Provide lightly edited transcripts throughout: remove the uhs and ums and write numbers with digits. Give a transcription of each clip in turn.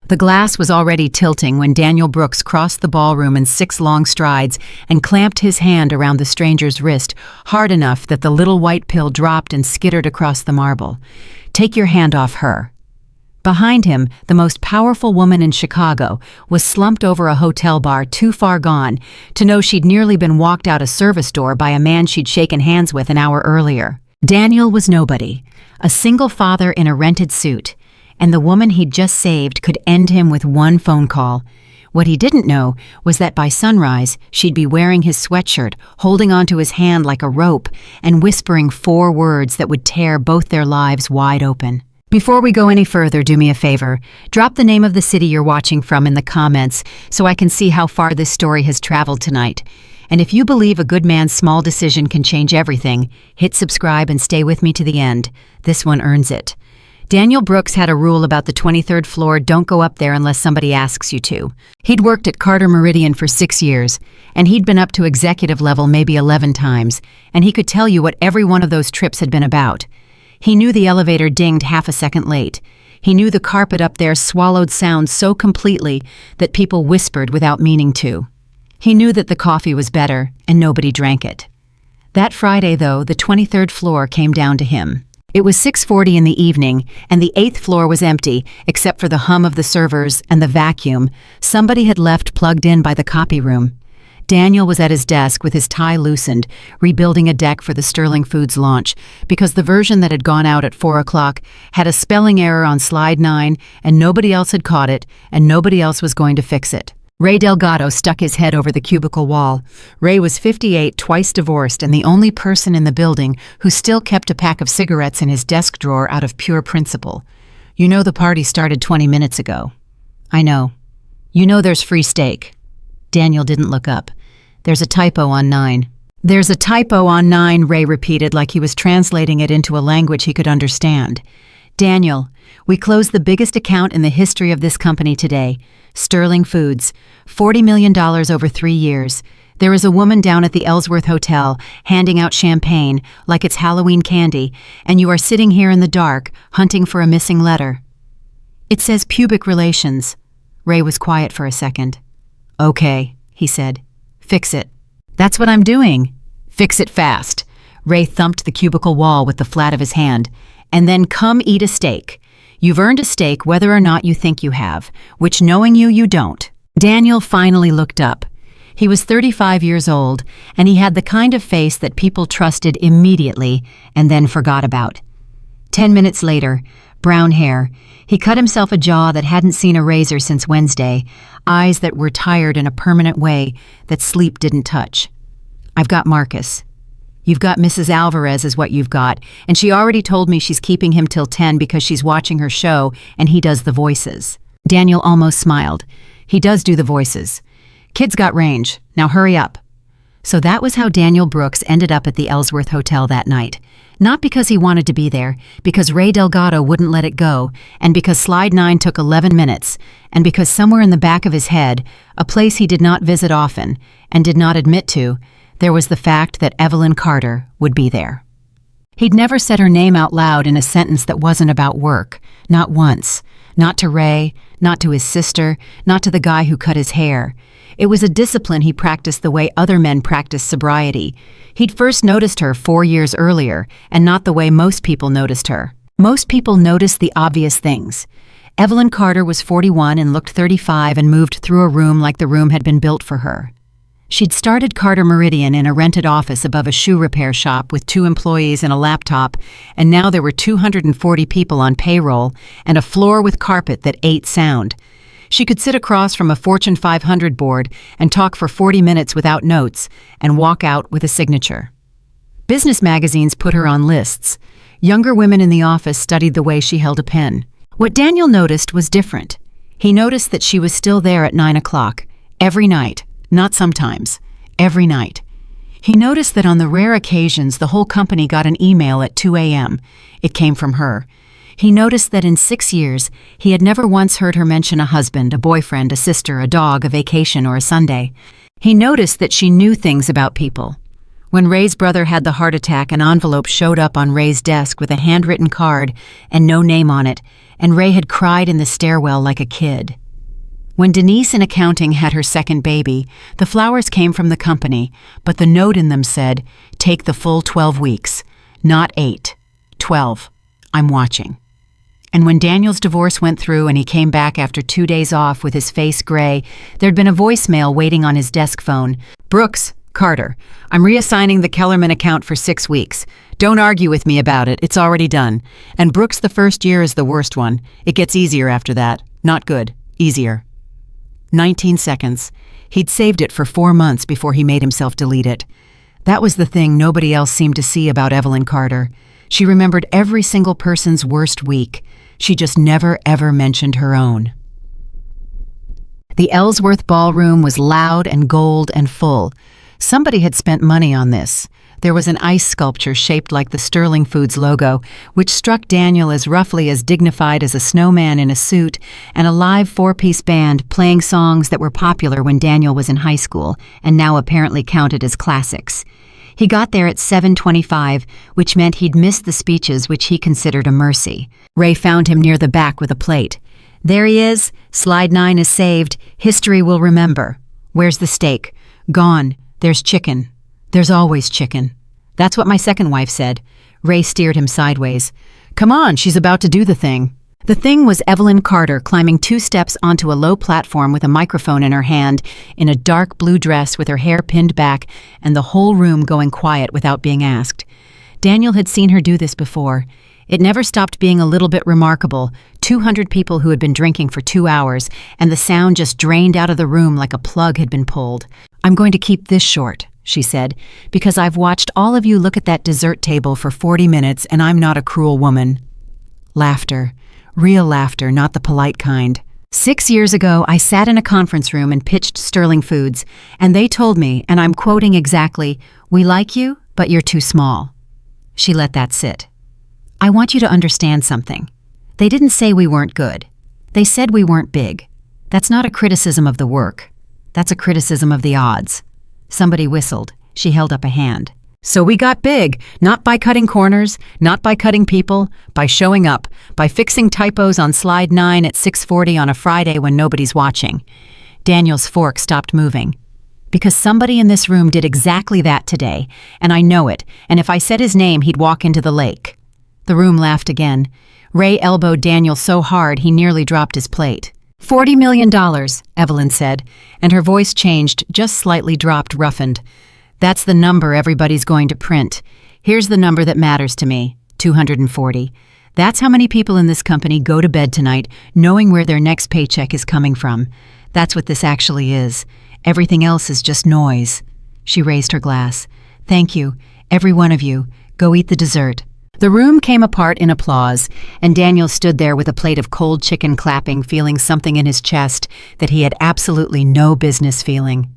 The glass was already tilting when Daniel Brooks crossed the ballroom in 6 long strides and clamped his hand around the stranger's wrist, hard enough that the little white pill dropped and skittered across the marble. "Take your hand off her." Behind him, the most powerful woman in Chicago was slumped over a hotel bar too far gone to know she'd nearly been walked out a service door by a man she'd shaken hands with an hour earlier. Daniel was nobody, a single father in a rented suit, and the woman he'd just saved could end him with one phone call. What he didn't know was that by sunrise, she'd be wearing his sweatshirt, holding onto his hand like a rope, and whispering 4 words that would tear both their lives wide open. Before we go any further, do me a favor. Drop the name of the city you're watching from in the comments so I can see how far this story has traveled tonight. And if you believe a good man's small decision can change everything, hit subscribe and stay with me to the end. This one earns it. Daniel Brooks had a rule about the 23rd floor: don't go up there unless somebody asks you to. He'd worked at Carter Meridian for 6 years, and he'd been up to executive level maybe 11 times, and he could tell you what every one of those trips had been about. He knew the elevator dinged half a second late. He knew the carpet up there swallowed sound so completely that people whispered without meaning to. He knew that the coffee was better, and nobody drank it. That Friday, though, the 23rd floor came down to him. It was 6:40 in the evening, and the 8th floor was empty, except for the hum of the servers and the vacuum somebody had left plugged in by the copy room. Daniel was at his desk with his tie loosened, rebuilding a deck for the Sterling Foods launch, because the version that had gone out at 4 o'clock had a spelling error on slide 9, and nobody else had caught it, and nobody else was going to fix it. Ray Delgado stuck his head over the cubicle wall. Ray was 58, twice divorced, and the only person in the building who still kept a pack of cigarettes in his desk drawer out of pure principle. "You know the party started 20 minutes ago." "I know." "You know there's free steak." Daniel didn't look up. "There's a typo on 9. "There's a typo on 9, Ray repeated like he was translating it into a language he could understand. "Daniel, we closed the biggest account in the history of this company today. Sterling Foods, $40 million over 3 years. There is a woman down at the Ellsworth Hotel handing out champagne like it's Halloween candy, and you are sitting here in the dark hunting for a missing letter." "It says pubic relations." Ray was quiet for a second. "Okay," he said. "Fix it." "That's what I'm doing." "Fix it fast." Ray thumped the cubicle wall with the flat of his hand. "And then come eat a steak. You've earned a steak whether or not you think you have, which knowing you, you don't." Daniel finally looked up. He was 35 years old, and he had the kind of face that people trusted immediately and then forgot about. 10 minutes later, brown hair, he cut himself a jaw that hadn't seen a razor since Wednesday, eyes that were tired in a permanent way that sleep didn't touch. "I've got Marcus." "You've got Mrs. Alvarez is what you've got, and she already told me she's keeping him till 10 because she's watching her show and he does the voices." Daniel almost smiled. "He does do the voices. Kid's got range. Now hurry up." So that was how Daniel Brooks ended up at the Ellsworth Hotel that night. Not because he wanted to be there, because Ray Delgado wouldn't let it go, and because slide 9 took 11 minutes, and because somewhere in the back of his head, a place he did not visit often and did not admit to, there was the fact that Evelyn Carter would be there. He'd never said her name out loud in a sentence that wasn't about work, not once. Not to Ray, not to his sister, not to the guy who cut his hair. It was a discipline he practiced the way other men practice sobriety. He'd first noticed her 4 years earlier, and not the way most people noticed her. Most people noticed the obvious things. Evelyn Carter was 41 and looked 35 and moved through a room like the room had been built for her. She'd started Carter Meridian in a rented office above a shoe repair shop with 2 employees and a laptop, and now there were 240 people on payroll and a floor with carpet that ate sound. She could sit across from a Fortune 500 board and talk for 40 minutes without notes and walk out with a signature. Business magazines put her on lists. Younger women in the office studied the way she held a pen. What Daniel noticed was different. He noticed that she was still there at 9 o'clock, every night. Not sometimes, every night. He noticed that on the rare occasions the whole company got an email at 2 a.m. It came from her. He noticed that in 6 years, he had never once heard her mention a husband, a boyfriend, a sister, a dog, a vacation, or a Sunday. He noticed that she knew things about people. When Ray's brother had the heart attack, an envelope showed up on Ray's desk with a handwritten card and no name on it, and Ray had cried in the stairwell like a kid. When Denise in accounting had her second baby, the flowers came from the company, but the note in them said, "Take the full 12 weeks, not 8, 12. I'm watching." And when Daniel's divorce went through and he came back after 2 days off with his face gray, there'd been a voicemail waiting on his desk phone. "Brooks, Carter, I'm reassigning the Kellerman account for 6 weeks. Don't argue with me about it, it's already done. And Brooks, the first year is the worst one. It gets easier after that. Not good, easier." 19 seconds. He'd saved it for 4 months before he made himself delete it. That was the thing nobody else seemed to see about Evelyn Carter. She remembered every single person's worst week. She just never ever mentioned her own. The Ellsworth Ballroom was loud and gold and full. Somebody had spent money on this. There was an ice sculpture shaped like the Sterling Foods logo, which struck Daniel as roughly as dignified as a snowman in a suit, and a live 4-piece band playing songs that were popular when Daniel was in high school and now apparently counted as classics. He got there at 7:25, which meant he'd missed the speeches, which he considered a mercy. Ray found him near the back with a plate. "There he is. Slide 9 is saved. History will remember. Where's the steak?" "Gone. There's chicken." "There's always chicken." "That's what my second wife said." Ray steered him sideways. "Come on, she's about to do the thing." The thing was Evelyn Carter climbing 2 steps onto a low platform with a microphone in her hand, in a dark blue dress with her hair pinned back, and the whole room going quiet without being asked. Daniel had seen her do this before. It never stopped being a little bit remarkable. 200 people who had been drinking for 2 hours, and the sound just drained out of the room like a plug had been pulled. "I'm going to keep this short," she said, "because I've watched all of you look at that dessert table for 40 minutes and I'm not a cruel woman." Laughter. Real laughter, not the polite kind. "6 years ago, I sat in a conference room and pitched Sterling Foods, and they told me, and I'm quoting exactly, 'We like you, but you're too small.'" She let that sit. "I want you to understand something. They didn't say we weren't good. They said we weren't big. That's not a criticism of the work. That's a criticism of the odds." Somebody whistled. She held up a hand. "So we got big, not by cutting corners, not by cutting people, by showing up, by fixing typos on slide 9 at 6:40 on a Friday when nobody's watching." Daniel's fork stopped moving. "Because somebody in this room did exactly that today, and I know it, and if I said his name, he'd walk into the lake." The room laughed again. Ray elbowed Daniel so hard he nearly dropped his plate. $40 million, Evelyn said, and her voice changed, just slightly dropped, roughened. "That's the number everybody's going to print. Here's the number that matters to me, 240. That's how many people in this company go to bed tonight knowing where their next paycheck is coming from. That's what this actually is. Everything else is just noise." She raised her glass. "Thank you, every one of you. Go eat the dessert." The room came apart in applause, and Daniel stood there with a plate of cold chicken clapping, feeling something in his chest that he had absolutely no business feeling.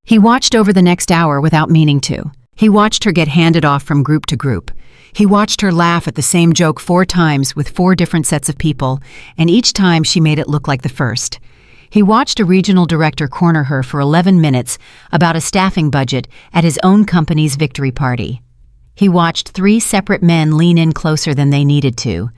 He watched over the next hour without meaning to. He watched her get handed off from group to group. He watched her laugh at the same joke 4 times with 4 different sets of people, and each time she made it look like the first. He watched a regional director corner her for 11 minutes about a staffing budget at his own company's victory party. He watched 3 separate men lean in closer than they needed to.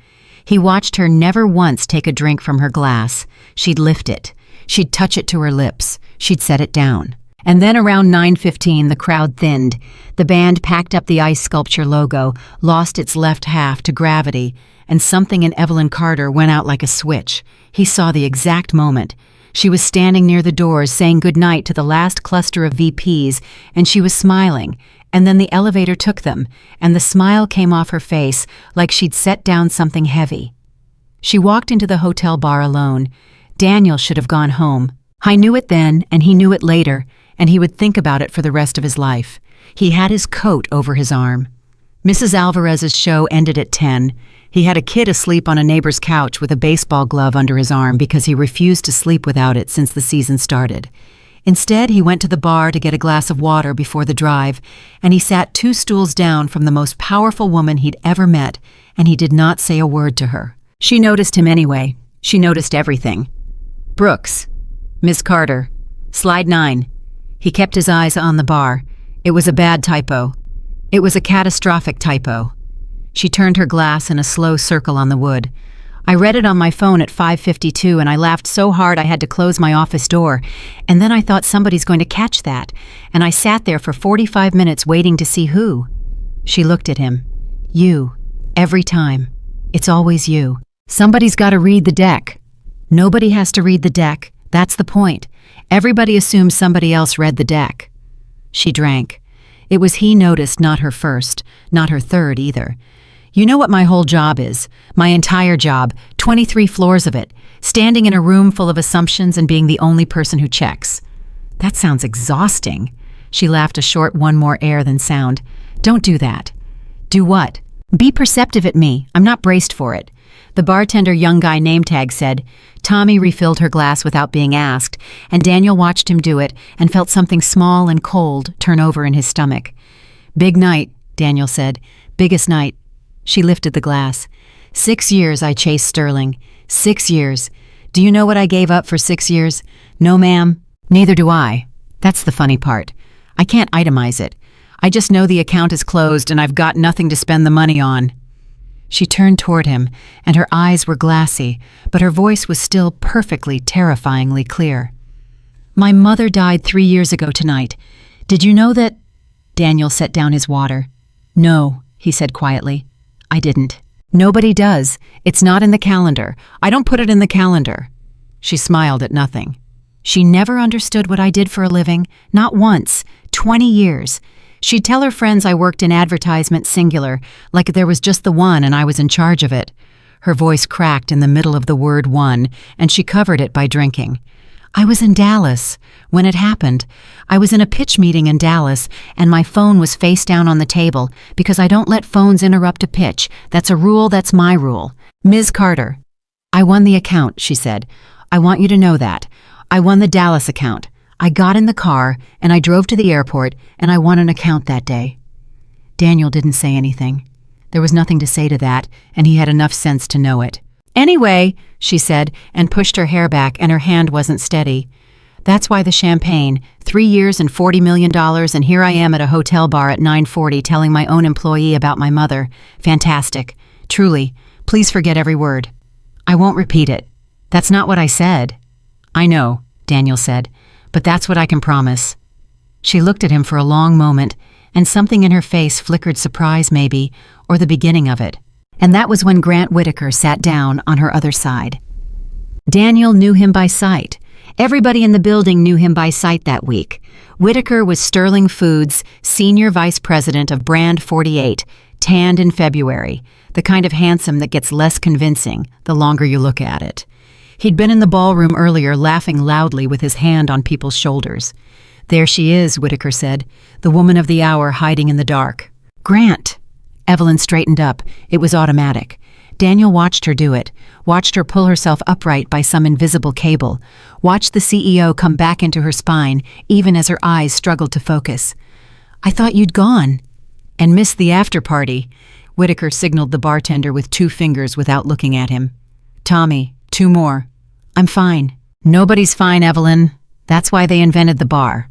He watched her never once take a drink from her glass. She'd lift it. She'd touch it to her lips. She'd set it down. And then around 9:15, the crowd thinned. The band packed up the ice sculpture logo, lost its left half to gravity, and something in Evelyn Carter went out like a switch. He saw the exact moment. She was standing near the doors saying goodnight to the last cluster of VPs, and she was smiling. And then the elevator took them, and the smile came off her face like she'd set down something heavy. She walked into the hotel bar alone. Daniel should have gone home. I knew it then, and he knew it later, and he would think about it for the rest of his life. He had his coat over his arm. Mrs. Alvarez's show ended at 10. He had a kid asleep on a neighbor's couch with a baseball glove under his arm because he refused to sleep without it since the season started. Instead, he went to the bar to get a glass of water before the drive, and he sat 2 stools down from the most powerful woman he'd ever met, and he did not say a word to her. She noticed him anyway. She noticed everything. "Brooks. Miss Carter. Slide 9. He kept his eyes on the bar. It was a bad typo. It was a catastrophic typo. She turned her glass in a slow circle on the wood. I read it on my phone at 5:52 and I laughed so hard I had to close my office door. And then I thought somebody's going to catch that. And I sat there for 45 minutes waiting to see who. She looked at him. You. Every time. It's always you. Somebody's got to read the deck. Nobody has to read the deck. That's the point. Everybody assumes somebody else read the deck. She drank. It was he noticed, not her first, not her third either. You know what my whole job is, my entire job, 23 floors of it, standing in a room full of assumptions and being the only person who checks. That sounds exhausting. She laughed a short one more air than sound. Don't do that. Do what? Be perceptive at me. I'm not braced for it. The bartender young guy name tag said. Tommy refilled her glass without being asked, and Daniel watched him do it and felt something small and cold turn over in his stomach. Big night, Daniel said. Biggest night. She lifted the glass. 6 years I chased Sterling. 6 years. Do you know what I gave up for 6 years? No, ma'am. Neither do I. That's the funny part. I can't itemize it. I just know the account is closed and I've got nothing to spend the money on. She turned toward him, and her eyes were glassy, but her voice was still perfectly, terrifyingly clear. My mother died 3 years ago tonight. Did you know that? Daniel set down his water. No, he said quietly. I didn't. Nobody does. It's not in the calendar. I don't put it in the calendar. She smiled at nothing. She never understood what I did for a living, not once, 20 years. She'd tell her friends I worked in advertisement singular, like there was just the one and I was in charge of it. Her voice cracked in the middle of the word one, and she covered it by drinking. I was in Dallas when it happened. I was in a pitch meeting in Dallas, and my phone was face down on the table because I don't let phones interrupt a pitch. That's a rule, that's my rule. Ms. Carter. I won the account, she said. I want you to know that. I won the Dallas account. I got in the car, and I drove to the airport, and I won an account that day. Daniel didn't say anything. There was nothing to say to that, and he had enough sense to know it. Anyway, she said, and pushed her hair back, and her hand wasn't steady. That's why the champagne, 3 years and $40 million, and here I am at a hotel bar at 9:40 telling my own employee about my mother. Fantastic. Truly. Please forget every word. I won't repeat it. That's not what I said. I know, Daniel said, but that's what I can promise. She looked at him for a long moment, and something in her face flickered surprise maybe, or the beginning of it. And that was when Grant Whitaker sat down on her other side. Daniel knew him by sight. Everybody in the building knew him by sight that week. Whitaker was Sterling Foods' senior vice president of Brand 48, tanned in February, the kind of handsome that gets less convincing the longer you look at it. He'd been in the ballroom earlier laughing loudly with his hand on people's shoulders. There she is, Whitaker said, the woman of the hour hiding in the dark. Grant! Evelyn straightened up. It was automatic. Daniel watched her do it, watched her pull herself upright by some invisible cable, watched the CEO come back into her spine, even as her eyes struggled to focus. I thought you'd gone. And missed the after party. Whitaker signaled the bartender with 2 fingers without looking at him. Tommy, 2 more. I'm fine. Nobody's fine, Evelyn. That's why they invented the bar.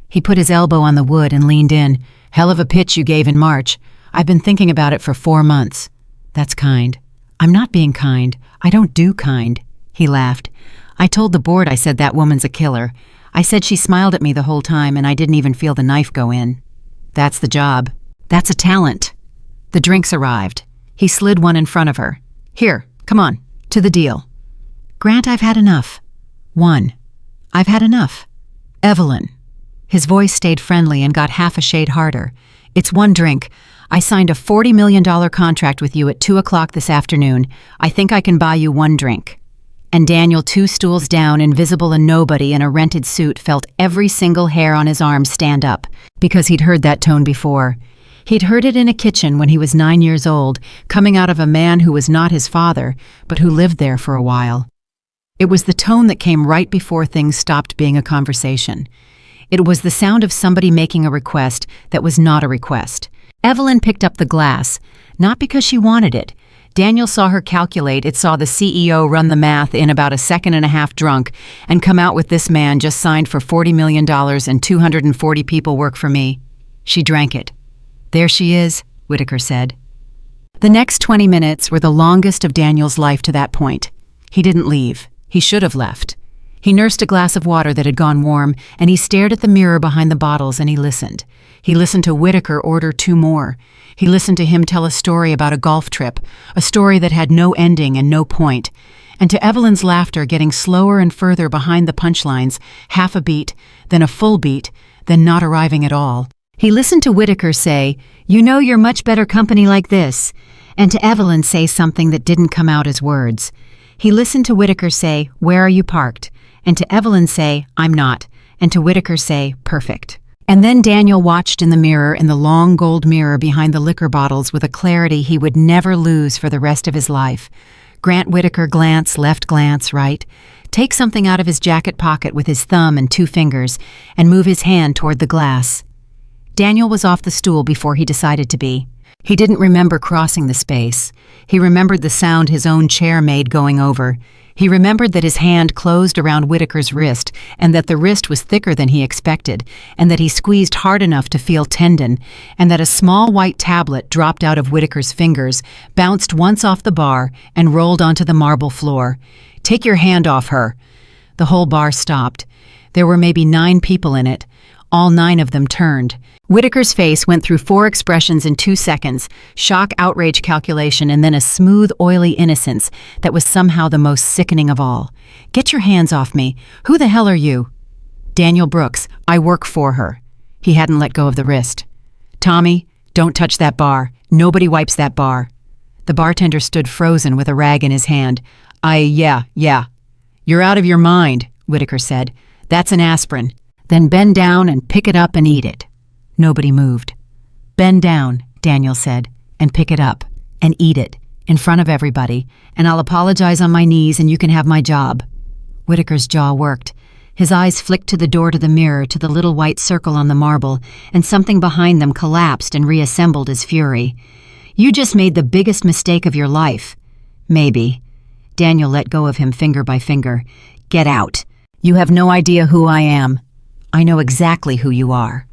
He put his elbow on the wood and leaned in. Hell of a pitch you gave in March. I've been thinking about it for 4 months. That's kind. I'm not being kind. I don't do kind. He laughed. I told the board I said that woman's a killer. I said she smiled at me the whole time and I didn't even feel the knife go in. That's the job. That's a talent. The drinks arrived. He slid one in front of her. Here, come on, to the deal. Grant, I've had enough. 1. I've had enough. Evelyn. His voice stayed friendly and got half a shade harder. It's 1 drink. I signed a $40 million contract with you at 2 o'clock this afternoon. I think I can buy you 1 drink. And Daniel, 2 stools down, invisible and nobody in a rented suit, felt every single hair on his arm stand up, because he'd heard that tone before. He'd heard it in a kitchen when he was 9 years old, coming out of a man who was not his father, but who lived there for a while. It was the tone that came right before things stopped being a conversation. It was the sound of somebody making a request that was not a request. Evelyn picked up the glass, not because she wanted it. Daniel saw her calculate. It saw the CEO run the math in about a second and a half drunk and come out with this man just signed for $40 million and 240 people work for me. She drank it. There she is, Whitaker said. The next 20 minutes were the longest of Daniel's life to that point. He didn't leave. He should have left. He nursed a glass of water that had gone warm, and he stared at the mirror behind the bottles, and he listened. He listened to Whitaker order 2 more. He listened to him tell a story about a golf trip, a story that had no ending and no point, and to Evelyn's laughter getting slower and further behind the punchlines, half a beat, then a full beat, then not arriving at all. He listened to Whitaker say, "You know you're much better company like this," and to Evelyn say something that didn't come out as words. He listened to Whitaker say, "Where are you parked?" and to Evelyn say, "I'm not," and to Whitaker say, "Perfect." And then Daniel watched in the mirror, in the long gold mirror behind the liquor bottles, with a clarity he would never lose for the rest of his life. Grant Whitaker glance, left glance, right. Take something out of his jacket pocket with his thumb and 2 fingers, and move his hand toward the glass. Daniel was off the stool before he decided to be. He didn't remember crossing the space. He remembered the sound his own chair made going over. He remembered that his hand closed around Whitaker's wrist, and that the wrist was thicker than he expected, and that he squeezed hard enough to feel tendon, and that a small white tablet dropped out of Whitaker's fingers, bounced once off the bar, and rolled onto the marble floor. "Take your hand off her." The whole bar stopped. There were maybe 9 people in it. All 9 of them turned. Whitaker's face went through 4 expressions in 2 seconds, shock, outrage, calculation, and then a smooth, oily innocence that was somehow the most sickening of all. "Get your hands off me. Who the hell are you?" "Daniel Brooks. I work for her." He hadn't let go of the wrist. "Tommy, don't touch that bar. Nobody wipes that bar." The bartender stood frozen with a rag in his hand. Yeah. "You're out of your mind," Whitaker said. "That's an aspirin. Then bend down and pick it up and eat it." Nobody moved. "Bend down," Daniel said, "and pick it up, and eat it, in front of everybody, and I'll apologize on my knees and you can have my job." Whitaker's jaw worked. His eyes flicked to the door, to the mirror, to the little white circle on the marble, and something behind them collapsed and reassembled as fury. "You just made the biggest mistake of your life." "Maybe." Daniel let go of him finger by finger. "Get out. You have no idea who I am." "I know exactly who you are."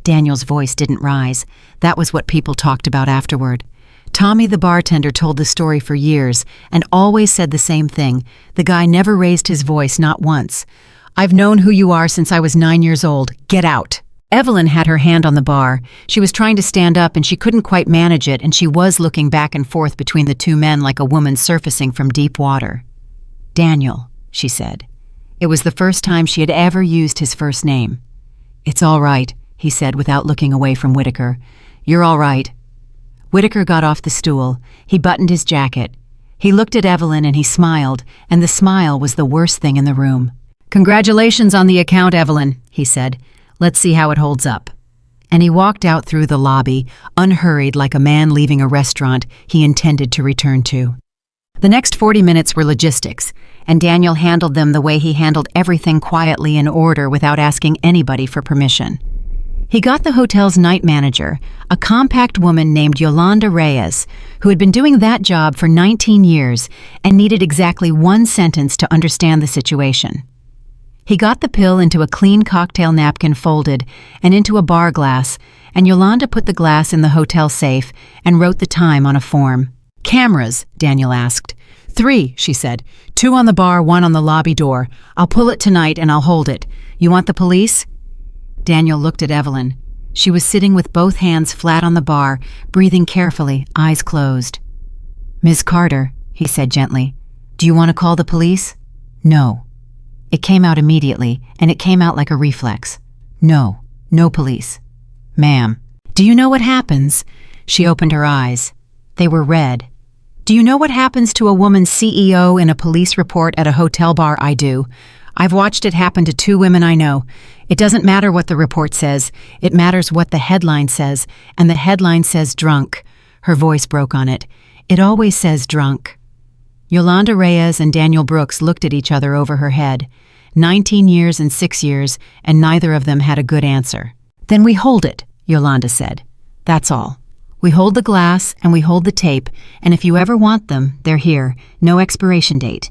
Daniel's voice didn't rise. That was what people talked about afterward. Tommy the bartender told the story for years and always said the same thing. The guy never raised his voice, not once. "I've known who you are since I was 9 years old. Get out." Evelyn had her hand on the bar. She was trying to stand up and she couldn't quite manage it, and she was looking back and forth between the 2 men like a woman surfacing from deep water. "Daniel," she said. It was the first time she had ever used his first name. "It's all right," he said without looking away from Whitaker. "You're all right." Whitaker got off the stool. He buttoned his jacket. He looked at Evelyn and he smiled, and the smile was the worst thing in the room. "Congratulations on the account, Evelyn," he said. "Let's see how it holds up." And he walked out through the lobby, unhurried like a man leaving a restaurant he intended to return to. The next 40 minutes were logistics, and Daniel handled them the way he handled everything, quietly, in order, without asking anybody for permission. He got the hotel's night manager, a compact woman named Yolanda Reyes, who had been doing that job for 19 years and needed exactly 1 sentence to understand the situation. He got the pill into a clean cocktail napkin folded and into a bar glass, and Yolanda put the glass in the hotel safe and wrote the time on a form. "Cameras?" Daniel asked. "3, she said. 2 on the bar, 1 on the lobby door. I'll pull it tonight and I'll hold it. You want the police?" Daniel looked at Evelyn. She was sitting with both hands flat on the bar, breathing carefully, eyes closed. "Ms. Carter," he said gently, "do you want to call the police?" "No." It came out immediately, and it came out like a reflex. "No. No police." "Ma'am." "Do you know what happens?" She opened her eyes. They were red. "Do you know what happens to a woman's CEO in a police report at a hotel bar?" "I do. I've watched it happen to 2 women I know. It doesn't matter what the report says. It matters what the headline says, and the headline says drunk." Her voice broke on it. "It always says drunk." Yolanda Reyes and Daniel Brooks looked at each other over her head. 19 years and 6 years, and neither of them had a good answer. "Then we hold it," Yolanda said. "That's all. We hold the glass and we hold the tape, and if you ever want them, they're here. No expiration date."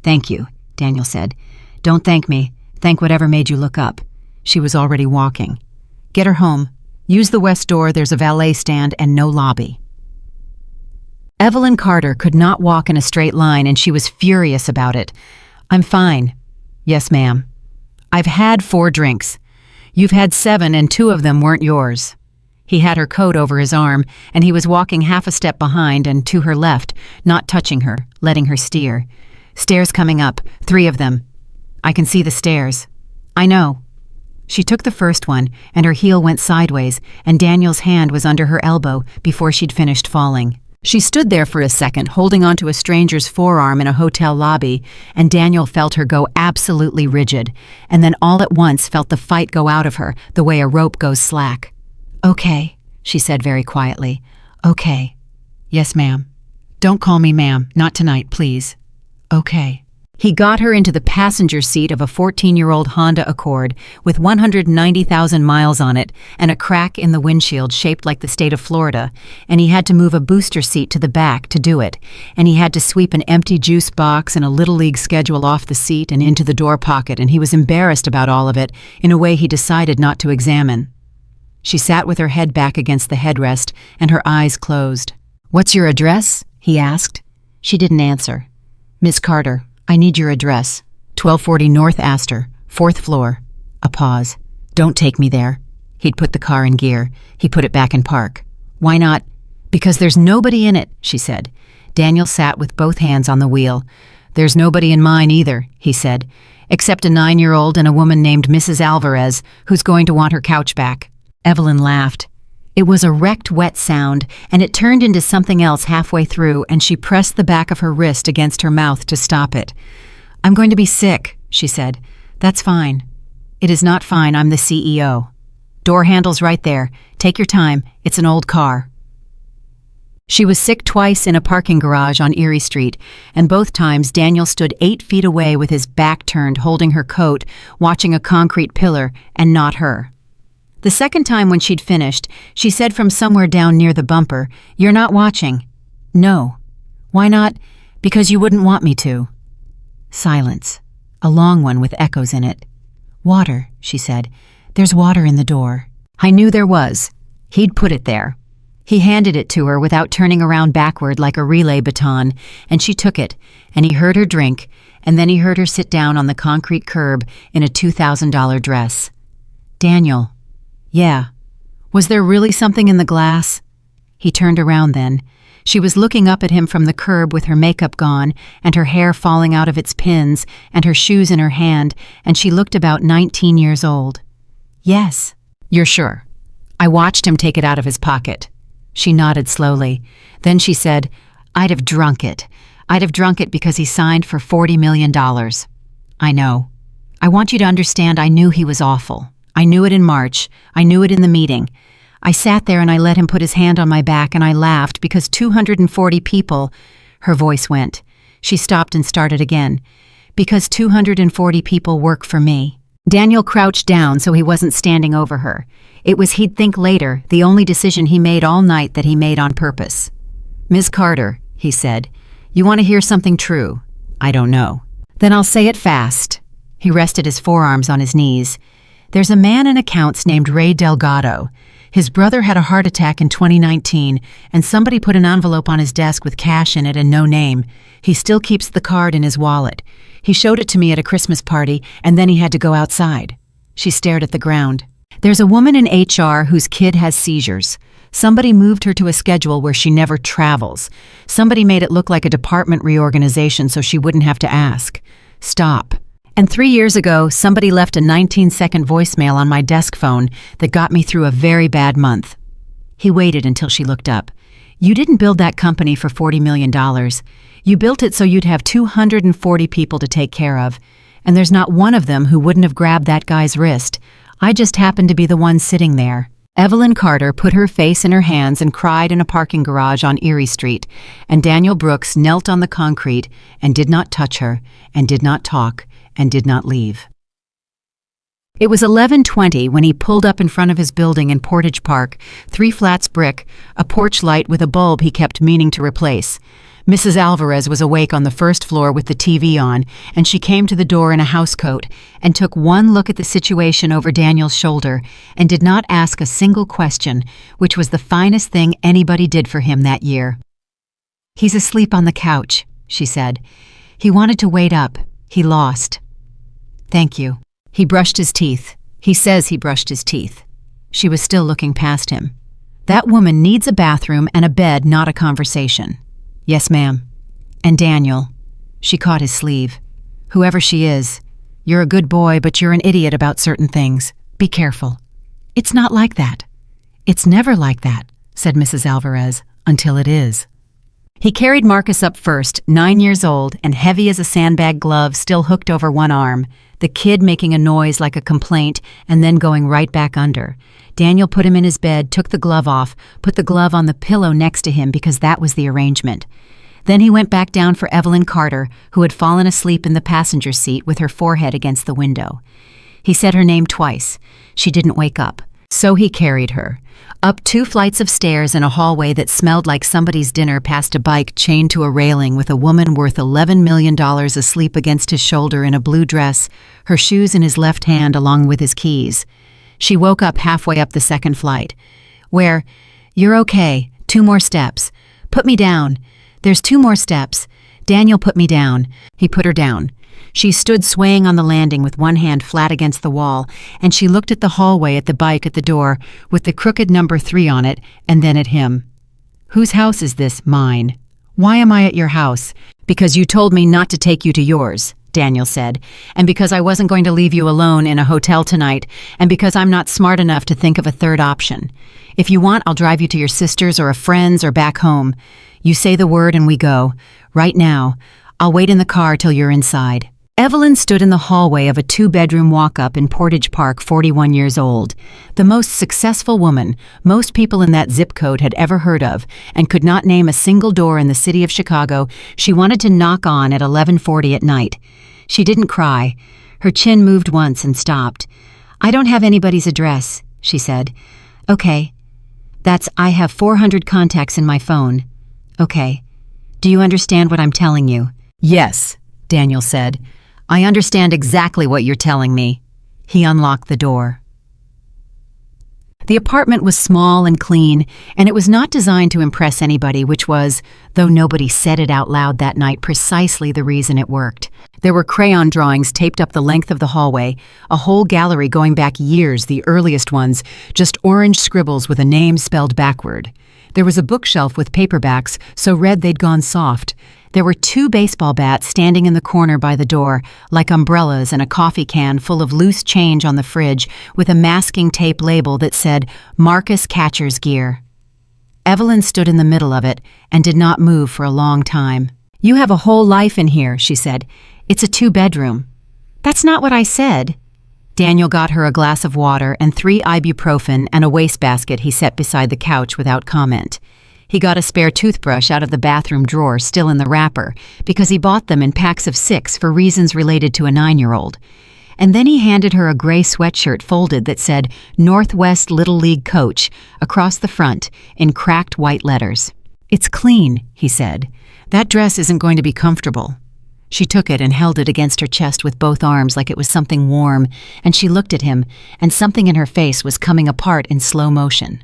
"Thank you," Daniel said. "Don't thank me. Thank whatever made you look up." She was already walking. "Get her home. Use the west door. There's a valet stand and no lobby." Evelyn Carter could not walk in a straight line, and she was furious about it. "I'm fine." "Yes, ma'am." "I've had 4 drinks. You've had 7, and 2 of them weren't yours." He had her coat over his arm, and he was walking half a step behind and to her left, not touching her, letting her steer. "Stairs coming up, 3 of them. I can see the stairs." "I know." She took the first one, and her heel went sideways, and Daniel's hand was under her elbow before she'd finished falling. She stood there for a second, holding onto a stranger's forearm in a hotel lobby, and Daniel felt her go absolutely rigid, and then all at once felt the fight go out of her, the way a rope goes slack. "Okay," she said very quietly. "Okay." "Yes, ma'am." "Don't call me ma'am, not tonight, please." "Okay." He got her into the passenger seat of a 14-year-old Honda Accord with 190,000 miles on it and a crack in the windshield shaped like the state of Florida, and he had to move a booster seat to the back to do it, and he had to sweep an empty juice box and a Little League schedule off the seat and into the door pocket, and he was embarrassed about all of it in a way he decided not to examine. She sat with her head back against the headrest and her eyes closed. "What's your address?" he asked. She didn't answer. "Miss Carter, I need your address. 1240 North Astor, 4th floor." A pause. "Don't take me there." He'd put the car in gear. He put it back in park. "Why not?" "Because there's nobody in it," she said. Daniel sat with both hands on the wheel. "There's nobody in mine either," he said, "except a 9-year-old and a woman named Mrs. Alvarez who's going to want her couch back." Evelyn laughed. It was a wrecked, wet sound, and it turned into something else halfway through, and she pressed the back of her wrist against her mouth to stop it. "I'm going to be sick," she said. "That's fine." "It is not fine. I'm the CEO." "Door handle's right there. Take your time. It's an old car." She was sick twice in a parking garage on Erie Street, and both times Daniel stood 8 feet away with his back turned, holding her coat, watching a concrete pillar, and not her. The second time when she'd finished, she said from somewhere down near the bumper, "You're not watching." "No." "Why not?" "Because you wouldn't want me to." Silence. A long one with echoes in it. "Water," she said. "There's water in the door." I knew there was. He'd put it there. He handed it to her without turning around backward like a relay baton, and she took it, and he heard her drink, and then he heard her sit down on the concrete curb in a $2,000 dress. "Daniel." "Yeah." "Was there really something in the glass?" He turned around then. She was looking up at him from the curb with her makeup gone and her hair falling out of its pins and her shoes in her hand, and she looked about 19 years old. "Yes." "You're sure?" "I watched him take it out of his pocket." She nodded slowly. Then she said, "I'd have drunk it. I'd have drunk it because he signed for $40 million. "I know. I want you to understand I knew he was awful. I knew it in March. I knew it in the meeting. I sat there and I let him put his hand on my back and I laughed because 240 people—" Her voice went. She stopped and started again. "Because 240 people work for me." Daniel crouched down so he wasn't standing over her. It was, he'd think later, the only decision he made all night that he made on purpose. "Ms. Carter," he said, "you want to hear something true?" "I don't know." "Then I'll say it fast." He rested his forearms on his knees. "There's a man in accounts named Ray Delgado. His brother had a heart attack in 2019, and somebody put an envelope on his desk with cash in it and no name. He still keeps the card in his wallet. He showed it to me at a Christmas party, and then he had to go outside." She stared at the ground. "There's a woman in HR whose kid has seizures. Somebody moved her to a schedule where she never travels. Somebody made it look like a department reorganization so she wouldn't have to ask. Stop. And 3 years ago, somebody left a 19-second voicemail on my desk phone that got me through a very bad month." He waited until she looked up. "You didn't build that company for $40 million. You built it so you'd have 240 people to take care of. And there's not one of them who wouldn't have grabbed that guy's wrist. I just happened to be the one sitting there." Evelyn Carter put her face in her hands and cried in a parking garage on Erie Street, and Daniel Brooks knelt on the concrete and did not touch her, and did not talk, and did not leave. It was 11:20 when he pulled up in front of his building in Portage Park, 3 flats brick, a porch light with a bulb he kept meaning to replace. Mrs. Alvarez was awake on the first floor with the TV on, and she came to the door in a housecoat and took one look at the situation over Daniel's shoulder and did not ask a single question, which was the finest thing anybody did for him that year. "He's asleep on the couch," she said. "He wanted to wait up. He lost." "Thank you." He brushed his teeth. He says he brushed his teeth. She was still looking past him. "That woman needs a bathroom and a bed, not a conversation." "Yes, ma'am." "And Daniel," she caught his sleeve, "whoever she is, you're a good boy, but you're an idiot about certain things. Be careful." "It's not like that." "It's never like that," said Mrs. Alvarez, "until it is." He carried Marcus up first, 9 years old and heavy as a sandbag glove still hooked over one arm, the kid making a noise like a complaint and then going right back under. Daniel put him in his bed, took the glove off, put the glove on the pillow next to him because that was the arrangement. Then he went back down for Evelyn Carter, who had fallen asleep in the passenger seat with her forehead against the window. He said her name twice. She didn't wake up. So he carried her. Up 2 flights of stairs in a hallway that smelled like somebody's dinner past a bike chained to a railing with a woman worth $11 million asleep against his shoulder in a blue dress, her shoes in his left hand along with his keys. She woke up halfway up the 2nd flight. "Where? You're okay. 2 more steps. Put me down. There's 2 more steps. Daniel put me down." He put her down. She stood swaying on the landing with one hand flat against the wall, and she looked at the hallway at the bike at the door with the crooked number 3 on it, and then at him. "Whose house is this? Mine." "Why am I at your house?" "Because you told me not to take you to yours," Daniel said, "and because I wasn't going to leave you alone in a hotel tonight, and because I'm not smart enough to think of a third option. If you want, I'll drive you to your sister's or a friend's or back home. You say the word and we go. Right now. I'll wait in the car till you're inside." Evelyn stood in the hallway of a 2-bedroom walk-up in Portage Park, 41 years old. The most successful woman most people in that zip code had ever heard of, and could not name a single door in the city of Chicago she wanted to knock on at 11:40 at night. She didn't cry. Her chin moved once and stopped. "I don't have anybody's address," she said. "Okay. I have 400 contacts in my phone." "Okay. Do you understand what I'm telling you?" "Yes," Daniel said. "I understand exactly what you're telling me." He unlocked the door. The apartment was small and clean, and it was not designed to impress anybody, which was, though nobody said it out loud that night, precisely the reason it worked. There were crayon drawings taped up the length of the hallway, a whole gallery going back years, the earliest ones, just orange scribbles with a name spelled backward. There was a bookshelf with paperbacks, so red they'd gone soft. There were 2 baseball bats standing in the corner by the door, like umbrellas, and a coffee can full of loose change on the fridge with a masking tape label that said, "Marcus Catcher's Gear." Evelyn stood in the middle of it and did not move for a long time. "You have a whole life in here," she said. "It's a 2-bedroom. "That's not what I said." Daniel got her a glass of water and 3 ibuprofen and a wastebasket he set beside the couch without comment. He got a spare toothbrush out of the bathroom drawer still in the wrapper because he bought them in packs of 6 for reasons related to a 9-year-old. And then he handed her a gray sweatshirt folded that said Northwest Little League Coach across the front in cracked white letters. "It's clean," he said. "That dress isn't going to be comfortable." She took it and held it against her chest with both arms like it was something warm, and she looked at him, and something in her face was coming apart in slow motion.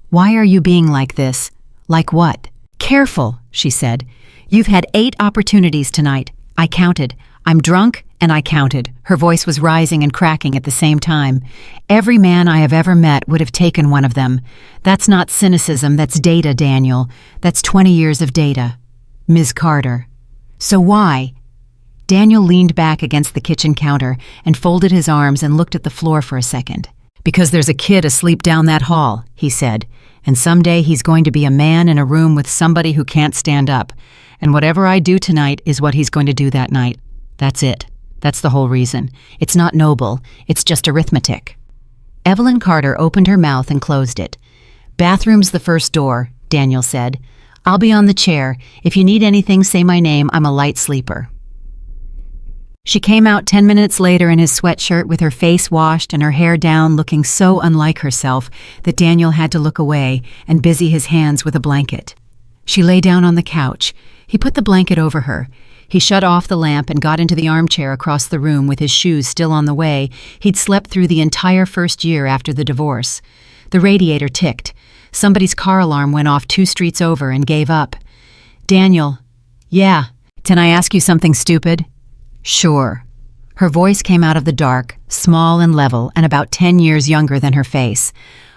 "Why are you being like this?" "Like what?" "Careful," she said. "You've had 8 opportunities tonight. I counted. I'm drunk, and I counted." Her voice was rising and cracking at the same time. "Every man I have ever met would have taken one of them. That's not cynicism, that's data, Daniel. That's 20 years of data." "Ms. Carter." "So why?" Daniel leaned back against the kitchen counter and folded his arms and looked at the floor for a second. "Because there's a kid asleep down that hall," he said. "And someday he's going to be a man in a room with somebody who can't stand up. And whatever I do tonight is what he's going to do that night. That's it. That's the whole reason. It's not noble. It's just arithmetic." Evelyn Carter opened her mouth and closed it. "Bathroom's the first door," Daniel said. "I'll be on the chair. If you need anything, say my name. I'm a light sleeper." She came out 10 minutes later in his sweatshirt with her face washed and her hair down, looking so unlike herself that Daniel had to look away and busy his hands with a blanket. She lay down on the couch. He put the blanket over her. He shut off the lamp and got into the armchair across the room with his shoes still on the way he'd slept through the entire first year after the divorce. The radiator ticked. Somebody's car alarm went off 2 streets over and gave up. Daniel. Yeah. Can I ask you something stupid? Sure. Her voice came out of the dark, small and level, and about 10 years younger than her face.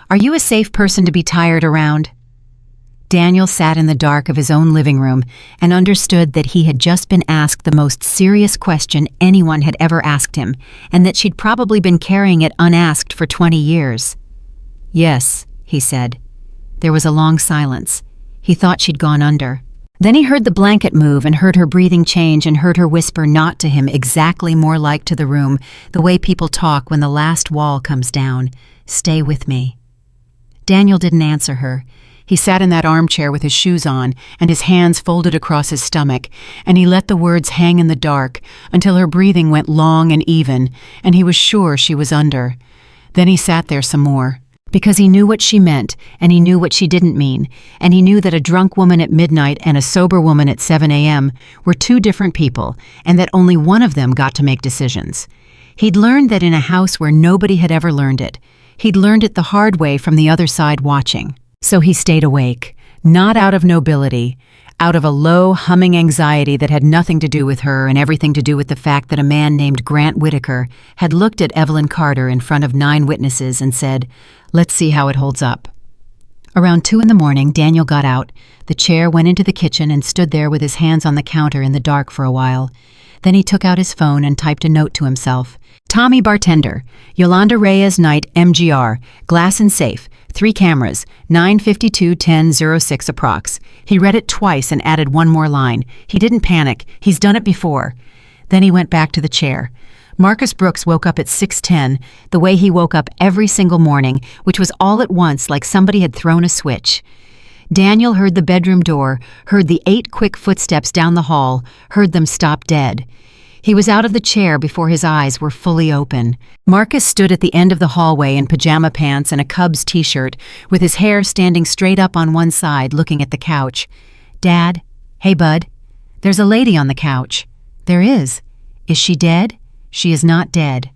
Are you a safe person to be tired around? Daniel sat in the dark of his own living room and understood that he had just been asked the most serious question anyone had ever asked him, and that she'd probably been carrying it unasked for 20 years. Yes, he said. There was a long silence. He thought she'd gone under. Then he heard the blanket move and heard her breathing change and heard her whisper not to him exactly more like to the room, the way people talk when the last wall comes down. Stay with me. Daniel didn't answer her. He sat in that armchair with his shoes on and his hands folded across his stomach, and he let the words hang in the dark until her breathing went long and even, and he was sure she was under. Then he sat there some more, because he knew what she meant, and he knew what she didn't mean, and he knew that a drunk woman at midnight and a sober woman at 7 a.m. were two different people, and that only one of them got to make decisions. He'd learned that in a house where nobody had ever learned it. He'd learned it the hard way from the other side watching. So he stayed awake, not out of nobility, out of a low, humming anxiety that had nothing to do with her and everything to do with the fact that a man named Grant Whitaker had looked at Evelyn Carter in front of 9 witnesses and said, "Let's see how it holds up." Around 2 a.m, Daniel got out. The chair went into the kitchen and stood there with his hands on the counter in the dark for a while. Then he took out his phone and typed a note to himself. Tommy Bartender, Yolanda Reyes Night, MGR, glass and safe, 3 cameras, 9:52:10:06 approx. He read it twice and added one more line. He didn't panic. He's done it before. Then he went back to the chair. Marcus Brooks woke up at 6:10, the way he woke up every single morning, which was all at once like somebody had thrown a switch. Daniel heard the bedroom door, heard the 8 quick footsteps down the hall, heard them stop dead. He was out of the chair before his eyes were fully open. Marcus stood at the end of the hallway in pajama pants and a Cubs t-shirt, with his hair standing straight up on one side, looking at the couch. "Dad? Hey, bud. There's a lady on the couch." "There is. Is she dead?" "She is not dead."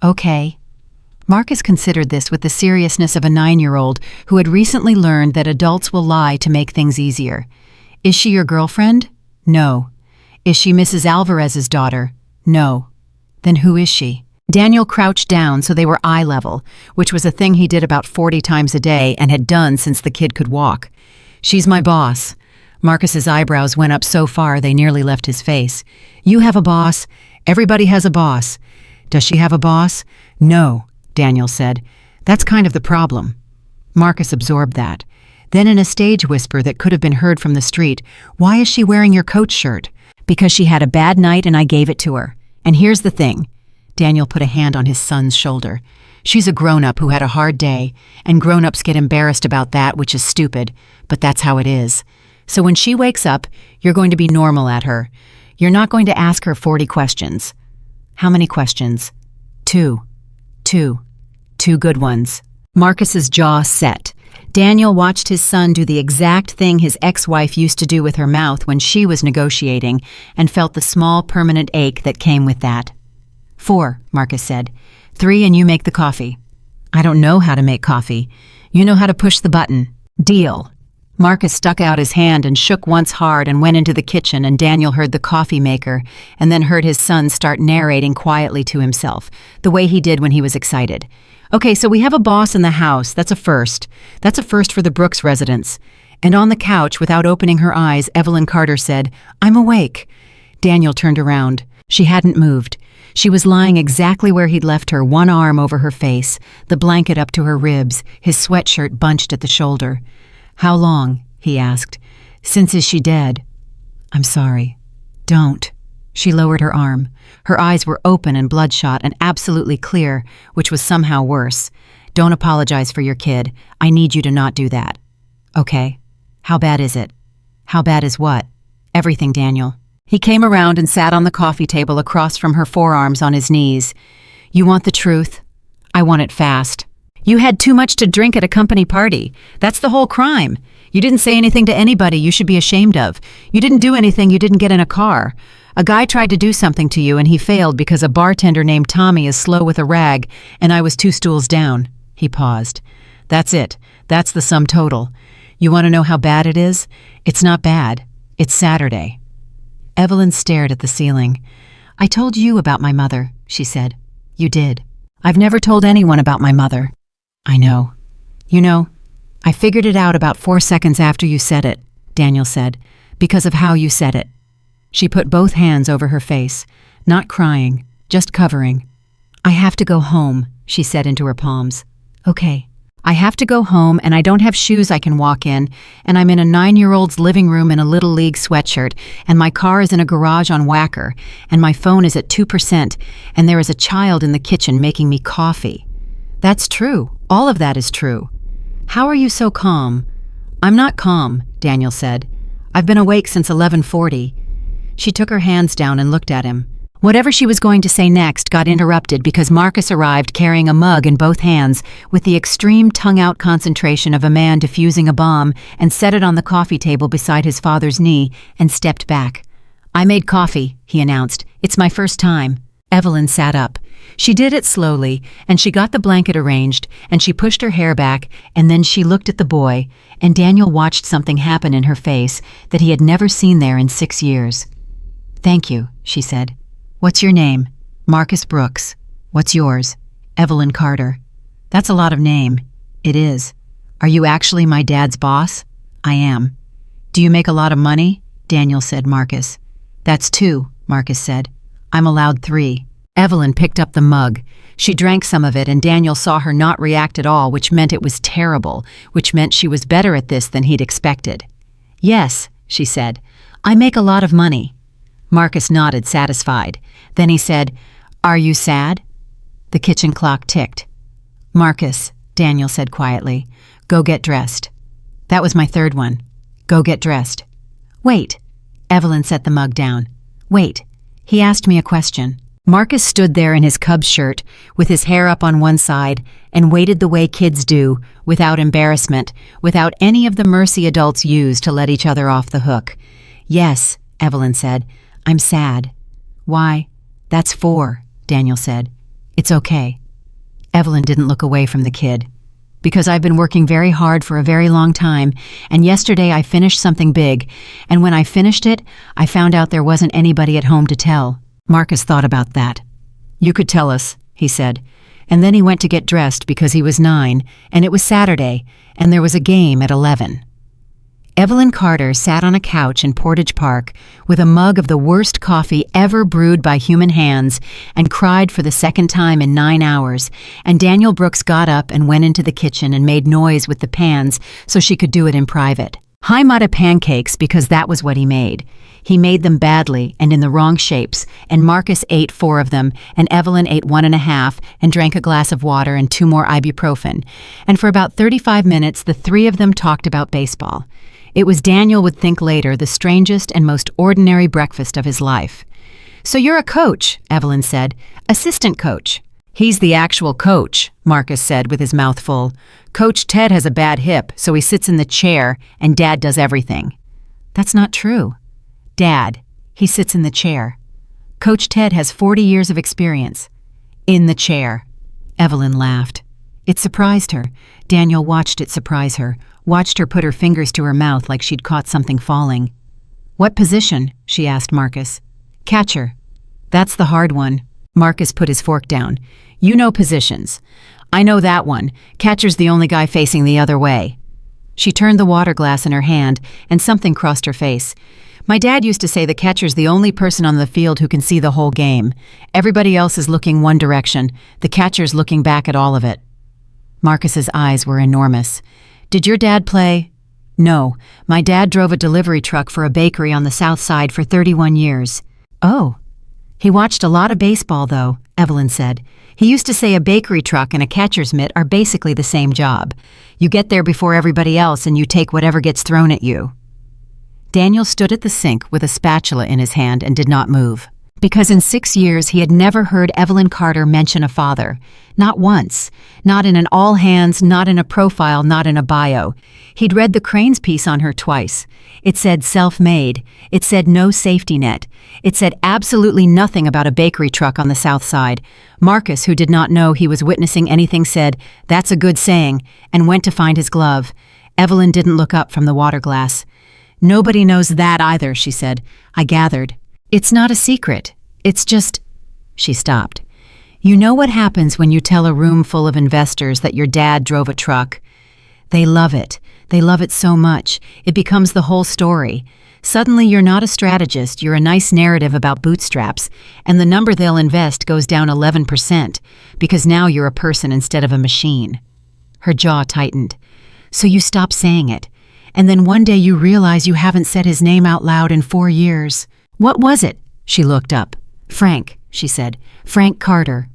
"Okay." Marcus considered this with the seriousness of a 9-year-old who had recently learned that adults will lie to make things easier. "Is she your girlfriend?" "No." "Is she Mrs. Alvarez's daughter?" "No." "Then who is she?" Daniel crouched down so they were eye level, which was a thing he did about 40 times a day and had done since the kid could walk. "She's my boss." Marcus's eyebrows went up so far they nearly left his face. "You have a boss. Everybody has a boss." "Does she have a boss?" "No," Daniel said. "That's kind of the problem." Marcus absorbed that. Then in a stage whisper that could have been heard from the street, "Why is she wearing your coach shirt?" "Because she had a bad night and I gave it to her. And here's the thing." Daniel put a hand on his son's shoulder. "She's a grown-up who had a hard day, and grown-ups get embarrassed about that, which is stupid, but that's how it is. So when she wakes up, you're going to be normal at her. You're not going to ask her 40 questions. "How many questions?" Two. Two good ones." Marcus's jaw set. Daniel watched his son do the exact thing his ex-wife used to do with her mouth when she was negotiating, and felt the small permanent ache that came with that. 4, Marcus said. 3 and you make the coffee." "I don't know how to make coffee." "You know how to push the button." "Deal." Marcus stuck out his hand and shook once hard and went into the kitchen, and Daniel heard the coffee maker and then heard his son start narrating quietly to himself, the way he did when he was excited. "Okay, so we have a boss in the house. That's a first. That's a first for the Brooks residence." And on the couch, without opening her eyes, Evelyn Carter said, "I'm awake." Daniel turned around. She hadn't moved. She was lying exactly where he'd left her, one arm over her face, the blanket up to her ribs, his sweatshirt bunched at the shoulder. "How long?" he asked. "Since is she dead?" "I'm sorry." "Don't." She lowered her arm. Her eyes were open and bloodshot and absolutely clear, which was somehow worse. "Don't apologize for your kid. I need you to not do that." "Okay. How bad is it?" "How bad is what?" "Everything, Daniel." He came around and sat on the coffee table across from her, forearms on his knees. "You want the truth?" "I want it fast." "You had too much to drink at a company party. That's the whole crime. You didn't say anything to anybody you should be ashamed of. You didn't do anything you didn't get in a car. A guy tried to do something to you and he failed because a bartender named Tommy is slow with a rag, and I was 2 stools down." He paused. "That's it. That's the sum total. You want to know how bad it is? It's not bad. It's Saturday. Evelyn stared at the ceiling. I told you about my mother, she said. You did. I've never told anyone about my mother. I know. You know, I figured it out about 4 seconds after you said it, Daniel said, because of how you said it. She put both hands over her face, not crying, just covering. I have to go home, she said into her palms. Okay. I have to go home and I don't have shoes I can walk in, and I'm in a 9-year-old's living room in a Little League sweatshirt, and my car is in a garage on Whacker, and my phone is at 2%, and there is a child in the kitchen making me coffee. That's true. All of that is true. How are you so calm? I'm not calm, Daniel said. I've been awake since 11:40. She took her hands down and looked at him. Whatever she was going to say next got interrupted because Marcus arrived carrying a mug in both hands with the extreme tongue-out concentration of a man defusing a bomb, and set it on the coffee table beside his father's knee and stepped back. I made coffee, he announced. It's my first time. Evelyn sat up. She did it slowly, and she got the blanket arranged, and she pushed her hair back, and then she looked at the boy, and Daniel watched something happen in her face that he had never seen there in 6 years. Thank you, she said. What's your name? Marcus Brooks. What's yours? Evelyn Carter. That's a lot of name. It is. Are you actually my dad's boss? I am. Do you make a lot of money? Daniel said. Marcus. That's 2, Marcus said. I'm allowed 3. Evelyn picked up the mug. She drank some of it, and Daniel saw her not react at all, which meant it was terrible, which meant she was better at this than he'd expected. Yes, she said. I make a lot of money. Marcus nodded, satisfied. Then he said, Are you sad? The kitchen clock ticked. Marcus, Daniel said quietly, go get dressed. That was my 3rd one. Go get dressed. Wait. Evelyn set the mug down. Wait. He asked me a question. Marcus stood there in his Cubs shirt, with his hair up on one side, and waited the way kids do, without embarrassment, without any of the mercy adults use to let each other off the hook. Yes, Evelyn said. I'm sad. Why? That's 4, Daniel said. It's okay. Evelyn didn't look away from the kid. Because I've been working very hard for a very long time, and yesterday I finished something big, and when I finished it, I found out there wasn't anybody at home to tell. Marcus thought about that. You could tell us, he said. And then he went to get dressed because he was 9, and it was Saturday, and there was a game at 11. Evelyn Carter sat on a couch in Portage Park with a mug of the worst coffee ever brewed by human hands and cried for the 2nd time in 9 hours, and Daniel Brooks got up and went into the kitchen and made noise with the pans so she could do it in private. High Mata pancakes, because that was what he made. He made them badly and in the wrong shapes, and Marcus ate 4 of them, and Evelyn ate 1.5 and drank a glass of water and 2 more ibuprofen. And for about 35 minutes, the 3 of them talked about baseball. It was, Daniel would think later, the strangest and most ordinary breakfast of his life. So you're a coach, Evelyn said. Assistant coach. He's the actual coach, Marcus said with his mouth full. Coach Ted has a bad hip, so he sits in the chair, and Dad does everything. That's not true. Dad, he sits in the chair. Coach Ted has 40 years of experience. In the chair. Evelyn laughed. It surprised her. Daniel watched it surprise her, watched her put her fingers to her mouth like she'd caught something falling. What position? She asked Marcus. Catcher. That's the hard one. Marcus put his fork down. You know positions. I know that one. Catcher's the only guy facing the other way. She turned the water glass in her hand, and something crossed her face. My dad used to say the catcher's the only person on the field who can see the whole game. Everybody else is looking one direction. The catcher's looking back at all of it. Marcus's eyes were enormous. Did your dad play? No. My dad drove a delivery truck for a bakery on the South Side for 31 years. Oh. He watched a lot of baseball, though, Evelyn said. He used to say a bakery truck and a catcher's mitt are basically the same job. You get there before everybody else and you take whatever gets thrown at you. Daniel stood at the sink with a spatula in his hand and did not move. Because in 6 years he had never heard Evelyn Carter mention a father. Not once. Not in an all-hands, not in a profile, not in a bio. He'd read the Cranes piece on her twice. It said self-made. It said no safety net. It said absolutely nothing about a bakery truck on the South Side. Marcus, who did not know he was witnessing anything, said, "That's a good saying," and went to find his glove. Evelyn didn't look up from the water glass. Nobody knows that either, she said. I gathered. It's not a secret. It's just... She stopped. You know what happens when you tell a room full of investors that your dad drove a truck? They love it. They love it so much. It becomes the whole story. Suddenly you're not a strategist, you're a nice narrative about bootstraps, and the number they'll invest goes down 11%, because now you're a person instead of a machine. Her jaw tightened. So you stop saying it, and then one day you realize you haven't said his name out loud in 4 years. What was it? She looked up. Frank, she said. Frank Carter.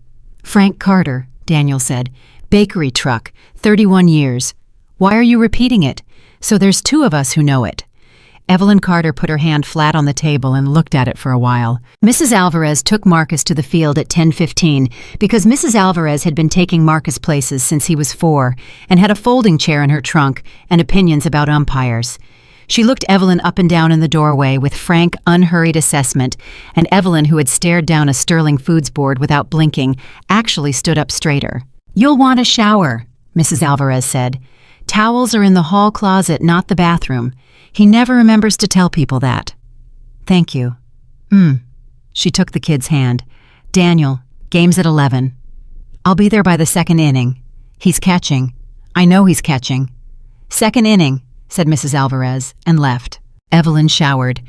Frank Carter, Daniel said. Bakery truck, 31 years. Why are you repeating it? So there's 2 of us who know it. Evelyn Carter put her hand flat on the table and looked at it for a while. Mrs. Alvarez took Marcus to the field at 10:15 because Mrs. Alvarez had been taking Marcus places since he was 4 and had a folding chair in her trunk and opinions about umpires. She looked Evelyn up and down in the doorway with frank, unhurried assessment, and Evelyn, who had stared down a Sterling Foods board without blinking, actually stood up straighter. You'll want a shower, Mrs. Alvarez said. Towels are in the hall closet, not the bathroom. He never remembers to tell people that. Thank you. She took the kid's hand. Daniel, game's at 11. I'll be there by the 2nd inning. He's catching. I know he's catching. 2nd inning, said Mrs. Alvarez, and left. Evelyn showered.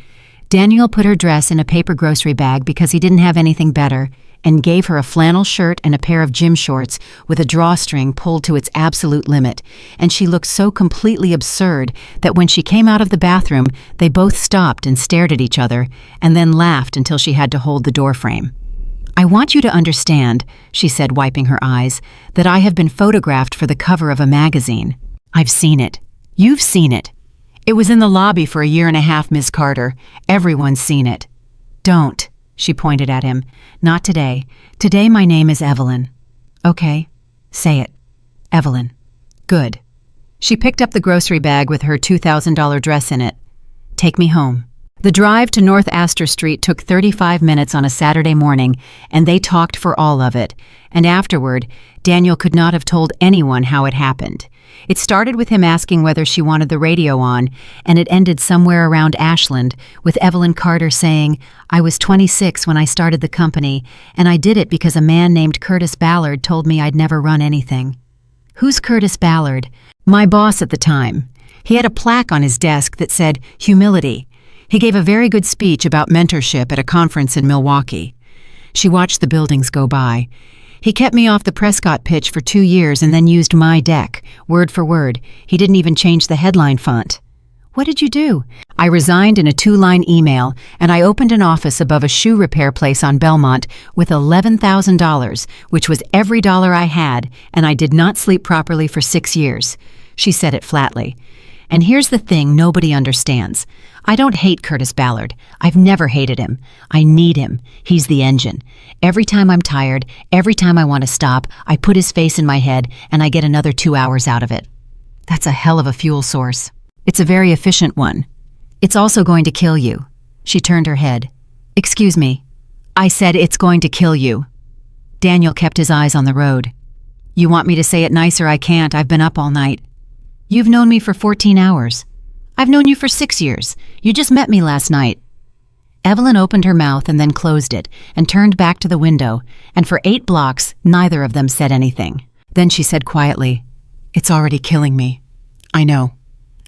Daniel put her dress in a paper grocery bag because he didn't have anything better, and gave her a flannel shirt and a pair of gym shorts with a drawstring pulled to its absolute limit, and she looked so completely absurd that when she came out of the bathroom, they both stopped and stared at each other, and then laughed until she had to hold the doorframe. I want you to understand, she said, wiping her eyes, that I have been photographed for the cover of a magazine. I've seen it. You've seen it. It was in the lobby for a year and a half, Miss Carter. Everyone's seen it. Don't. She pointed at him. Not today. Today my name is Evelyn. Okay. Say it. Evelyn. Good. She picked up the grocery bag with her $2,000 dress in it. Take me home. The drive to North Astor Street took 35 minutes on a Saturday morning, and they talked for all of it. And afterward, Daniel could not have told anyone how it happened. It started with him asking whether she wanted the radio on, and it ended somewhere around Ashland, with Evelyn Carter saying, I was 26 when I started the company, and I did it because a man named Curtis Ballard told me I'd never run anything. Who's Curtis Ballard? My boss at the time. He had a plaque on his desk that said, Humility. He gave a very good speech about mentorship at a conference in Milwaukee. She watched the buildings go by. He kept me off the Prescott pitch for 2 years and then used my deck, word for word. He didn't even change the headline font. What did you do? I resigned in a 2-line email, and I opened an office above a shoe repair place on Belmont with $11,000, which was every dollar I had, and I did not sleep properly for 6 years. She said it flatly. And here's the thing nobody understands. I don't hate Curtis Ballard. I've never hated him. I need him. He's the engine. Every time I'm tired, every time I want to stop, I put his face in my head and I get another 2 hours out of it. That's a hell of a fuel source. It's a very efficient one. It's also going to kill you. She turned her head. Excuse me. I said it's going to kill you. Daniel kept his eyes on the road. You want me to say it nicer? I can't. I've been up all night. You've known me for 14 hours. I've known you for 6 years. You just met me last night. Evelyn opened her mouth and then closed it and turned back to the window, and for 8 blocks, neither of them said anything. Then she said quietly, It's already killing me. I know.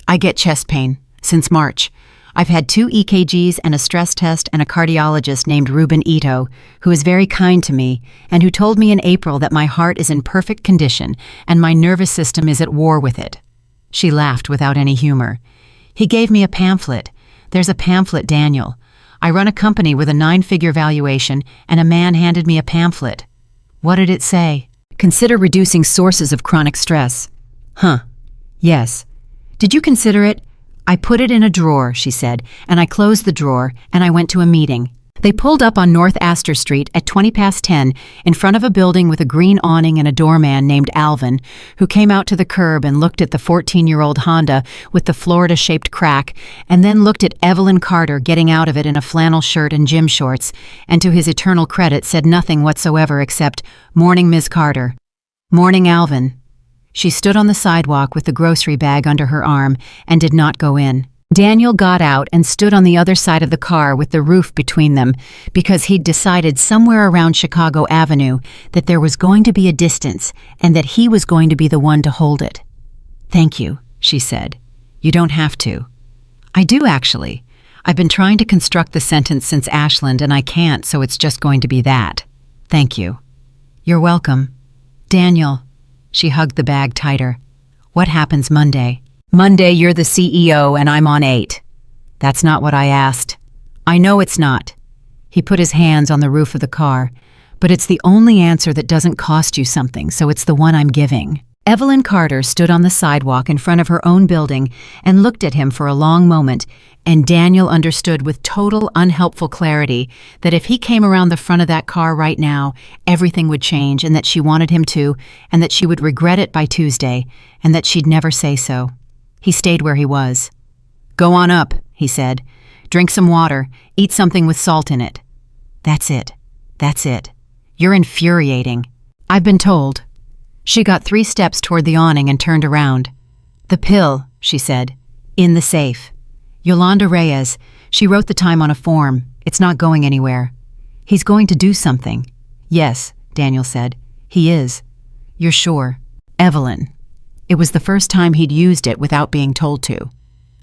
I get chest pain. Since March. I've had 2 EKGs and a stress test and a cardiologist named Ruben Ito, who is very kind to me and who told me in April that my heart is in perfect condition and my nervous system is at war with it. She laughed without any humor. He gave me a pamphlet. There's a pamphlet, Daniel. I run a company with a 9-figure valuation, and a man handed me a pamphlet. What did it say? Consider reducing sources of chronic stress. Huh. Yes. Did you consider it? I put it in a drawer, she said, and I closed the drawer, and I went to a meeting. They pulled up on North Astor Street at 10:20 in front of a building with a green awning and a doorman named Alvin, who came out to the curb and looked at the 14-year-old Honda with the Florida-shaped crack, and then looked at Evelyn Carter getting out of it in a flannel shirt and gym shorts, and to his eternal credit said nothing whatsoever except, Morning, Ms. Carter. Morning, Alvin. She stood on the sidewalk with the grocery bag under her arm and did not go in. Daniel got out and stood on the other side of the car with the roof between them because he'd decided somewhere around Chicago Avenue that there was going to be a distance and that he was going to be the one to hold it. "Thank you," she said. "You don't have to." "I do, actually. I've been trying to construct the sentence since Ashland and I can't, so it's just going to be that. Thank you." "You're welcome." "Daniel." She hugged the bag tighter. "What happens Monday?" "Monday, you're the CEO and I'm on 8. "That's not what I asked." "I know it's not." He put his hands on the roof of the car. "But it's the only answer that doesn't cost you something, so it's the one I'm giving." Evelyn Carter stood on the sidewalk in front of her own building and looked at him for a long moment, and Daniel understood with total unhelpful clarity that if he came around the front of that car right now, everything would change, and that she wanted him to, and that she would regret it by Tuesday, and that she'd never say so. He stayed where he was. "Go on up," he said. "Drink some water. Eat something with salt in it." "That's it. That's it. You're infuriating." "I've been told." She got 3 steps toward the awning and turned around. "The pill," she said. "In the safe. Yolanda Reyes. She wrote the time on a form. It's not going anywhere." "He's going to do something." "Yes," Daniel said. "He is." "You're sure?" "Evelyn." It was the first time he'd used it without being told to.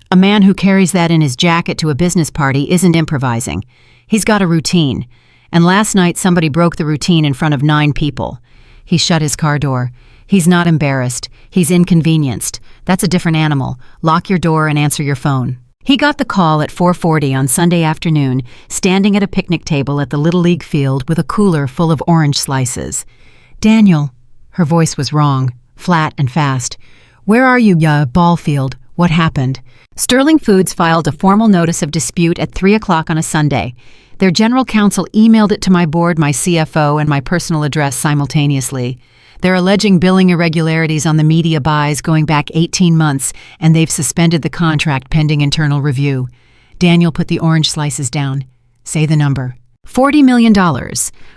A man who carries that in his jacket to a business party isn't improvising. He's got a routine. And last night somebody broke the routine in front of 9 people. He shut his car door. He's not embarrassed. He's inconvenienced. That's a different animal. Lock your door and answer your phone. He got the call at 4:40 on Sunday afternoon, standing at a picnic table at the Little League field with a cooler full of orange slices. "Daniel." Her voice was wrong, flat and fast. "Where are you, ball field? What happened?" Sterling Foods filed a formal notice of dispute at 3 o'clock on a Sunday. Their general counsel emailed it to my board, my CFO, and my personal address simultaneously. They're alleging billing irregularities on the media buys going back 18 months, and they've suspended the contract pending internal review. Daniel put the orange slices down. "Say the number." $40 million,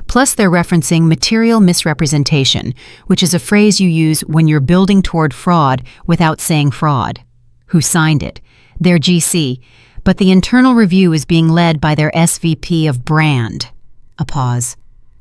plus they're referencing material misrepresentation, which is a phrase you use when you're building toward fraud without saying fraud. Who signed it? Their GC, but the internal review is being led by their SVP of brand. A pause.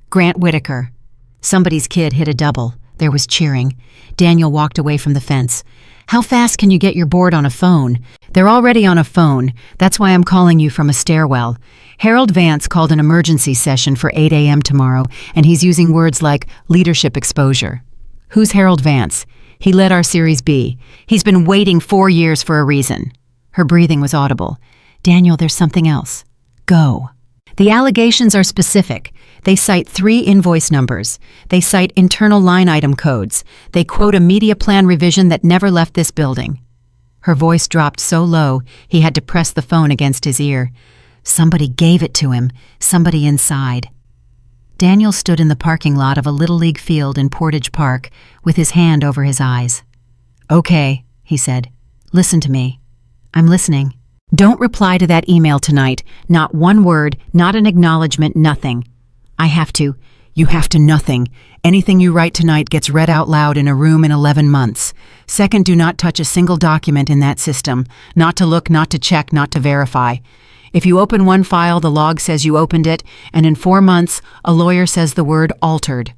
"Grant Whitaker." Somebody's kid hit a double. There was cheering. Daniel walked away from the fence. "How fast can you get your board on a phone?" "They're already on a phone. That's why I'm calling you from a stairwell." Harold Vance called an emergency session for 8 a.m. tomorrow, and he's using words like leadership exposure. "Who's Harold Vance?" "He led our Series B. He's been waiting 4 years for a reason." Her breathing was audible. "Daniel, there's something else. Go." The allegations are specific. They cite 3 invoice numbers. They cite internal line item codes. They quote a media plan revision that never left this building. Her voice dropped so low, he had to press the phone against his ear. Somebody gave it to him. Somebody inside. Daniel stood in the parking lot of a Little League field in Portage Park with his hand over his eyes. "Okay," he said. "Listen to me." "I'm listening." "Don't reply to that email tonight. Not one word, not an acknowledgement, nothing." "I have to." "You have to nothing. Anything you write tonight gets read out loud in a room in 11 months. Second, do not touch a single document in that system. Not to look, not to check, not to verify. If you open one file, the log says you opened it, and in 4 months, a lawyer says the word altered.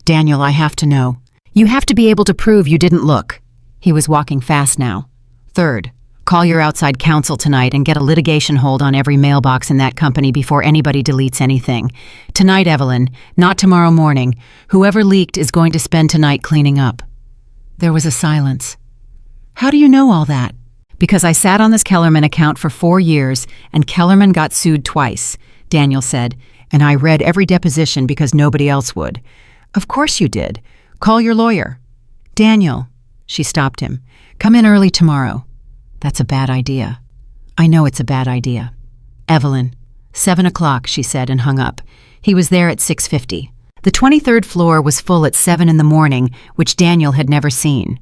Daniel, I have to know. You have to be able to prove you didn't look." He was walking fast now. "Third, call your outside counsel tonight and get a litigation hold on every mailbox in that company before anybody deletes anything. Tonight, Evelyn, not tomorrow morning. Whoever leaked is going to spend tonight cleaning up." There was a silence. "How do you know all that?" "Because I sat on this Kellerman account for 4 years, and Kellerman got sued twice," Daniel said, "and I read every deposition because nobody else would." "Of course you did. Call your lawyer." "Daniel," she stopped him, "come in early tomorrow." "That's a bad idea." "I know it's a bad idea." "Evelyn." 7 o'clock, she said, and hung up. He was there at 6:50. The 23rd floor was full at 7 in the morning, which Daniel had never seen.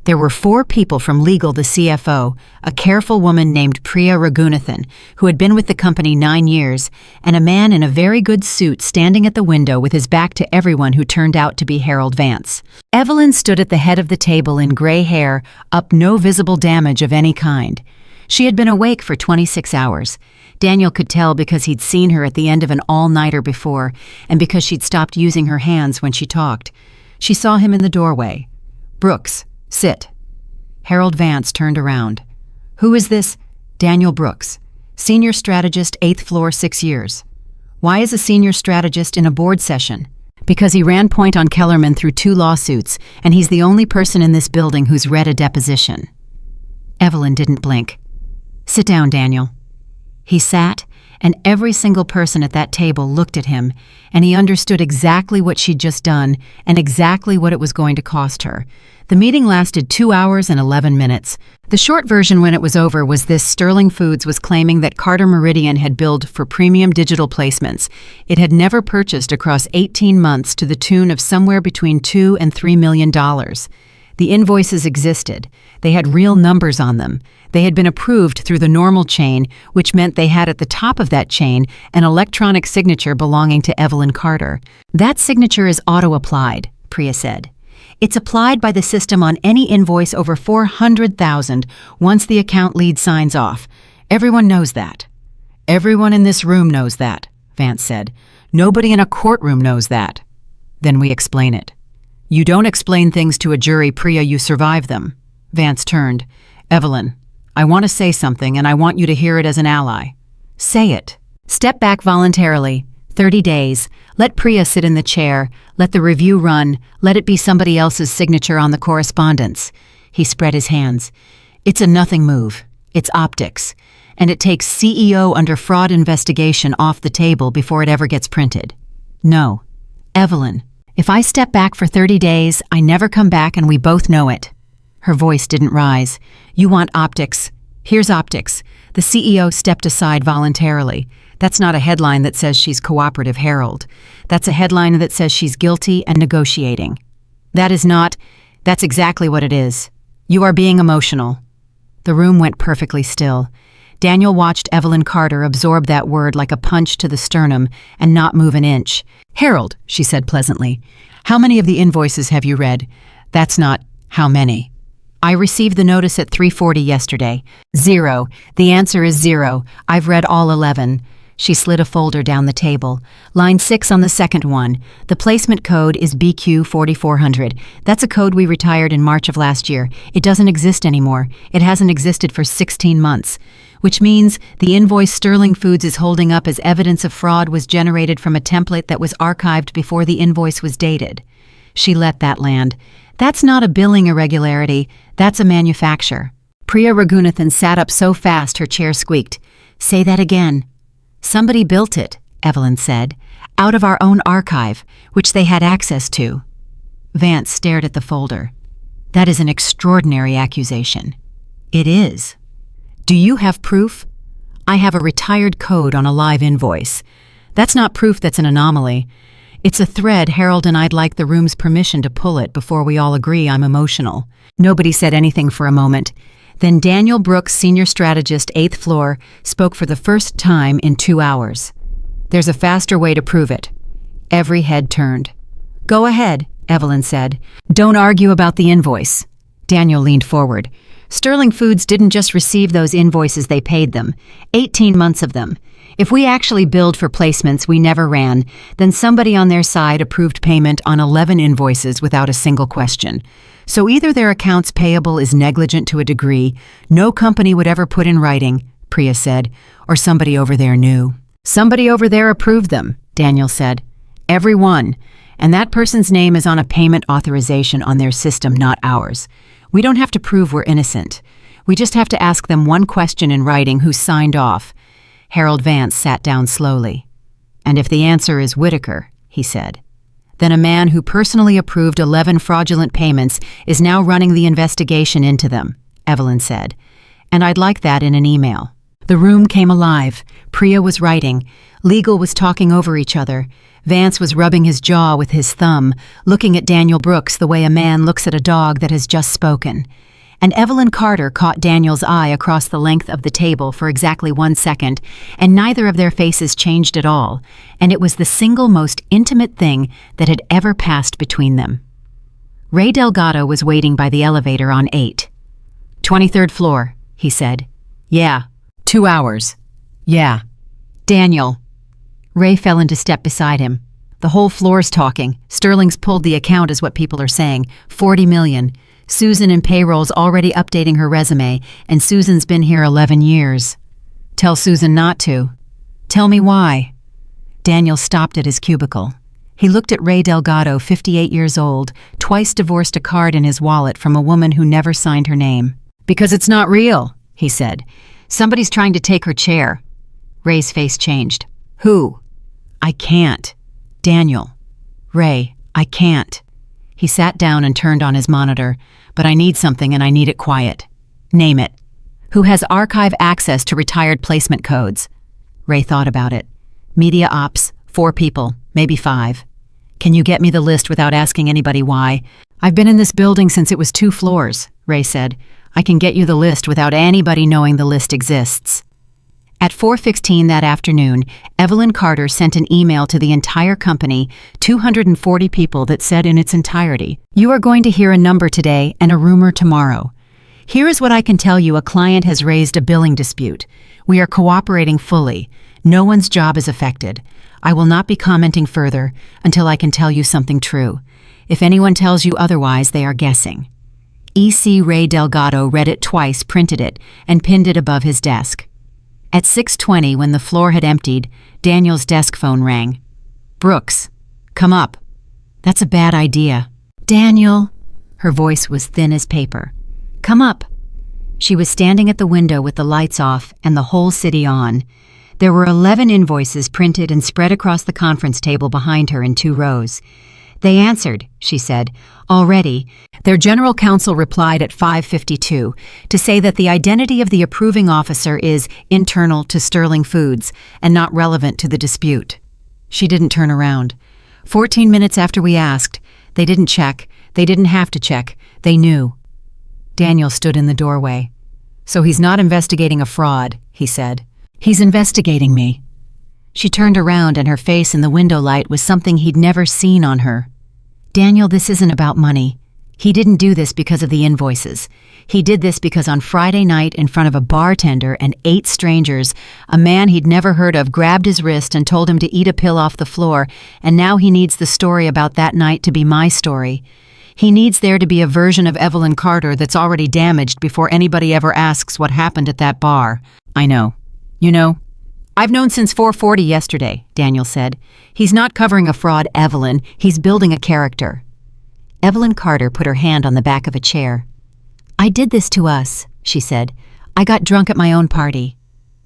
There were 4 people from legal, the CFO, a careful woman named Priya Raghunathan, who had been with the company 9 years, and a man in a very good suit standing at the window with his back to everyone who turned out to be Harold Vance. Evelyn stood at the head of the table in gray hair, up no visible damage of any kind. She had been awake for 26 hours. Daniel could tell because he'd seen her at the end of an all-nighter before, and because she'd stopped using her hands when she talked. She saw him in the doorway. "Brooks, sit." Harold Vance turned around. "Who is this?" "Daniel Brooks, senior strategist, 8th floor, 6 years." "Why is a senior strategist in a board session?" "Because he ran point on Kellerman through 2 lawsuits, and he's the only person in this building who's read a deposition." Evelyn didn't blink. "Sit down, Daniel." He sat, and every single person at that table looked at him, and he understood exactly what she'd just done and exactly what it was going to cost her. The meeting lasted 2 hours and 11 minutes. The short version when it was over was this: Sterling Foods was claiming that Carter Meridian had billed for premium digital placements it had never purchased across 18 months to the tune of somewhere between $2 and $3 million. The invoices existed. They had real numbers on them. They had been approved through the normal chain, which meant they had at the top of that chain an electronic signature belonging to Evelyn Carter. "That signature is auto-applied," Priya said. "It's applied by the system on any invoice over $400,000 once the account lead signs off. Everyone knows that." "Everyone in this room knows that," Vance said. "Nobody in a courtroom knows that." "Then we explain it." "You don't explain things to a jury, Priya, you survive them." Vance turned. "Evelyn, I want to say something, and I want you to hear it as an ally." "Say it." "Step back voluntarily. 30 days. Let Priya sit in the chair. Let the review run. Let it be somebody else's signature on the correspondence." He spread his hands. "It's a nothing move. It's optics. And it takes CEO under fraud investigation off the table before it ever gets printed." "No. Evelyn, if I step back for 30 days, I never come back, and we both know it." Her voice didn't rise. "You want optics. Here's optics." The CEO stepped aside voluntarily. "That's not a headline that says she's cooperative, Harold. That's a headline that says she's guilty and negotiating." That's exactly what it is. You are being emotional." The room went perfectly still. Daniel watched Evelyn Carter absorb that word like a punch to the sternum and not move an inch. "Harold," she said pleasantly, "how many of the invoices have you read?" "That's not how many." "I received the notice at 3:40 yesterday." "0. The answer is 0. I've read all 11. She slid a folder down the table. "Line 6 on the second one. The placement code is BQ 4400. That's a code we retired in March of last year. It doesn't exist anymore. It hasn't existed for 16 months. Which means the invoice Sterling Foods is holding up as evidence of fraud was generated from a template that was archived before the invoice was dated." She let that land. "That's not a billing irregularity. That's a manufacture." Priya Raghunathan sat up so fast her chair squeaked. "Say that again." "Somebody built it," Evelyn said, "out of our own archive, which they had access to." Vance stared at the folder. "That is an extraordinary accusation." "It is." "Do you have proof?" "I have a retired code on a live invoice." "That's not proof, that's an anomaly." "It's a thread Harold and I'd like the room's permission to pull it before we all agree I'm emotional." Nobody said anything for a moment. Then Daniel Brooks, senior strategist, 8th floor, spoke for the first time in 2 hours. "There's a faster way to prove it." Every head turned. "Go ahead," Evelyn said. "Don't argue about the invoice." Daniel leaned forward. "Sterling Foods didn't just receive those invoices, they paid them. 18 months of them. If we actually billed for placements we never ran, then somebody on their side approved payment on 11 invoices without a single question. So either their accounts payable is negligent to a degree no company would ever put in writing," Priya said, "or somebody over there knew." "Somebody over there approved them," Daniel said. "Every one. And that person's name is on a payment authorization on their system, not ours. We don't have to prove we're innocent. We just have to ask them one question in writing: who signed off." Harold Vance sat down slowly. "And if the answer is Whitaker," he said, "then a man who personally approved 11 fraudulent payments is now running the investigation into them," Evelyn said. "And I'd like that in an email." The room came alive. Priya was writing. Legal was talking over each other. Vance was rubbing his jaw with his thumb, looking at Daniel Brooks the way a man looks at a dog that has just spoken. And Evelyn Carter caught Daniel's eye across the length of the table for exactly 1 second, and neither of their faces changed at all, and it was the single most intimate thing that had ever passed between them. Ray Delgado was waiting by the elevator on 8. 23rd floor, he said. Yeah. 2 hours. Yeah. Daniel. Ray fell into step beside him. The whole floor's talking. Sterling's pulled the account is what people are saying. 40 million. Susan in payroll's already updating her resume, and Susan's been here 11 years. Tell Susan not to. Tell me why. Daniel stopped at his cubicle. He looked at Ray Delgado, 58 years old, twice divorced, a card in his wallet from a woman who never signed her name. Because it's not real, he said. Somebody's trying to take her chair. Ray's face changed. Who? I can't. Daniel. Ray, I can't. He sat down and turned on his monitor. But I need something and I need it quiet. Name it. Who has archive access to retired placement codes? Ray thought about it. Media ops, 4 people, maybe 5. Can you get me the list without asking anybody why? I've been in this building since it was 2 floors, Ray said. I can get you the list without anybody knowing the list exists. At 4:15 that afternoon, Evelyn Carter sent an email to the entire company, 240 people, that said in its entirety, "You are going to hear a number today and a rumor tomorrow. Here is what I can tell you. A client has raised a billing dispute. We are cooperating fully. No one's job is affected. I will not be commenting further until I can tell you something true. If anyone tells you otherwise, they are guessing." E.C. Ray Delgado read it twice, printed it, and pinned it above his desk. At 6:20, when the floor had emptied, Daniel's desk phone rang. "Brooks, come up." "That's a bad idea." "Daniel." Her voice was thin as paper. "Come up." She was standing at the window with the lights off and the whole city on. There were 11 invoices printed and spread across the conference table behind her in 2 rows. "They answered," she said, "already." Their general counsel replied at 5:52 to say that the identity of the approving officer is internal to Sterling Foods and not relevant to the dispute. She didn't turn around. 14 minutes after we asked, they didn't check. They didn't have to check. They knew. Daniel stood in the doorway. "So he's not investigating a fraud," he said. "He's investigating me." She turned around and her face in the window light was something he'd never seen on her. "Daniel, this isn't about money. He didn't do this because of the invoices. He did this because on Friday night, in front of a bartender and 8 strangers, a man he'd never heard of grabbed his wrist and told him to eat a pill off the floor, and now he needs the story about that night to be my story. He needs there to be a version of Evelyn Carter that's already damaged before anybody ever asks what happened at that bar." "I know. You know, I've known since 4:40 yesterday," Daniel said. "He's not covering a fraud, Evelyn. He's building a character." Evelyn Carter put her hand on the back of a chair. "I did this to us," she said. "I got drunk at my own party."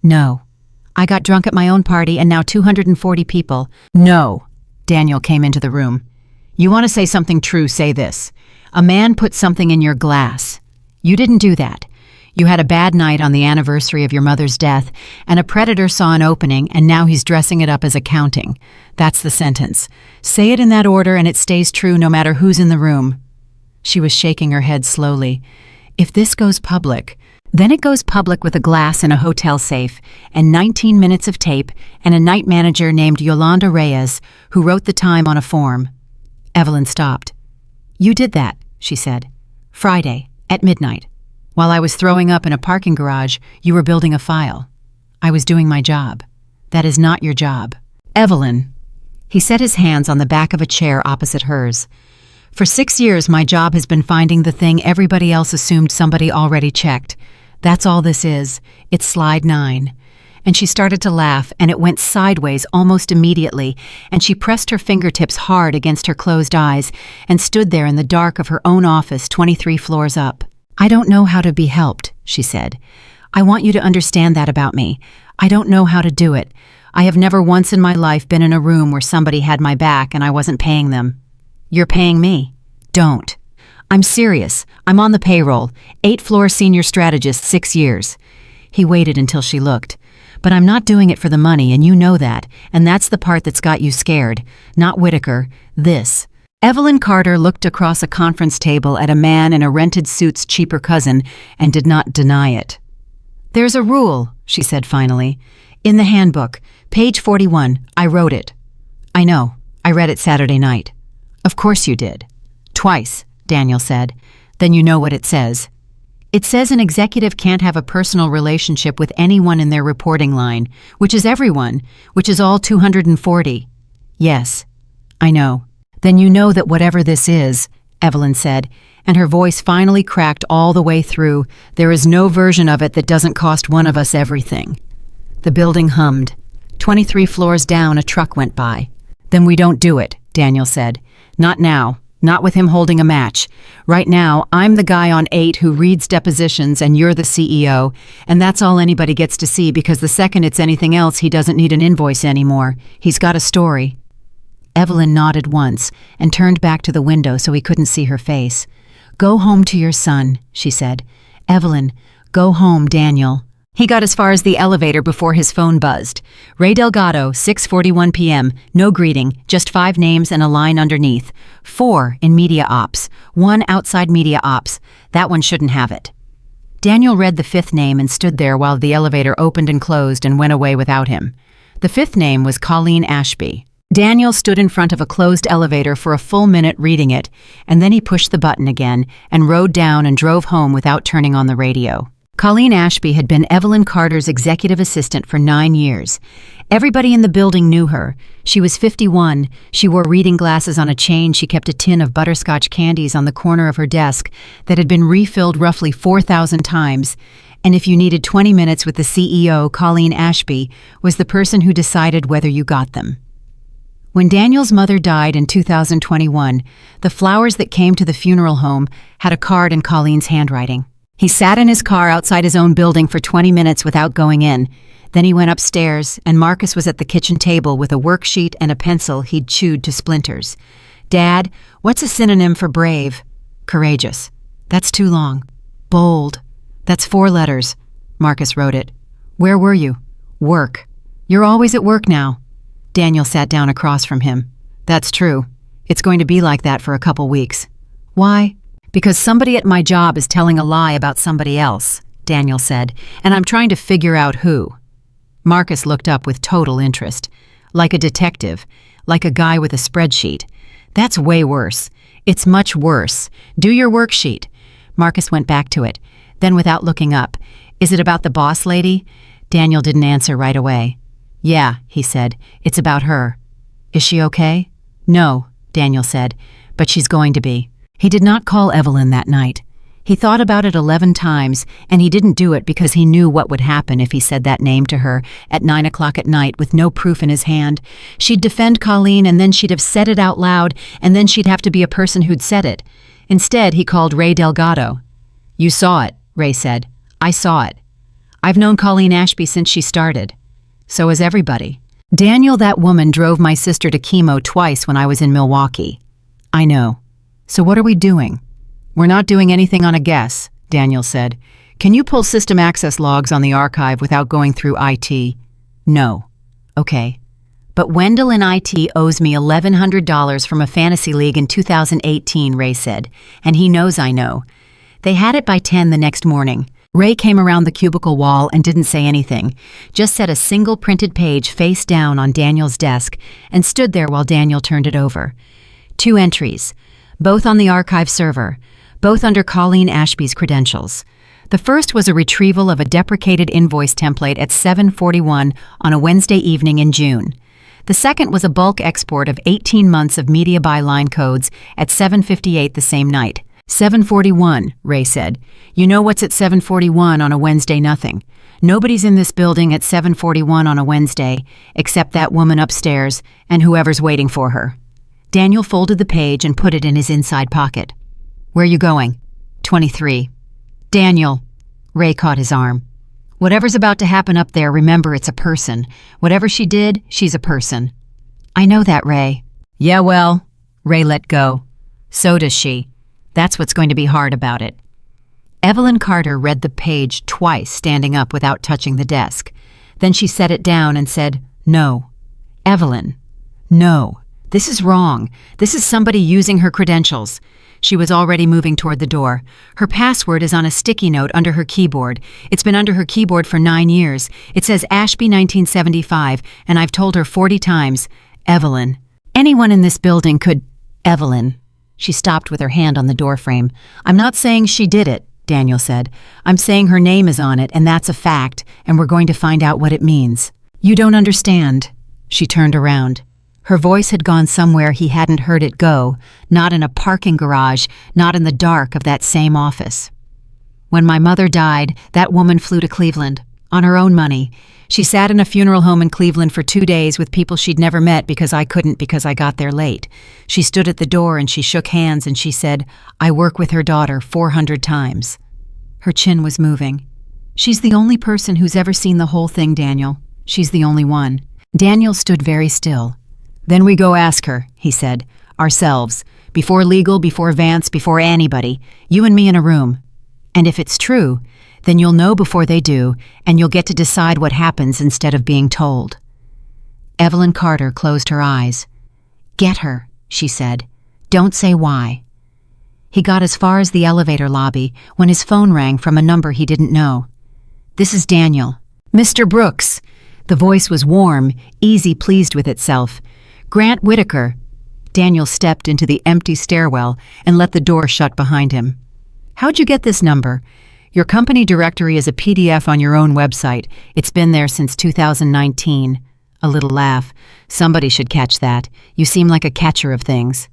"No. I got drunk at my own party and now 240 people." "No." Daniel came into the room. "You want to say something true, say this. A man put something in your glass. You didn't do that. You had a bad night on the anniversary of your mother's death, and a predator saw an opening, and now he's dressing it up as accounting. That's the sentence. Say it in that order, and it stays true no matter who's in the room." She was shaking her head slowly. "If this goes public, then it goes public with a glass in a hotel safe, and 19 minutes of tape, and a night manager named Yolanda Reyes, who wrote the time on a form." Evelyn stopped. "You did that," she said. "Friday, at midnight. While I was throwing up in a parking garage, you were building a file. I was doing my job. That is not your job." "Evelyn." He set his hands on the back of a chair opposite hers. "For 6 years, my job has been finding the thing everybody else assumed somebody already checked. That's all this is. It's slide 9. And she started to laugh, and it went sideways almost immediately, and she pressed her fingertips hard against her closed eyes and stood there in the dark of her own office 23 floors up. "I don't know how to be helped," she said. "I want you to understand that about me. I don't know how to do it. I have never once in my life been in a room where somebody had my back and I wasn't paying them. You're paying me. Don't. I'm serious. I'm on the payroll. 8-floor senior strategist, 6 years." He waited until she looked. "But I'm not doing it for the money, and you know that, and that's the part that's got you scared. Not Whitaker. This." Evelyn Carter looked across a conference table at a man in a rented suit's cheaper cousin and did not deny it. "There's a rule," she said finally. "In the handbook, page 41, I wrote it." "I know. I read it Saturday night." "Of course you did." "Twice," Daniel said. "Then you know what it says." It says an executive can't have a personal relationship with anyone in their reporting line, which is everyone, which is all 240. Yes, I know. Then you know that whatever this is, Evelyn said, and her voice finally cracked all the way through, there is no version of it that doesn't cost one of us everything. The building hummed. 23 floors down, a truck went by. Then we don't do it, Daniel said. Not now. Not with him holding a match. Right now, I'm the guy on 8 who reads depositions and you're the CEO, and that's all anybody gets to see because the second it's anything else, he doesn't need an invoice anymore. He's got a story. Evelyn nodded once and turned back to the window so he couldn't see her face. Go home to your son, she said. Evelyn, go home, Daniel. He got as far as the elevator before his phone buzzed. Ray Delgado, 6:41 p.m., no greeting, just 5 names and a line underneath. 4 in media ops, 1 outside media ops. That one shouldn't have it. Daniel read the 5th name and stood there while the elevator opened and closed and went away without him. The 5th name was Colleen Ashby. Daniel stood in front of a closed elevator for a full minute reading it, and then he pushed the button again and rode down and drove home without turning on the radio. Colleen Ashby had been Evelyn Carter's executive assistant for 9 years. Everybody in the building knew her. She was 51. She wore reading glasses on a chain. She kept a tin of butterscotch candies on the corner of her desk that had been refilled roughly 4,000 times. And if you needed 20 minutes with the CEO, Colleen Ashby was the person who decided whether you got them. When Daniel's mother died in 2021, the flowers that came to the funeral home had a card in Colleen's handwriting. He sat in his car outside his own building for 20 minutes without going in. Then he went upstairs, and Marcus was at the kitchen table with a worksheet and a pencil he'd chewed to splinters. Dad, what's a synonym for brave? Courageous. That's too long. Bold. That's 4 letters. Marcus wrote it. Where were you? Work. You're always at work now. Daniel sat down across from him. That's true. It's going to be like that for a couple weeks. Why? Because somebody at my job is telling a lie about somebody else, Daniel said, and I'm trying to figure out who. Marcus looked up with total interest. Like a detective, like a guy with a spreadsheet. That's way worse. It's much worse. Do your worksheet. Marcus went back to it. Then without looking up, is it about the boss lady? Daniel didn't answer right away. Yeah, he said, it's about her. Is she okay? No, Daniel said, but she's going to be. He did not call Evelyn that night. He thought about it 11 times, and he didn't do it because he knew what would happen if he said that name to her at 9 o'clock at night with no proof in his hand. She'd defend Colleen, and then she'd have said it out loud, and then she'd have to be a person who'd said it. Instead, he called Ray Delgado. You saw it, Ray said. I saw it. I've known Colleen Ashby since she started. So has everybody. Daniel, that woman drove my sister to chemo twice when I was in Milwaukee. I know. So what are we doing? We're not doing anything on a guess, Daniel said. Can you pull system access logs on the archive without going through IT? No. Okay. But Wendell in IT owes me $1,100 from a fantasy league in 2018, Ray said, and he knows I know. They had it by 10 the next morning. Ray came around the cubicle wall and didn't say anything, just set a single printed page face down on Daniel's desk and stood there while Daniel turned it over. 2 entries, both on the archive server, both under Colleen Ashby's credentials. The first was a retrieval of a deprecated invoice template at 7:41 on a Wednesday evening in June. The second was a bulk export of 18 months of media buy line codes at 7:58 the same night. 7:41, Ray said. You know what's at 7:41 on a Wednesday? Nothing. Nobody's in this building at 7:41 on a Wednesday, except that woman upstairs and whoever's waiting for her. Daniel folded the page and put it in his inside pocket. Where are you going? 23. Daniel. Ray caught his arm. Whatever's about to happen up there, remember it's a person. Whatever she did, she's a person. I know that, Ray. Yeah, well, Ray let go. So does she. That's what's going to be hard about it. Evelyn Carter read the page twice, standing up without touching the desk. Then she set it down and said, No. Evelyn. No. This is wrong. This is somebody using her credentials. She was already moving toward the door. Her password is on a sticky note under her keyboard. It's been under her keyboard for 9 years. It says Ashby 1975, and I've told her 40 times, Evelyn. Anyone in this building could... Evelyn. She stopped with her hand on the doorframe. I'm not saying she did it, Daniel said. "I'm saying her name is on it, and that's a fact, and we're going to find out what it means." "You don't understand." She turned around. Her voice had gone somewhere he hadn't heard it go, not in a parking garage, not in the dark of that same office. "When my mother died, that woman flew to Cleveland, on her own money. She sat in a funeral home in Cleveland for 2 days with people she'd never met because I couldn't because I got there late. She stood at the door and she shook hands and she said, 'I work with her daughter 400 times. Her chin was moving. "She's the only person who's ever seen the whole thing, Daniel. She's the only one." Daniel stood very still. "Then we go ask her," he said. "Ourselves. Before legal, before Vance, before anybody. You and me in a room. And if it's true, then you'll know before they do, and you'll get to decide what happens instead of being told." Evelyn Carter closed her eyes. "Get her," she said. "Don't say why." He got as far as the elevator lobby when his phone rang from a number he didn't know. "This is Daniel." "Mr. Brooks." The voice was warm, easy, pleased with itself. "Grant Whitaker." Daniel stepped into the empty stairwell and let the door shut behind him. "How'd you get this number?" "Your company directory is a PDF on your own website. It's been there since 2019. A little laugh. "Somebody should catch that. You seem like a catcher of things."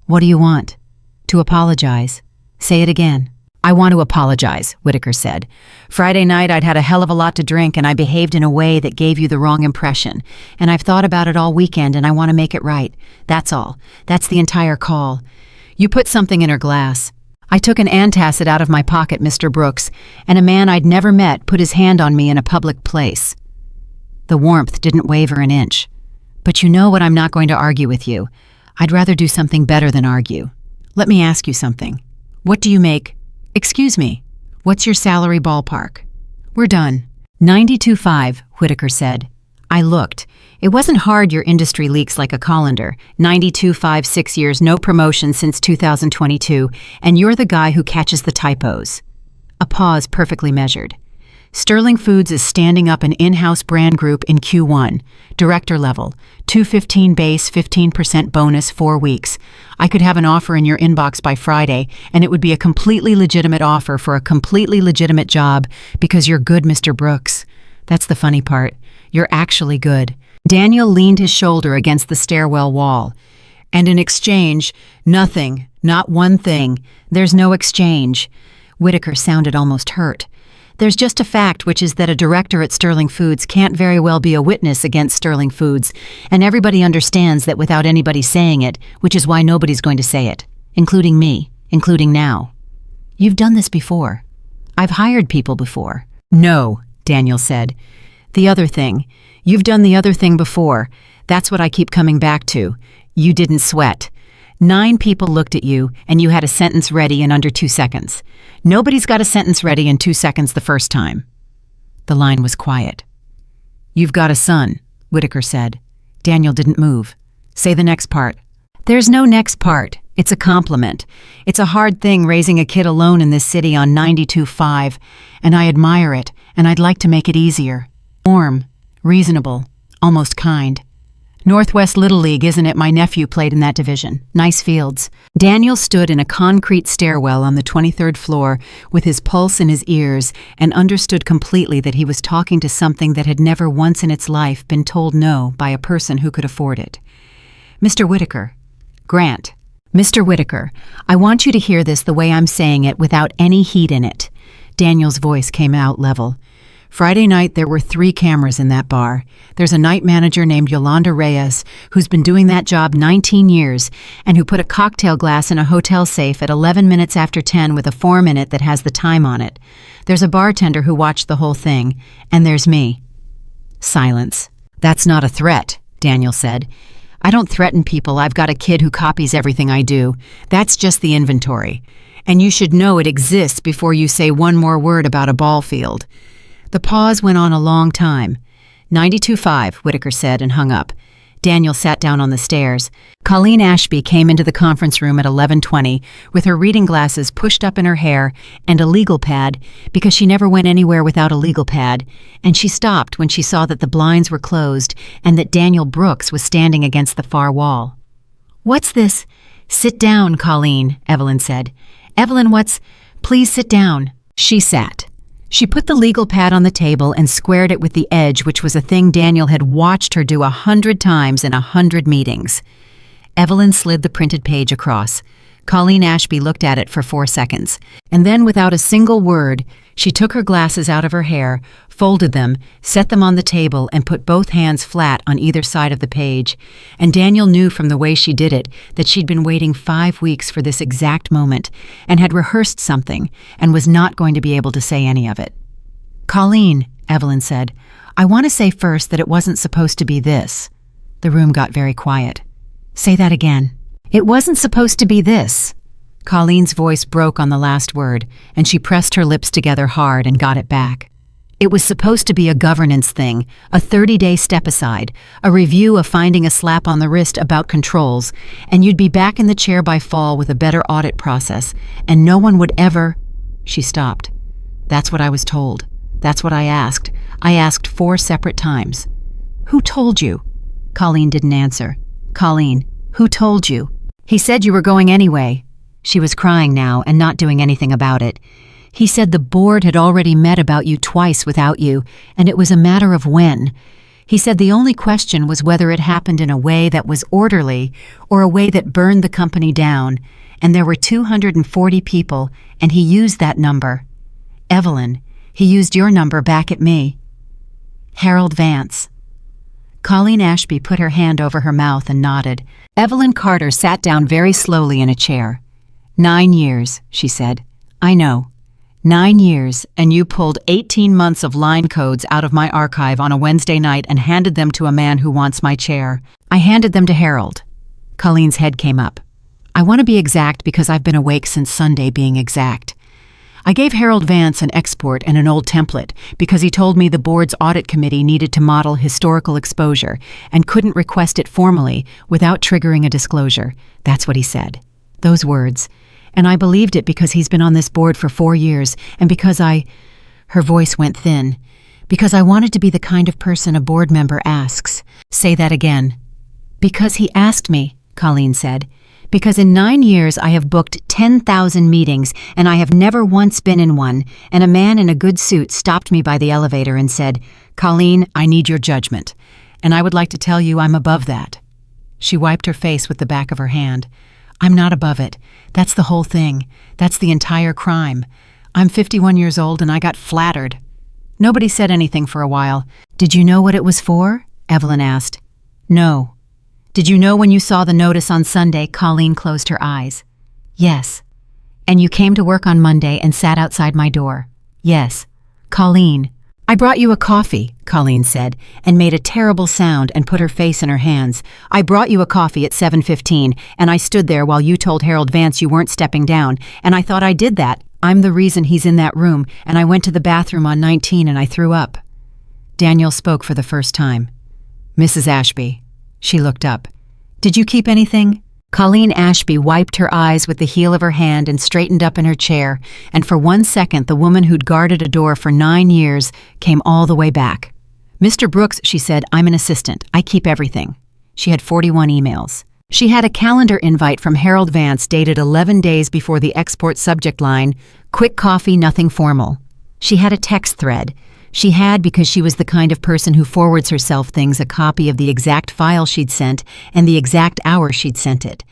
"What do you want?" "To apologize." "Say it again." "I want to apologize," Whitaker said. "Friday night I'd had a hell of a lot to drink and I behaved in a way that gave you the wrong impression. And I've thought about it all weekend and I want to make it right. That's all. That's the entire call. You put something in her glass. I took an antacid out of my pocket, Mr. Brooks, and a man I'd never met put his hand on me in a public place." The warmth didn't waver an inch. "But you know what, I'm not going to argue with you. I'd rather do something better than argue. Let me ask you something. What do you make? Excuse me. What's your salary ballpark?" "We're done." 92.5, Whitaker said. I looked. It wasn't hard, your industry leaks like a colander. 92.5, 6 years, no promotion since 2022, and you're the guy who catches the typos. A pause perfectly measured. Sterling Foods is standing up an in-house brand group in Q1, director level, 215 base, 15% bonus, 4 weeks. I could have an offer in your inbox by Friday, and it would be a completely legitimate offer for a completely legitimate job because you're good, Mr. Brooks. That's the funny part. You're actually good. Daniel leaned his shoulder against the stairwell wall. And in exchange, nothing, not one thing. There's no exchange. Whitaker sounded almost hurt. There's just a fact, which is that a director at Sterling Foods can't very well be a witness against Sterling Foods, and everybody understands that without anybody saying it, which is why nobody's going to say it, including me, including now. You've done this before. I've hired people before. No, Daniel said. The other thing. You've done the other thing before. That's what I keep coming back to. You didn't sweat. 9 people looked at you, and you had a sentence ready in under 2 seconds. Nobody's got a sentence ready in 2 seconds the first time. The line was quiet. You've got a son, Whitaker said. Daniel didn't move. Say the next part. There's no next part. It's a compliment. It's a hard thing raising a kid alone in this city on 92.5, and I admire it, and I'd like to make it easier. Warm, reasonable, almost kind. Northwest Little League, isn't it? My nephew played in that division. Nice fields. Daniel stood in a concrete stairwell on the 23rd floor with his pulse in his ears and understood completely that he was talking to something that had never once in its life been told no by a person who could afford it. Mr. Whitaker. Grant. Mr. Whitaker, I want you to hear this the way I'm saying it without any heat in it. Daniel's voice came out level. Friday night, there were 3 cameras in that bar. There's a night manager named Yolanda Reyes, who's been doing that job 19 years, and who put a cocktail glass in a hotel safe at 11 minutes after 10 with a form in it that has the time on it. There's a bartender who watched the whole thing, and there's me. Silence. That's not a threat, Daniel said. I don't threaten people. I've got a kid who copies everything I do. That's just the inventory. And you should know it exists before you say one more word about a ball field. The pause went on a long time. 92.5, Whitaker said and hung up. Daniel sat down on the stairs. Colleen Ashby came into the conference room at 11:20 with her reading glasses pushed up in her hair and a legal pad because she never went anywhere without a legal pad, and she stopped when she saw that the blinds were closed and that Daniel Brooks was standing against the far wall. What's this? Sit down, Colleen, Evelyn said. Evelyn, what's... Please sit down. She sat. She put the legal pad on the table and squared it with the edge, which was a thing Daniel had watched her do 100 times in 100 meetings. Evelyn slid the printed page across. Colleen Ashby looked at it for 4 seconds, and then without a single word, she took her glasses out of her hair, folded them, set them on the table, and put both hands flat on either side of the page. And Daniel knew from the way she did it that she'd been waiting 5 weeks for this exact moment, and had rehearsed something, and was not going to be able to say any of it. "Colleen," Evelyn said, "I want to say first that it wasn't supposed to be this." The room got very quiet. "Say that again." "It wasn't supposed to be this." Colleen's voice broke on the last word, and she pressed her lips together hard and got it back. "It was supposed to be a governance thing, a 30-day step-aside, a review of finding a slap on the wrist about controls, and you'd be back in the chair by fall with a better audit process, and no one would ever—" She stopped. "That's what I was told. That's what I asked. I asked 4 separate times." "Who told you?" Colleen didn't answer. "Colleen, who told you?" "He said you were going anyway." She was crying now and not doing anything about it. "He said the board had already met about you twice without you, and it was a matter of when. He said the only question was whether it happened in a way that was orderly or a way that burned the company down, and there were 240 people, and he used that number. Evelyn, he used your number back at me." "Harold Vance." Colleen Ashby put her hand over her mouth and nodded. Evelyn Carter sat down very slowly in a chair. "9 years, she said. "I know. 9 years, and you pulled 18 months of line codes out of my archive on a Wednesday night and handed them to a man who wants my chair." "I handed them to Harold." Colleen's head came up. "I want to be exact because I've been awake since Sunday being exact. I gave Harold Vance an export and an old template because he told me the board's audit committee needed to model historical exposure and couldn't request it formally without triggering a disclosure. That's what he said. Those words. And I believed it because he's been on this board for 4 years, and because her voice went thin, because I wanted to be the kind of person a board member asks. "Say that again." "Because he asked me," Colleen said. "Because in 9 years I have booked 10,000 meetings, and I have never once been in one, and a man in a good suit stopped me by the elevator and said, 'Colleen, I need your judgment. And I would like to tell you I'm above that.'" She wiped her face with the back of her hand. "I'm not above it. That's the whole thing. That's the entire crime. I'm 51 years old and I got flattered." Nobody said anything for a while. "Did you know what it was for?" Evelyn asked. "No." "Did you know when you saw the notice on Sunday?" Colleen closed her eyes. "Yes." "And you came to work on Monday and sat outside my door?" "Yes." "Colleen." "I brought you a coffee," Colleen said, and made a terrible sound and put her face in her hands. "I brought you a coffee at 7:15, and I stood there while you told Harold Vance you weren't stepping down, and I thought I did that. I'm the reason he's in that room, and I went to the bathroom on 19 and I threw up." Daniel spoke for the first time. "Mrs. Ashby." She looked up. "Did you keep anything?" Colleen Ashby wiped her eyes with the heel of her hand and straightened up in her chair, and for 1 second the woman who'd guarded a door for 9 years came all the way back. "Mr. Brooks," she said, "I'm an assistant. I keep everything." She had 41 emails. She had a calendar invite from Harold Vance dated 11 days before the export subject line, "Quick coffee, nothing formal." She had a text thread. She had because she was the kind of person who forwards herself things a copy of the exact file she'd sent and the exact hour she'd sent it.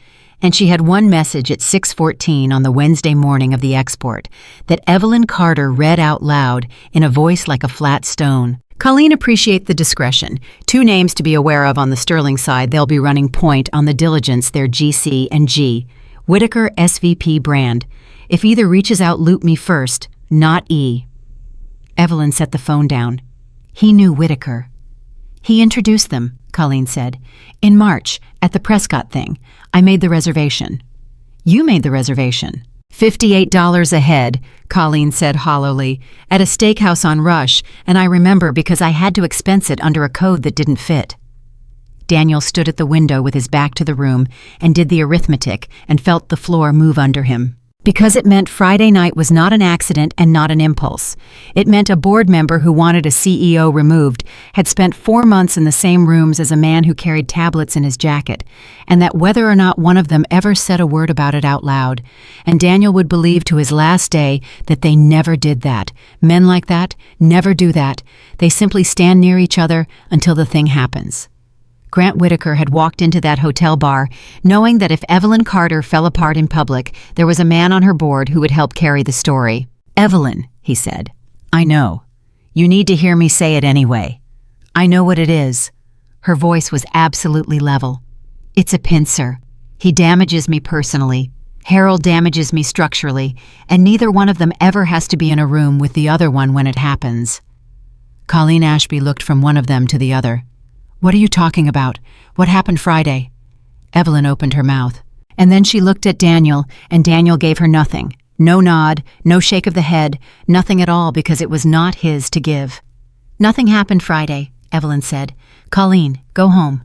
And she had one message at 6:14 on the Wednesday morning of the export that Evelyn Carter read out loud in a voice like a flat stone. Colleen appreciated the discretion. 2 names to be aware of on the Sterling side. They'll be running point on the diligence. They're GC and G. Whitaker, SVP Brand. If either reaches out, loop me first, not E. Evelyn set the phone down. He knew Whitaker. "He introduced them," Colleen said. "In March, at the Prescott thing. I made the reservation." "You made the reservation?" $58 a head, Colleen said hollowly, "at a steakhouse on Rush, and I remember because I had to expense it under a code that didn't fit." Daniel stood at the window with his back to the room and did the arithmetic and felt the floor move under him. Because it meant Friday night was not an accident and not an impulse. It meant a board member who wanted a CEO removed had spent 4 months in the same rooms as a man who carried tablets in his jacket, and that whether or not one of them ever said a word about it out loud, and Daniel would believe to his last day that they never did that. Men like that never do that. They simply stand near each other until the thing happens. Grant Whitaker had walked into that hotel bar, knowing that if Evelyn Carter fell apart in public, there was a man on her board who would help carry the story. "Evelyn," he said, "I know. You need to hear me say it anyway. I know what it is." Her voice was absolutely level. "It's a pincer. He damages me personally. Harold damages me structurally, and neither one of them ever has to be in a room with the other one when it happens." Colleen Ashby looked from one of them to the other. "What are you talking about? What happened Friday?" Evelyn opened her mouth. And then she looked at Daniel, and Daniel gave her nothing. No nod, no shake of the head, nothing at all, because it was not his to give. "Nothing happened Friday," Evelyn said. "Colleen, go home."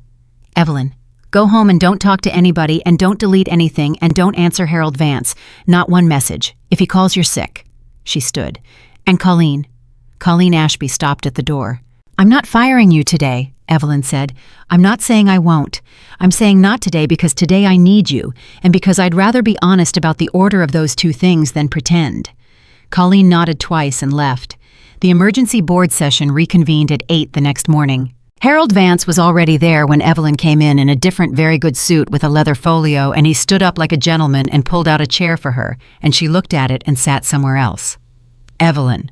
"Evelyn, go home and don't talk to anybody and don't delete anything and don't answer Harold Vance. Not one message. If he calls, you're sick." She stood. "And Colleen." Colleen Ashby stopped at the door. "I'm not firing you today," Evelyn said. "I'm not saying I won't. I'm saying not today because today I need you, and because I'd rather be honest about the order of those two things than pretend." Colleen nodded twice and left. The emergency board session reconvened at 8 the next morning. Harold Vance was already there when Evelyn came in a different very good suit with a leather folio, and he stood up like a gentleman and pulled out a chair for her, and she looked at it and sat somewhere else. "Evelyn."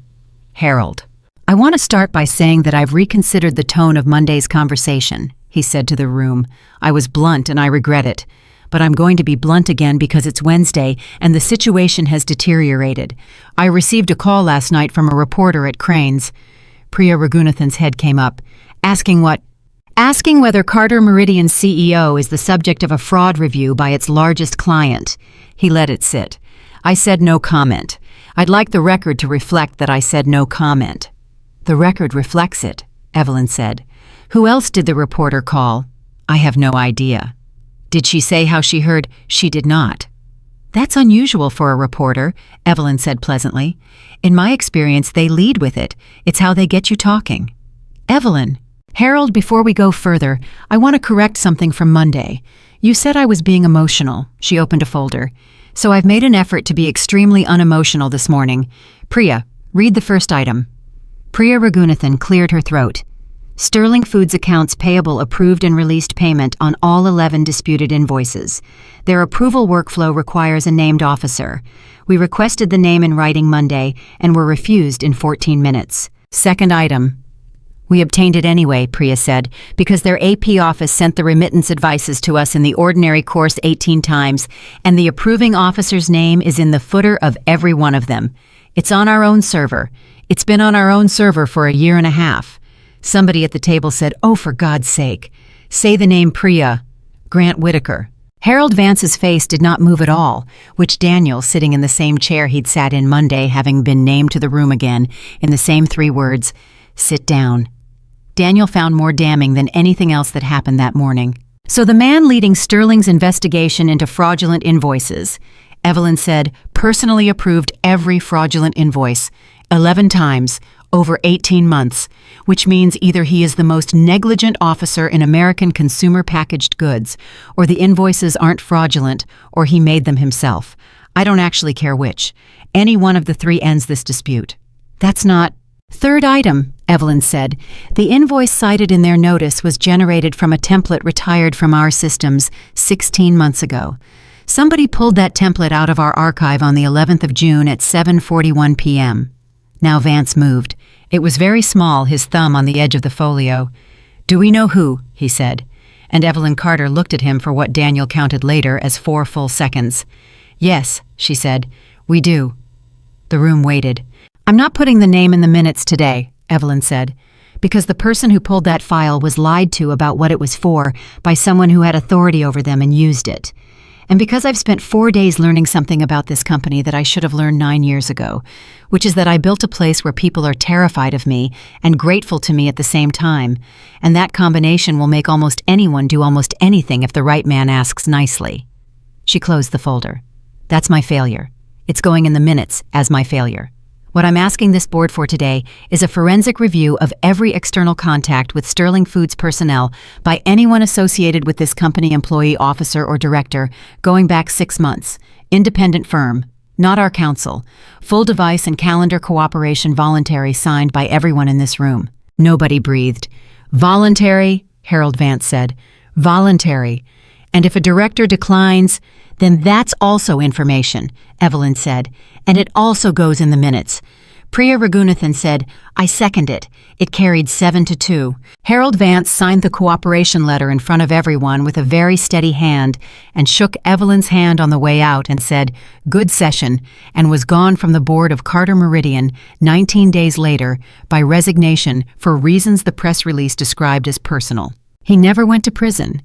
"Harold. I want to start by saying that I've reconsidered the tone of Monday's conversation," he said to the room. "I was blunt and I regret it. But I'm going to be blunt again because it's Wednesday and the situation has deteriorated. I received a call last night from a reporter at Crane's." Priya Raghunathan's head came up. "Asking what?" "Asking whether Carter Meridian's CEO is the subject of a fraud review by its largest client." He let it sit. "I said no comment. I'd like the record to reflect that I said no comment." "The record reflects it," Evelyn said. "Who else did the reporter call?" "I have no idea." "Did she say how she heard?" "She did not." "That's unusual for a reporter," Evelyn said pleasantly. "In my experience, they lead with it. It's how they get you talking." "Evelyn." "Harold, before we go further, I want to correct something from Monday. You said I was being emotional." She opened a folder. "So I've made an effort to be extremely unemotional this morning. Priya, read the first item." Priya Raghunathan cleared her throat. "Sterling Foods accounts payable approved and released payment on all 11 disputed invoices. Their approval workflow requires a named officer. We requested the name in writing Monday and were refused in 14 minutes. Second item." "We obtained it anyway," Priya said, "because their AP office sent the remittance advices to us in the ordinary course 18 times, and the approving officer's name is in the footer of every one of them. It's on our own server. It's been on our own server for a year and a half." Somebody at the table said, "Oh, for God's sake, say the name Priya." "Grant Whitaker." Harold Vance's face did not move at all, which Daniel, sitting in the same chair he'd sat in Monday, having been named to the room again, in the same 3 words, "Sit down," Daniel found more damning than anything else that happened that morning. "So the man leading Sterling's investigation into fraudulent invoices," Evelyn said, "personally approved every fraudulent invoice, 11 times, over 18 months, which means either he is the most negligent officer in American consumer packaged goods, or the invoices aren't fraudulent, or he made them himself. I don't actually care which. Any one of the 3 ends this dispute." "That's not—" "Third item," Evelyn said. "The invoice cited in their notice was generated from a template retired from our systems 16 months ago. Somebody pulled that template out of our archive on the 11th of June at 7:41 p.m. Now Vance moved. It was very small, his thumb on the edge of the folio. "Do we know who?" he said. And Evelyn Carter looked at him for what Daniel counted later as 4 full seconds. "Yes," she said, "we do." The room waited. "I'm not putting the name in the minutes today," Evelyn said, "because the person who pulled that file was lied to about what it was for by someone who had authority over them and used it. And because I've spent 4 days learning something about this company that I should have learned 9 years ago, which is that I built a place where people are terrified of me and grateful to me at the same time, and that combination will make almost anyone do almost anything if the right man asks nicely." She closed the folder. "That's my failure. It's going in the minutes as my failure. What I'm asking this board for today is a forensic review of every external contact with Sterling Foods personnel by anyone associated with this company employee, officer, or director going back 6 months. Independent firm, not our counsel. Full device and calendar cooperation voluntary, signed by everyone in this room. Nobody breathed. Voluntary, Harold Vance said. Voluntary. And if a director declines, then that's also information, Evelyn said, and it also goes in the minutes. Priya Raghunathan said, I second it. It carried 7-2. Harold Vance signed the cooperation letter in front of everyone with a very steady hand and shook Evelyn's hand on the way out and said, good session, and was gone from the board of Carter Meridian 19 days later by resignation for reasons the press release described as personal. He never went to prison.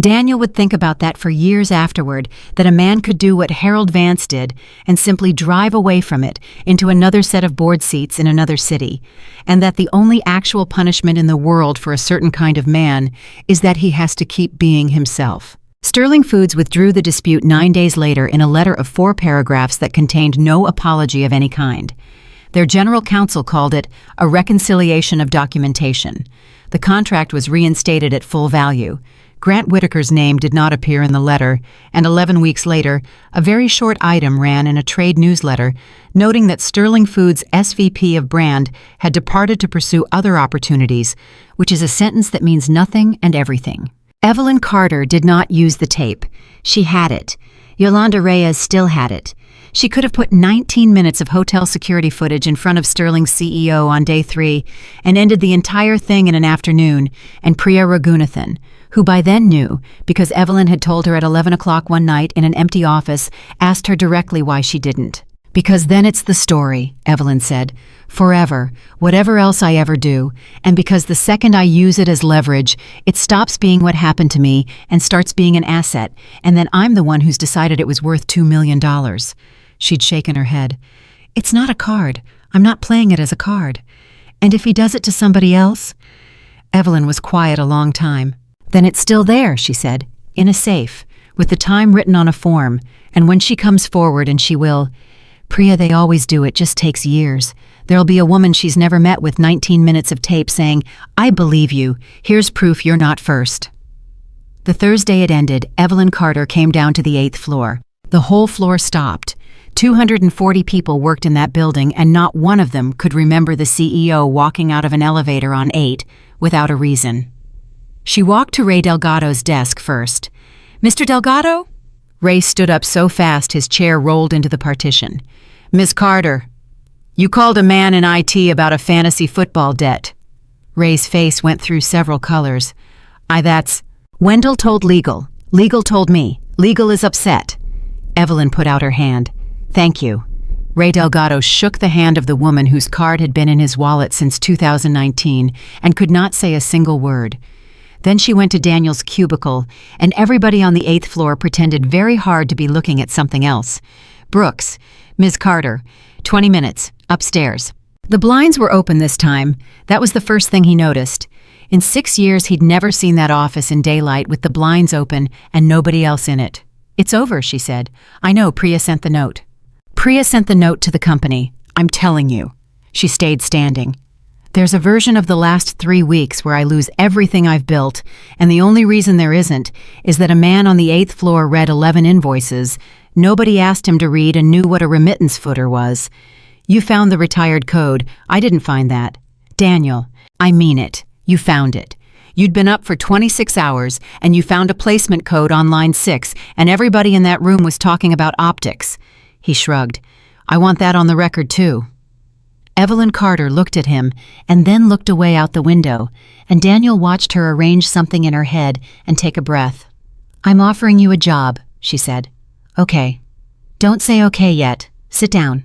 Daniel would think about that for years afterward, that a man could do what Harold Vance did and simply drive away from it into another set of board seats in another city, and that the only actual punishment in the world for a certain kind of man is that he has to keep being himself. Sterling Foods withdrew the dispute 9 days later in a letter of 4 paragraphs that contained no apology of any kind. Their general counsel called it a reconciliation of documentation. The contract was reinstated at full value. Grant Whitaker's name did not appear in the letter, and 11 weeks later, a very short item ran in a trade newsletter noting that Sterling Foods' SVP of brand had departed to pursue other opportunities, which is a sentence that means nothing and everything. Evelyn Carter did not use the tape. She had it. Yolanda Reyes still had it. She could have put 19 minutes of hotel security footage in front of Sterling's CEO on day 3 and ended the entire thing in an afternoon, and Priya Raghunathan, who by then knew, because Evelyn had told her at 11 o'clock one night in an empty office, asked her directly why she didn't. Because then it's the story, Evelyn said, forever, whatever else I ever do, and because the second I use it as leverage, it stops being what happened to me and starts being an asset, and then I'm the one who's decided it was worth $2 million. She'd shaken her head. It's not a card. I'm not playing it as a card. And if he does it to somebody else? Evelyn was quiet a long time. Then it's still there, she said, in a safe, with the time written on a form, and when she comes forward, and she will, Priya, they always do, it just takes years. There'll be a woman she's never met with 19 minutes of tape saying, I believe you, here's proof you're not first. The Thursday it ended, Evelyn Carter came down to the 8th floor. The whole floor stopped. 240 people worked in that building, and not one of them could remember the CEO walking out of an elevator on 8 without a reason. She walked to Ray Delgado's desk first. Mr. Delgado? Ray stood up so fast his chair rolled into the partition. Miss Carter, you called a man in IT about a fantasy football debt. Ray's face went through several colors. That's... Wendell told legal. Legal told me. Legal is upset. Evelyn put out her hand. Thank you. Ray Delgado shook the hand of the woman whose card had been in his wallet since 2019 and could not say a single word. Then she went to Daniel's cubicle, and everybody on the 8th floor pretended very hard to be looking at something else. Brooks, Ms. Carter, 20 minutes, upstairs. The blinds were open this time. That was the first thing he noticed. In 6 years, he'd never seen that office in daylight with the blinds open and nobody else in it. It's over, she said. I know, Priya sent the note. Priya sent the note to the company. I'm telling you. She stayed standing. There's a version of the last 3 weeks where I lose everything I've built, and the only reason there isn't is that a man on the 8th floor read 11 invoices. Nobody asked him to read and knew what a remittance footer was. You found the retired code. I didn't find that. Daniel, I mean it. You found it. You'd been up for 26 hours, and you found a placement code on line 6, and everybody in that room was talking about optics. He shrugged. I want that on the record, too. Evelyn Carter looked at him and then looked away out the window, and Daniel watched her arrange something in her head and take a breath. I'm offering you a job, she said. Okay. Don't say okay yet. Sit down.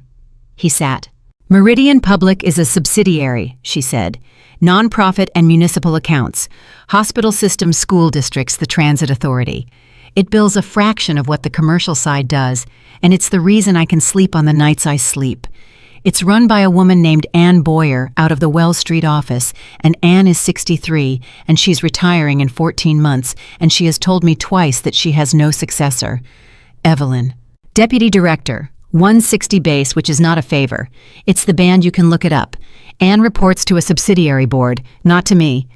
He sat. Meridian Public is a subsidiary, she said. Nonprofit and municipal accounts. Hospital system, school districts, the transit authority. It bills a fraction of what the commercial side does, and it's the reason I can sleep on the nights I sleep. It's run by a woman named Ann Boyer out of the Wells Street office, and Ann is 63, and she's retiring in 14 months, and she has told me twice that she has no successor. Evelyn. Deputy Director, 160 base, which is not a favor. It's the band, you can look it up. Anne reports to a subsidiary board, not to me.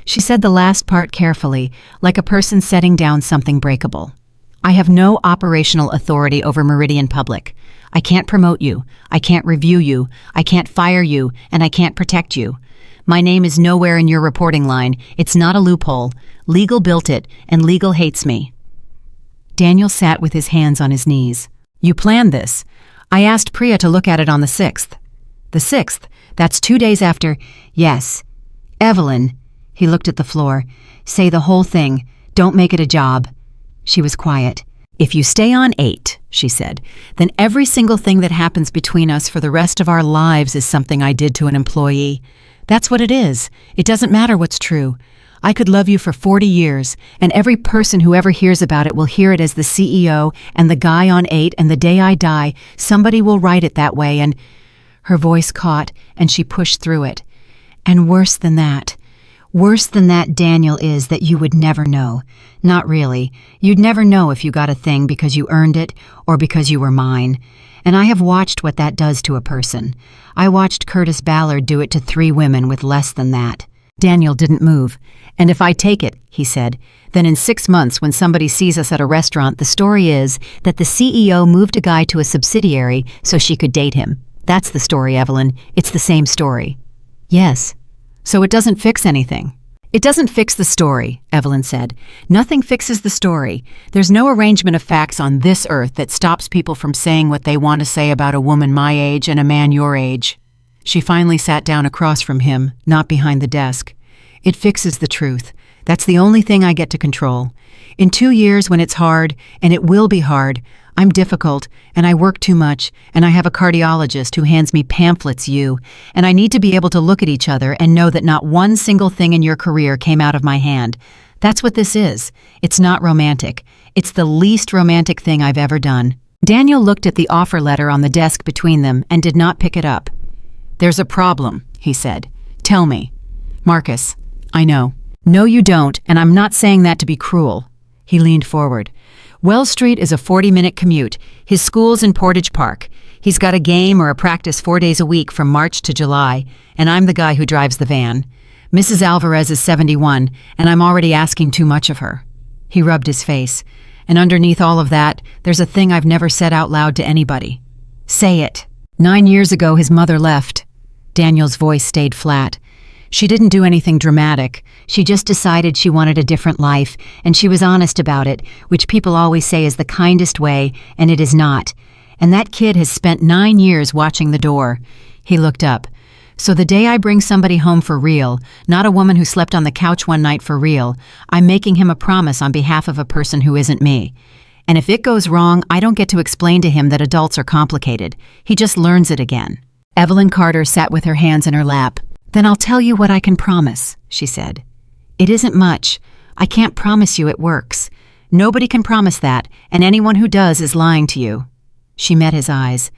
She said the last part carefully, like a person setting down something breakable. I have no operational authority over Meridian Public. I can't promote you, I can't review you, I can't fire you, and I can't protect you. My name is nowhere in your reporting line. It's not a loophole. Legal built it, and legal hates me. Daniel sat with his hands on his knees. You planned this. I asked Priya to look at it on the 6th. The 6th? That's 2 days after. Yes. Evelyn. He looked at the floor. Say the whole thing. Don't make it a job. She was quiet. If you stay on 8, she said, then every single thing that happens between us for the rest of our lives is something I did to an employee. That's what it is. It doesn't matter what's true. I could love you for 40 years, and every person who ever hears about it will hear it as the CEO and the guy on 8, and the day I die, somebody will write it that way, and... Her voice caught, and she pushed through it. And worse than that, Daniel, is that you would never know. Not really. You'd never know if you got a thing because you earned it or because you were mine. And I have watched what that does to a person. I watched Curtis Ballard do it to 3 women with less than that. Daniel didn't move. And if I take it, he said, then in 6 months when somebody sees us at a restaurant, the story is that the CEO moved a guy to a subsidiary so she could date him. That's the story, Evelyn. It's the same story. Yes. So it doesn't fix anything. It doesn't fix the story, Evelyn said. Nothing fixes the story. There's no arrangement of facts on this earth that stops people from saying what they want to say about a woman my age and a man your age. She finally sat down across from him, not behind the desk. It fixes the truth. That's the only thing I get to control. In 2 years when it's hard, and it will be hard, I'm difficult, and I work too much, and I have a cardiologist who hands me pamphlets, and I need to be able to look at each other and know that not one single thing in your career came out of my hand. That's what this is. It's not romantic. It's the least romantic thing I've ever done. Daniel looked at the offer letter on the desk between them and did not pick it up. There's a problem, he said. Tell me. Marcus, I know. No, you don't, and I'm not saying that to be cruel. He leaned forward. Wells Street is a 40-minute commute. His school's in Portage Park. He's got a game or a practice 4 days a week from March to July, and I'm the guy who drives the van. Mrs. Alvarez is 71, and I'm already asking too much of her. He rubbed his face. And underneath all of that, there's a thing I've never said out loud to anybody. Say it. 9 years ago, his mother left. Daniel's voice stayed flat. She didn't do anything dramatic. She just decided she wanted a different life, and she was honest about it, which people always say is the kindest way, and it is not. And that kid has spent 9 years watching the door. He looked up. So the day I bring somebody home for real, not a woman who slept on the couch one night for real, I'm making him a promise on behalf of a person who isn't me. And if it goes wrong, I don't get to explain to him that adults are complicated. He just learns it again. Evelyn Carter sat with her hands in her lap. Then I'll tell you what I can promise, she said. It isn't much. I can't promise you it works. Nobody can promise that, and anyone who does is lying to you. She met his eyes.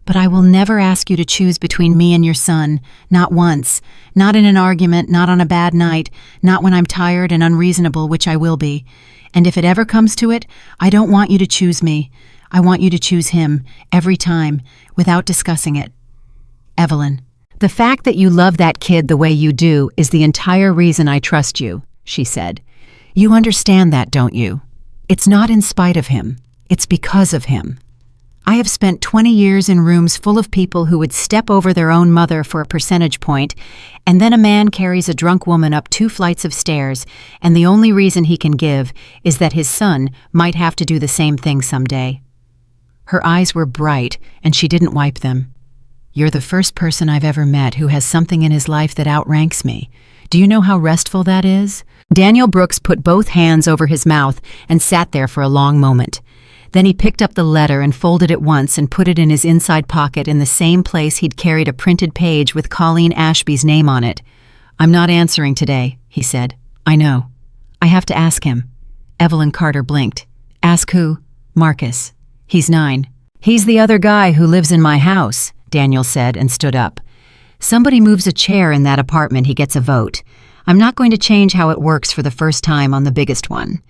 But I will never ask you to choose between me and your son, not once, not in an argument, not on a bad night, not when I'm tired and unreasonable, which I will be. And if it ever comes to it, I don't want you to choose me. I want you to choose him, every time, without discussing it. Evelyn. The fact that you love that kid the way you do is the entire reason I trust you, she said. You understand that, don't you? It's not in spite of him. It's because of him. I have spent 20 years in rooms full of people who would step over their own mother for a percentage point, and then a man carries a drunk woman up 2 flights of stairs, and the only reason he can give is that his son might have to do the same thing someday. Her eyes were bright, and she didn't wipe them. You're the first person I've ever met who has something in his life that outranks me. Do you know how restful that is? Daniel Brooks put both hands over his mouth and sat there for a long moment. Then he picked up the letter and folded it once and put it in his inside pocket in the same place he'd carried a printed page with Colleen Ashby's name on it. I'm not answering today, he said. I know. I have to ask him. Evelyn Carter blinked. Ask who? Marcus. He's 9. He's the other guy who lives in my house, Daniel said and stood up. Somebody moves a chair in that apartment, he gets a vote. I'm not going to change how it works for the first time on the biggest one.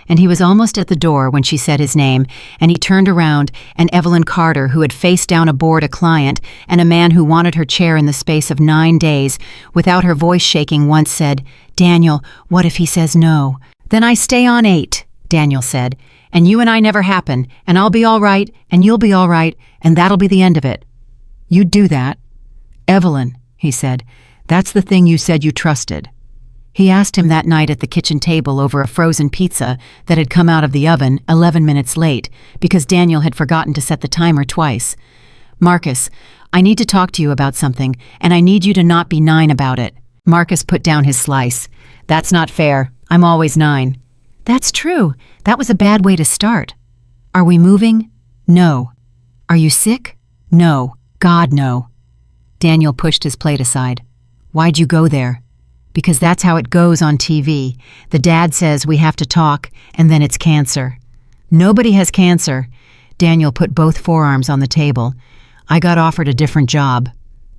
and he was almost at the door when she said his name, and he turned around, and Evelyn Carter, who had faced down aboard a client and a man who wanted her chair in the space of 9 days, without her voice shaking, once said, "Daniel, what if he says no?" "Then I stay on 8, Daniel said, "and you and I never happen, and I'll be all right, and you'll be all right, and that'll be the end of it." "You'd do that?" "Evelyn," he said, "that's the thing you said you trusted." He asked him that night at the kitchen table over a frozen pizza that had come out of the oven 11 minutes late because Daniel had forgotten to set the timer twice. "Marcus, I need to talk to you about something, and I need you to not be 9 about it." Marcus put down his slice. "That's not fair. I'm always 9. "That's true. That was a bad way to start." "Are we moving?" "No." "Are you sick?" "No. God, no." Daniel pushed his plate aside. "Why'd you go there?" "Because that's how it goes on TV. The dad says we have to talk, and then it's cancer." "Nobody has cancer." Daniel put both forearms on the table. "I got offered a different job."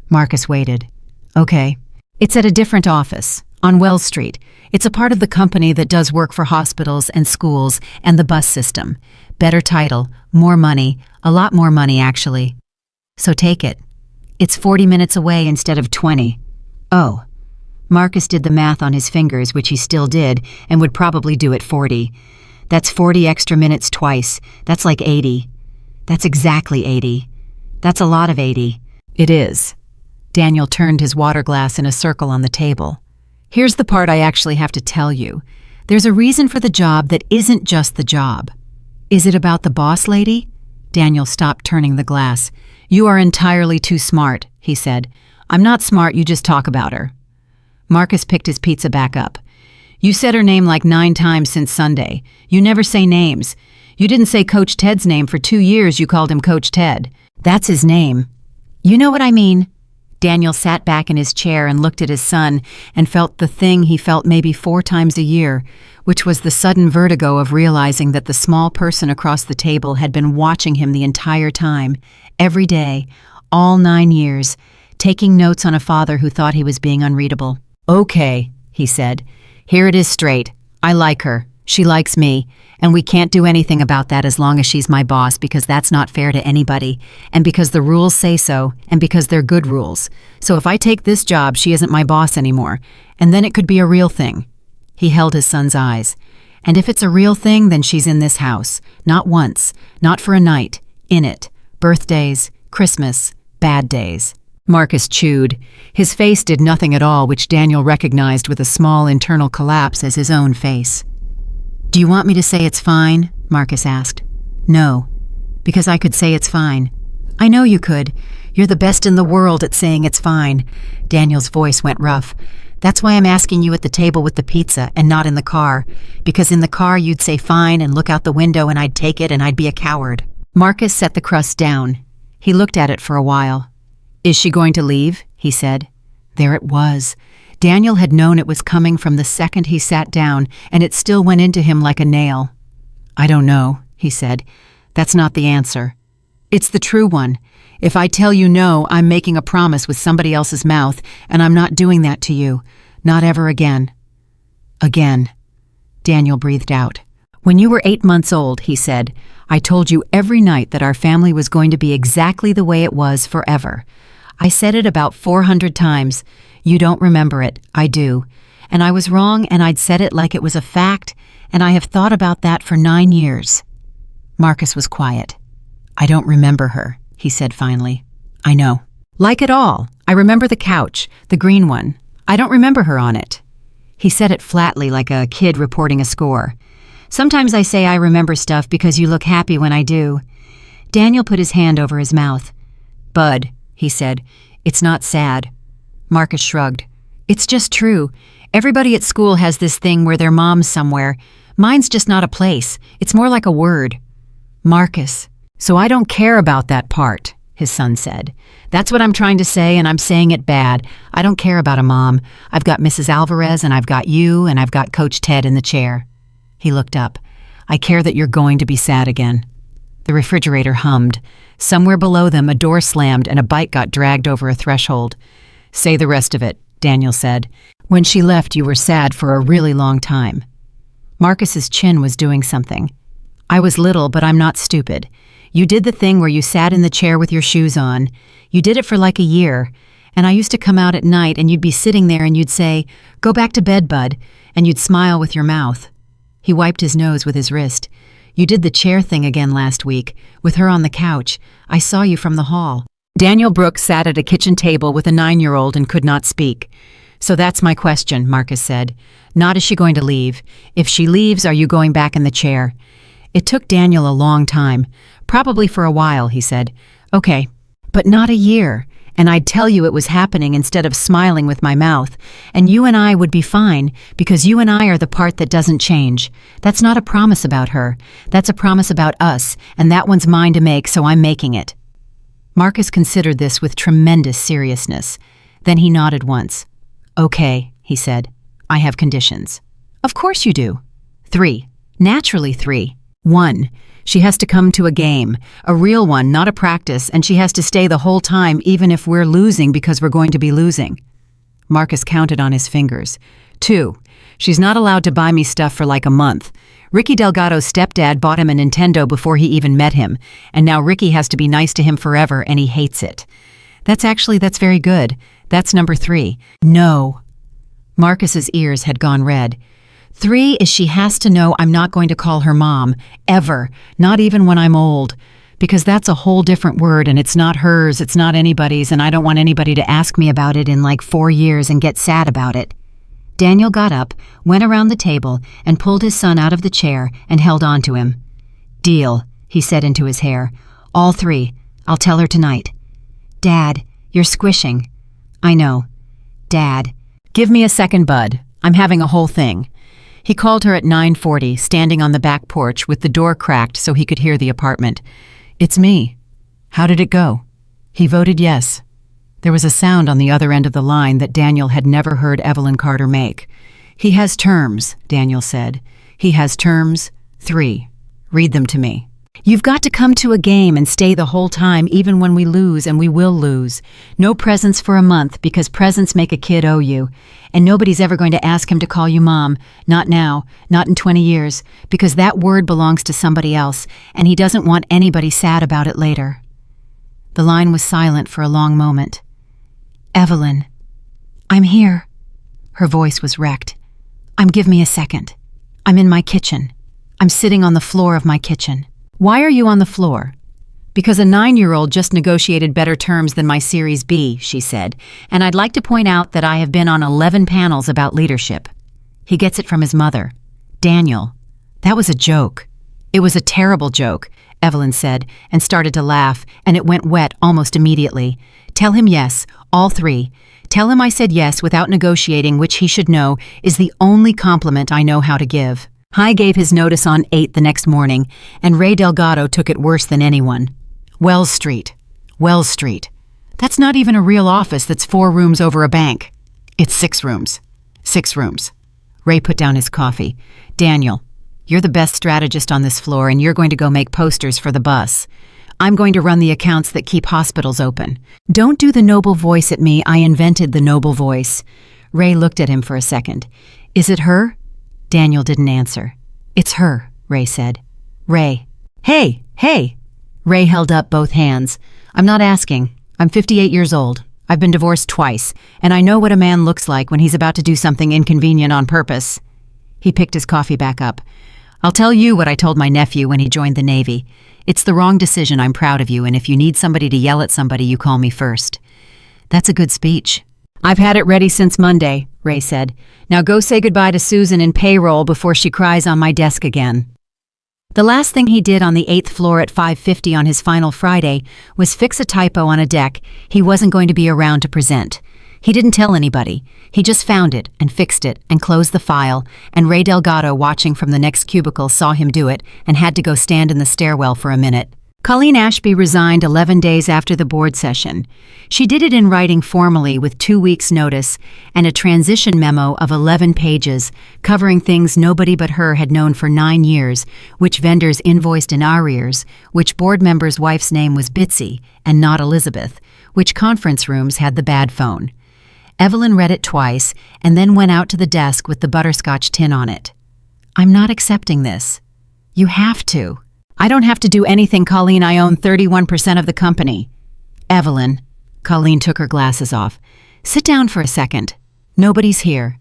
Marcus waited. "Okay. It's at a different office, on Wells Street. It's a part of the company that does work for hospitals and schools and the bus system. Better title, more money, a lot more money actually. So take it. It's 40 minutes away instead of 20. "Oh." Marcus did the math on his fingers, which he still did, and would probably do at 40. "That's 40 extra minutes twice. That's like 80. That's exactly 80. That's a lot of 80. "It is." Daniel turned his water glass in a circle on the table. "Here's the part I actually have to tell you. There's a reason for the job that isn't just the job." "Is it about the boss lady?" Daniel stopped turning the glass. "You are entirely too smart," he said. "I'm not smart, you just talk about her." Marcus picked his pizza back up. "You said her name like 9 times since Sunday. You never say names. You didn't say Coach Ted's name for 2 years. You called him Coach Ted. That's his name." "You know what I mean." Daniel sat back in his chair and looked at his son and felt the thing he felt maybe 4 times a year, which was the sudden vertigo of realizing that the small person across the table had been watching him the entire time, every day, all 9 years, taking notes on a father who thought he was being unreadable. "Okay," he said. "Here it is straight. I like her. She likes me. And we can't do anything about that as long as she's my boss, because that's not fair to anybody, and because the rules say so, and because they're good rules. So if I take this job, she isn't my boss anymore, and then it could be a real thing." He held his son's eyes. "And if it's a real thing, then she's in this house. Not once. Not for a night. In it. Birthdays, Christmas, bad days." Marcus chewed. His face did nothing at all, which Daniel recognized with a small internal collapse as his own face. "Do you want me to say it's fine?" Marcus asked. "No, because I could say it's fine." "I know you could. You're the best in the world at saying it's fine." Daniel's voice went rough. "That's why I'm asking you at the table with the pizza and not in the car, because in the car you'd say fine and look out the window and I'd take it and I'd be a coward." Marcus set the crust down. He looked at it for a while. "Is she going to leave?" he said. There it was. Daniel had known it was coming from the second he sat down, and it still went into him like a nail. "I don't know," he said. "That's not the answer. It's the true one. If I tell you no, I'm making a promise with somebody else's mouth, and I'm not doing that to you. Not ever again." "Again," Daniel breathed out. "When you were 8 months old," he said, "I told you every night that our family was going to be exactly the way it was forever. I said it about 400 times. You don't remember it. I do. And I was wrong, and I'd said it like it was a fact, and I have thought about that for 9 years. Marcus was quiet. "I don't remember her," he said finally. "I know. Like it all. I remember the couch, the green one. I don't remember her on it." He said it flatly, like a kid reporting a score. "Sometimes I say I remember stuff because you look happy when I do." Daniel put his hand over his mouth. "Bud," he said, "it's not sad." Marcus shrugged. "It's just true. Everybody at school has this thing where their mom's somewhere. Mine's just not a place. It's more like a word." "Marcus, so I don't care about that part," his son said. "That's what I'm trying to say, and I'm saying it bad. I don't care about a mom. I've got Mrs. Alvarez, and I've got you, and I've got Coach Ted in the chair." He looked up. "I care that you're going to be sad again." The refrigerator hummed. Somewhere below them, a door slammed and a bike got dragged over a threshold. "Say the rest of it," Daniel said. "When she left, you were sad for a really long time." Marcus's chin was doing something. I was little, but I'm not stupid. You did the thing where you sat in the chair with your shoes on. You did it for like a year. And I used to come out at night and you'd be sitting there and you'd say, "Go back to bed, bud," and you'd smile with your mouth. He wiped his nose with his wrist. You did the chair thing again last week, with her on the couch. I saw you from the hall. Daniel Brooks sat at a kitchen table with a 9-year-old and could not speak. "So that's my question," Marcus said. "Not is she going to leave. If she leaves, are you going back in the chair?" It took Daniel a long time. "Probably for a while," he said. "Okay, but not a year. And I'd tell you it was happening instead of smiling with my mouth. And you and I would be fine, because you and I are the part that doesn't change. That's not a promise about her. That's a promise about us, and that one's mine to make, so I'm making it." Marcus considered this with tremendous seriousness. Then he nodded once. "Okay," he said. "I have conditions." "Of course you do." 3. Naturally 3. 1. She has to come to a game, a real one, not a practice, and she has to stay the whole time even if we're losing because we're going to be losing. Marcus counted on his fingers. 2. She's not allowed to buy me stuff for like a month. Ricky Delgado's stepdad bought him a Nintendo before he even met him, and now Ricky has to be nice to him forever and he hates it. That's very good. That's number 3. No. Marcus's ears had gone red. 3 is she has to know I'm not going to call her mom, ever, not even when I'm old, because that's a whole different word and it's not hers, it's not anybody's, and I don't want anybody to ask me about it in like 4 years and get sad about it. Daniel got up, went around the table, and pulled his son out of the chair and held on to him. "Deal," he said into his hair. "All 3. I'll tell her tonight." "Dad, you're squishing." "I know." "Dad, give me a second, bud. I'm having a whole thing." He called her at 9:40, standing on the back porch with the door cracked so he could hear the apartment. "It's me. How did it go?" He voted yes. There was a sound on the other end of the line that Daniel had never heard Evelyn Carter make. "He has terms," Daniel said. "He has terms 3. Read them to me." "You've got to come to a game and stay the whole time even when we lose, and we will lose. No presents for a month because presents make a kid owe you. And nobody's ever going to ask him to call you mom. Not now, not in 20 years, because that word belongs to somebody else, and he doesn't want anybody sad about it later." The line was silent for a long moment. "Evelyn, I'm here." Her voice was wrecked. Give me a second. I'm in my kitchen. I'm sitting on the floor of my kitchen." "Why are you on the floor?" "Because a 9-year-old just negotiated better terms than my Series B," she said, "and I'd like to point out that I have been on 11 panels about leadership." He gets it from his mother. "Daniel, that was a joke." "It was a terrible joke," Evelyn said, and started to laugh, and it went wet almost immediately. "Tell him yes, all 3. Tell him I said yes without negotiating, which he should know is the only compliment I know how to give." High gave his notice on 8 the next morning, and Ray Delgado took it worse than anyone. Wells Street. Wells Street. That's not even a real office that's 4 rooms over a bank. It's 6 rooms. 6 rooms. Ray put down his coffee. "Daniel, you're the best strategist on this floor, and you're going to go make posters for the bus. I'm going to run the accounts that keep hospitals open. Don't do the noble voice at me. I invented the noble voice." Ray looked at him for a second. "Is it her?" Daniel didn't answer. "It's her," Ray said. "Ray." "Hey, hey!" Ray held up both hands. "I'm not asking. I'm 58 years old. I've been divorced twice, and I know what a man looks like when he's about to do something inconvenient on purpose." He picked his coffee back up. "I'll tell you what I told my nephew when he joined the Navy. It's the wrong decision, I'm proud of you, and if you need somebody to yell at somebody, you call me first." "That's a good speech." "I've had it ready since Monday," Ray said. "Now go say goodbye to Susan in payroll before she cries on my desk again." The last thing he did on the 8th floor at 5:50 on his final Friday was fix a typo on a deck he wasn't going to be around to present. He didn't tell anybody. He just found it and fixed it and closed the file, and Ray Delgado, watching from the next cubicle, saw him do it and had to go stand in the stairwell for a minute. Colleen Ashby resigned 11 days after the board session. She did it in writing formally with 2 weeks' notice and a transition memo of 11 pages covering things nobody but her had known for 9 years, which vendors invoiced in arrears, which board member's wife's name was Bitsy and not Elizabeth, which conference rooms had the bad phone. Evelyn read it twice and then went out to the desk with the butterscotch tin on it. I'm not accepting this. You have to. I don't have to do anything, Colleen. I own 31% of the company. Evelyn. Colleen took her glasses off. Sit down for a second. Nobody's here.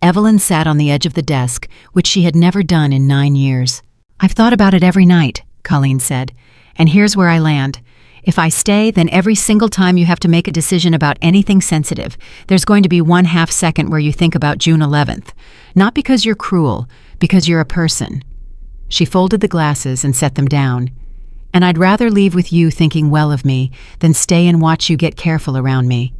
Evelyn sat on the edge of the desk, which she had never done in 9 years. I've thought about it every night, Colleen said, and here's where I land. If I stay, then every single time you have to make a decision about anything sensitive, there's going to be 1/2 second where you think about June 11th. Not because you're cruel, because you're a person. She folded the glasses and set them down. And I'd rather leave with you thinking well of me than stay and watch you get careful around me.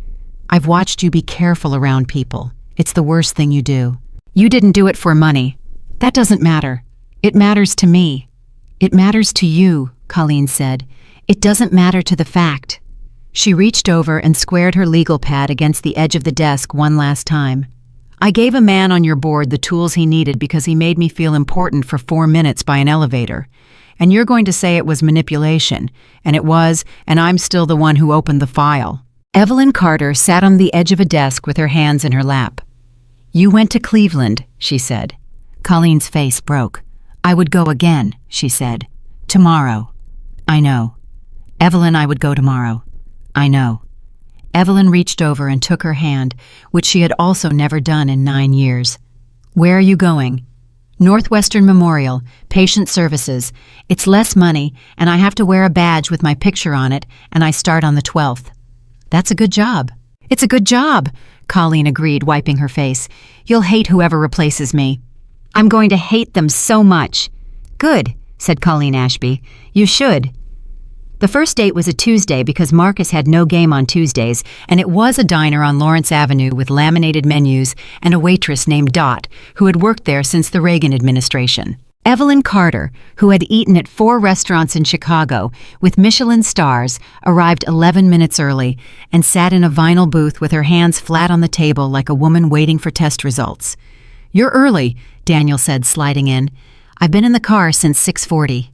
I've watched you be careful around people. It's the worst thing you do. You didn't do it for money. That doesn't matter. It matters to me. It matters to you, Colleen said. It doesn't matter to the fact. She reached over and squared her legal pad against the edge of the desk one last time. I gave a man on your board the tools he needed because he made me feel important for 4 minutes by an elevator. And you're going to say it was manipulation, and it was, and I'm still the one who opened the file. Evelyn Carter sat on the edge of a desk with her hands in her lap. You went to Cleveland, she said. Colleen's face broke. I would go again, she said. Tomorrow. I know. Evelyn, I would go tomorrow. I know. Evelyn reached over and took her hand, which she had also never done in 9 years. Where are you going? Northwestern Memorial, Patient Services. It's less money, and I have to wear a badge with my picture on it, and I start on the 12th. That's a good job. It's a good job, Colleen agreed, wiping her face. You'll hate whoever replaces me. I'm going to hate them so much. Good, said Colleen Ashby. You should. The first date was a Tuesday because Marcus had no game on Tuesdays, and it was a diner on Lawrence Avenue with laminated menus and a waitress named Dot, who had worked there since the Reagan administration. Evelyn Carter, who had eaten at 4 restaurants in Chicago with Michelin stars, arrived 11 minutes early and sat in a vinyl booth with her hands flat on the table like a woman waiting for test results. You're early, Daniel said, sliding in. I've been in the car since 6:40.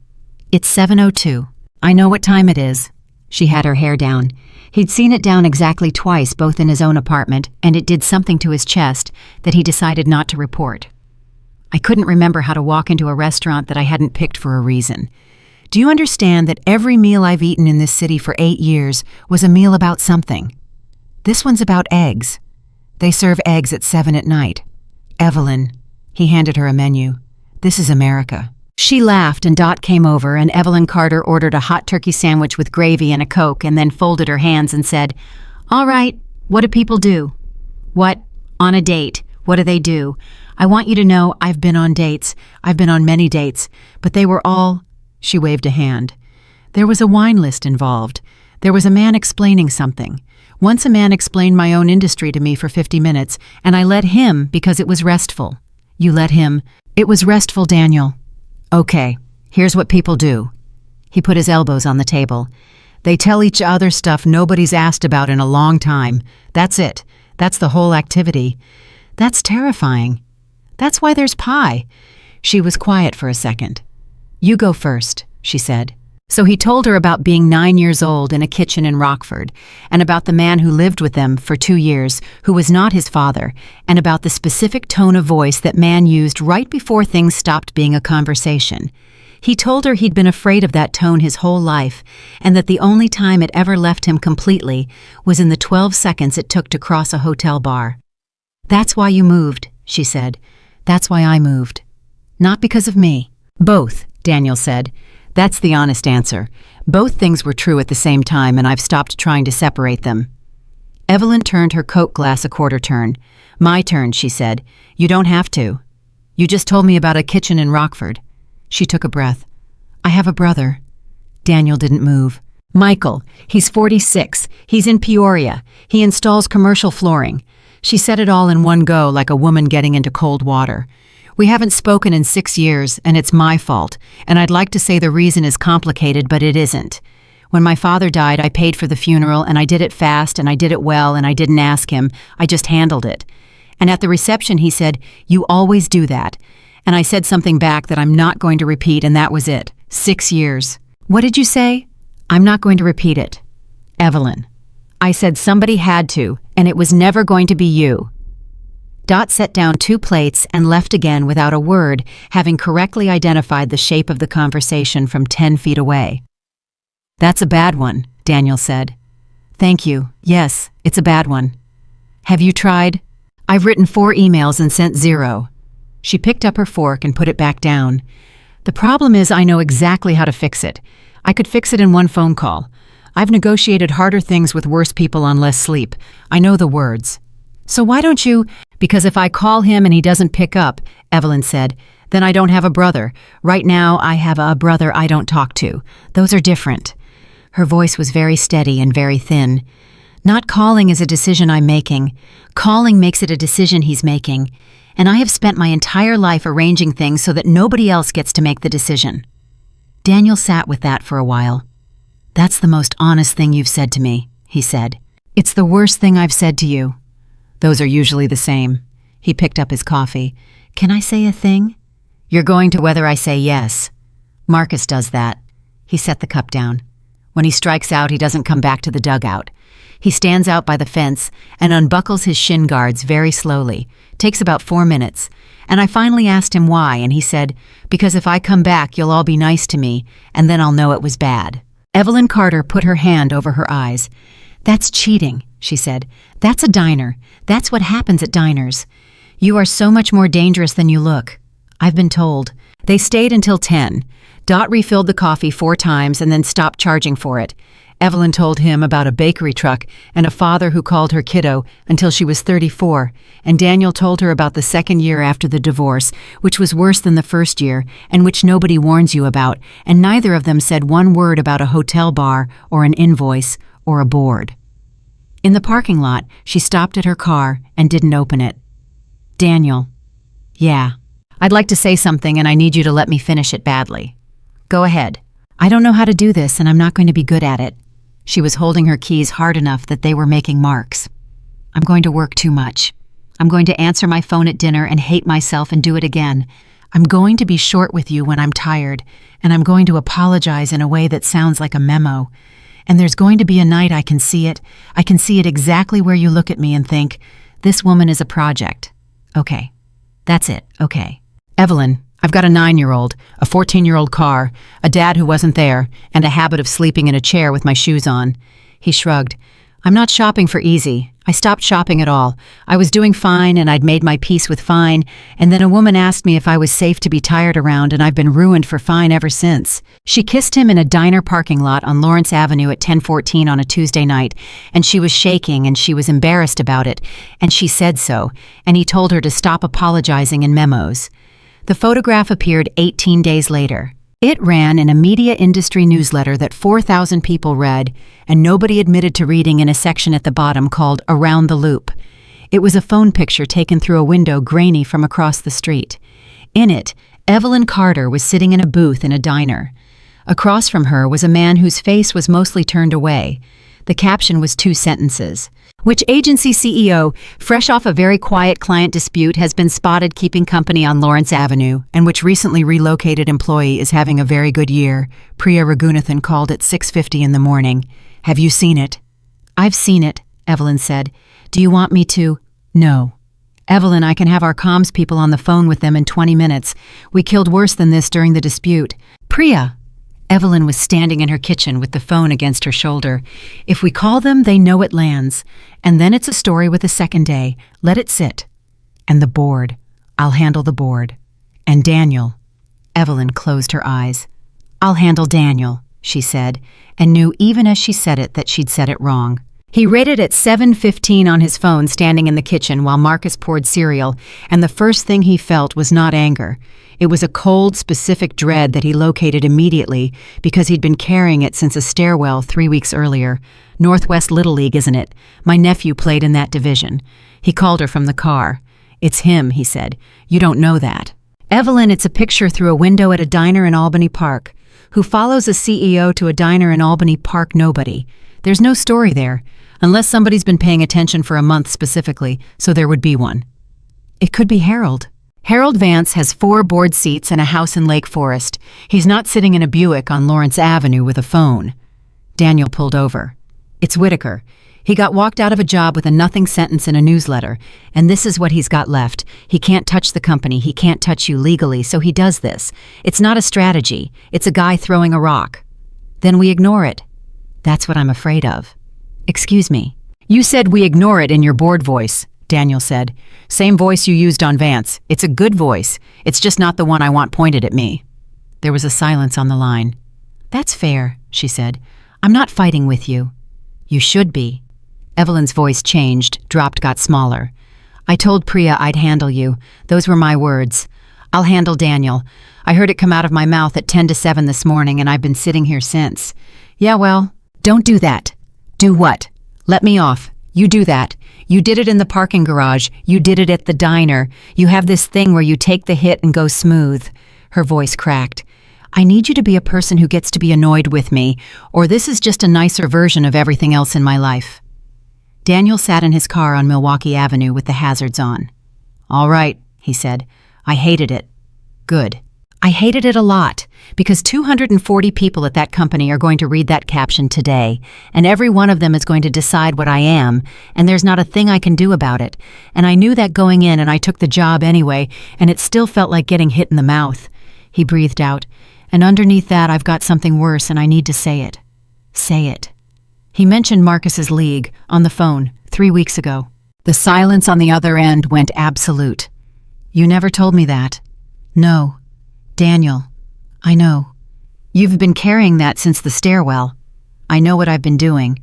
It's 7:02. I know what time it is. She had her hair down. He'd seen it down exactly twice, both in his own apartment, and it did something to his chest that he decided not to report. I couldn't remember how to walk into a restaurant that I hadn't picked for a reason. Do you understand that every meal I've eaten in this city for 8 years was a meal about something? This one's about eggs. They serve eggs at 7 at night. Evelyn. He handed her a menu. This is America. She laughed and Dot came over and Evelyn Carter ordered a hot turkey sandwich with gravy and a Coke and then folded her hands and said, All right, what do people do? What? On a date. What do they do? I want you to know I've been on dates. I've been on many dates, but they were all... She waved a hand. There was a wine list involved. There was a man explaining something. Once a man explained my own industry to me for 50 minutes, and I let him because it was restful. You let him. It was restful, Daniel. Okay, here's what people do. He put his elbows on the table. They tell each other stuff nobody's asked about in a long time. That's it. That's the whole activity. That's terrifying. That's why there's pie. She was quiet for a second. You go first, she said. So he told her about being 9 years old in a kitchen in Rockford, and about the man who lived with them for 2 years, who was not his father, and about the specific tone of voice that man used right before things stopped being a conversation. He told her he'd been afraid of that tone his whole life, and that the only time it ever left him completely was in the 12 seconds it took to cross a hotel bar. That's why you moved, she said. That's why I moved. Not because of me. Both, Daniel said. That's the honest answer. Both things were true at the same time, and I've stopped trying to separate them. Evelyn turned her Coke glass a quarter turn. My turn, she said. You don't have to. You just told me about a kitchen in Rockford. She took a breath. I have a brother. Daniel didn't move. Michael. He's 46. He's in Peoria. He installs commercial flooring. She said it all in one go, like a woman getting into cold water. We haven't spoken in 6 years, and it's my fault, and I'd like to say the reason is complicated, but it isn't. When my father died, I paid for the funeral, and I did it fast, and I did it well, and I didn't ask him. I just handled it. And at the reception, he said, You always do that. And I said something back that I'm not going to repeat, and that was it. 6 years. What did you say? I'm not going to repeat it. Evelyn. I said somebody had to, and it was never going to be you. Dot set down 2 plates and left again without a word, having correctly identified the shape of the conversation from 10 feet away. "That's a bad one," Daniel said. "Thank you. Yes, it's a bad one." "Have you tried?" "I've written 4 emails and sent 0. She picked up her fork and put it back down. "The problem is I know exactly how to fix it. I could fix it in 1 phone call. I've negotiated harder things with worse people on less sleep. I know the words." "So why don't you—" "Because if I call him and he doesn't pick up," Evelyn said, "then I don't have a brother. Right now I have a brother I don't talk to. Those are different." Her voice was very steady and very thin. "Not calling is a decision I'm making. Calling makes it a decision he's making. And I have spent my entire life arranging things so that nobody else gets to make the decision." Daniel sat with that for a while. "That's the most honest thing you've said to me," he said. "It's the worst thing I've said to you." "Those are usually the same." He picked up his coffee. "Can I say a thing?" "You're going to whether I say yes." "Marcus does that." He set the cup down. "When he strikes out, he doesn't come back to the dugout. He stands out by the fence and unbuckles his shin guards very slowly. Takes about 4 minutes. And I finally asked him why, and he said, 'Because if I come back, you'll all be nice to me, and then I'll know it was bad.'" Evelyn Carter put her hand over her eyes. "That's cheating," she said. "That's a diner. That's what happens at diners. You are so much more dangerous than you look. I've been told." They stayed until 10. Dot refilled the coffee 4 times and then stopped charging for it. Evelyn told him about a bakery truck and a father who called her kiddo until she was 34, and Daniel told her about the 2nd year after the divorce, which was worse than the 1st year and which nobody warns you about, and neither of them said 1 word about a hotel bar or an invoice or a board. In the parking lot, she stopped at her car and didn't open it. "Daniel." "Yeah. I'd like to say something and I need you to let me finish it badly." "Go ahead." "I don't know how to do this and I'm not going to be good at it." She was holding her keys hard enough that they were making marks. "I'm going to work too much. I'm going to answer my phone at dinner and hate myself and do it again. I'm going to be short with you when I'm tired, and I'm going to apologize in a way that sounds like a memo. And there's going to be a night I can see it. I can see it exactly where you look at me and think, this woman is a project. Okay. That's it. Okay. Evelyn, I've got a 9-year-old, a 14-year-old car, a dad who wasn't there, and a habit of sleeping in a chair with my shoes on." He shrugged. "I'm not shopping for easy. I stopped shopping at all. I was doing fine and I'd made my peace with fine, and then a woman asked me if I was safe to be tired around, and I've been ruined for fine ever since." She kissed him in a diner parking lot on Lawrence Avenue at 10:14 on a Tuesday night, and she was shaking and she was embarrassed about it, and she said so, and he told her to stop apologizing in memos. The photograph appeared 18 days later. It ran in a media industry newsletter that 4,000 people read, and nobody admitted to reading in a section at the bottom called Around the Loop. It was a phone picture taken through a window grainy from across the street. In it, Evelyn Carter was sitting in a booth in a diner. Across from her was a man whose face was mostly turned away. The caption was 2 sentences. "Which agency CEO, fresh off a very quiet client dispute, has been spotted keeping company on Lawrence Avenue, and which recently relocated employee is having a very good year. Priya Raghunathan called at 6:50 in the morning. Have you seen it?" "I've seen it," Evelyn said. "Do you want me to?" "No." "Evelyn, I can have our comms people on the phone with them in 20 minutes. We killed worse than this during the dispute." "Priya." Evelyn was standing in her kitchen with the phone against her shoulder. "If we call them, they know it lands. And then it's a story with a second day. Let it sit. And the board. I'll handle the board. And Daniel." Evelyn closed her eyes. "I'll handle Daniel," she said, and knew even as she said it that she'd said it wrong. He read it at 7:15 on his phone standing in the kitchen while Marcus poured cereal, and the first thing he felt was not anger. It was a cold, specific dread that he located immediately because he'd been carrying it since a stairwell 3 weeks earlier. "Northwest Little League, isn't it? My nephew played in that division." He called her from the car. "It's him," he said. "You don't know that." "Evelyn, it's a picture through a window at a diner in Albany Park. Who follows a CEO to a diner in Albany Park? Nobody. There's no story there. Unless somebody's been paying attention for a month specifically, so there would be one." "It could be Harold." "Harold Vance has 4 board seats and a house in Lake Forest. He's not sitting in a Buick on Lawrence Avenue with a phone." Daniel pulled over. It's Whitaker. He got walked out of a job with a nothing sentence in a newsletter, and this is what he's got left. He can't touch the company, he can't touch you legally, so he does this. It's not a strategy, it's a guy throwing a rock. Then we ignore it. That's what I'm afraid of. Excuse me. You said we ignore it in your bored voice, Daniel said. Same voice you used on Vance. It's a good voice. It's just not the one I want pointed at me. There was a silence on the line. That's fair, she said. I'm not fighting with you. You should be. Evelyn's voice changed, dropped, got smaller. I told Priya I'd handle you. Those were my words. I'll handle Daniel. I heard it come out of my mouth at 10 to 7 this morning, and I've been sitting here since. Yeah, well, don't do that. Do what? Let me off. You do that. You did it in the parking garage. You did it at the diner. You have this thing where you take the hit and go smooth. Her voice cracked. I need you to be a person who gets to be annoyed with me, or this is just a nicer version of everything else in my life. Daniel sat in his car on Milwaukee Avenue with the hazards on. All right, he said. I hated it. Good. I hated it a lot, because 240 people at that company are going to read that caption today, and every one of them is going to decide what I am, and there's not a thing I can do about it. And I knew that going in, and I took the job anyway, and it still felt like getting hit in the mouth. He breathed out. And underneath that, I've got something worse, and I need to say it. Say it. He mentioned Marcus's league on the phone 3 weeks ago. The silence on the other end went absolute. You never told me that. No. Daniel, I know. You've been carrying that since the stairwell. I know what I've been doing.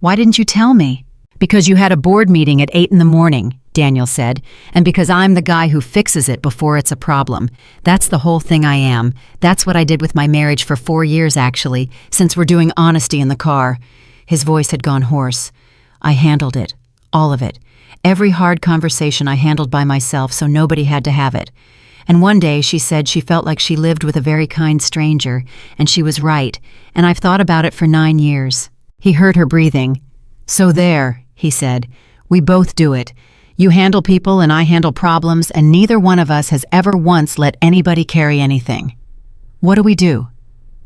Why didn't you tell me? Because you had a board meeting at 8 in the morning, Daniel said, and because I'm the guy who fixes it before it's a problem. That's the whole thing I am. That's what I did with my marriage for 4 years, actually, since we're doing honesty in the car. His voice had gone hoarse. I handled it. All of it. Every hard conversation I handled by myself so nobody had to have it. And one day she said she felt like she lived with a very kind stranger, and she was right, and I've thought about it for 9 years. He heard her breathing. So there, he said. We both do it. You handle people and I handle problems, and neither one of us has ever once let anybody carry anything. What do?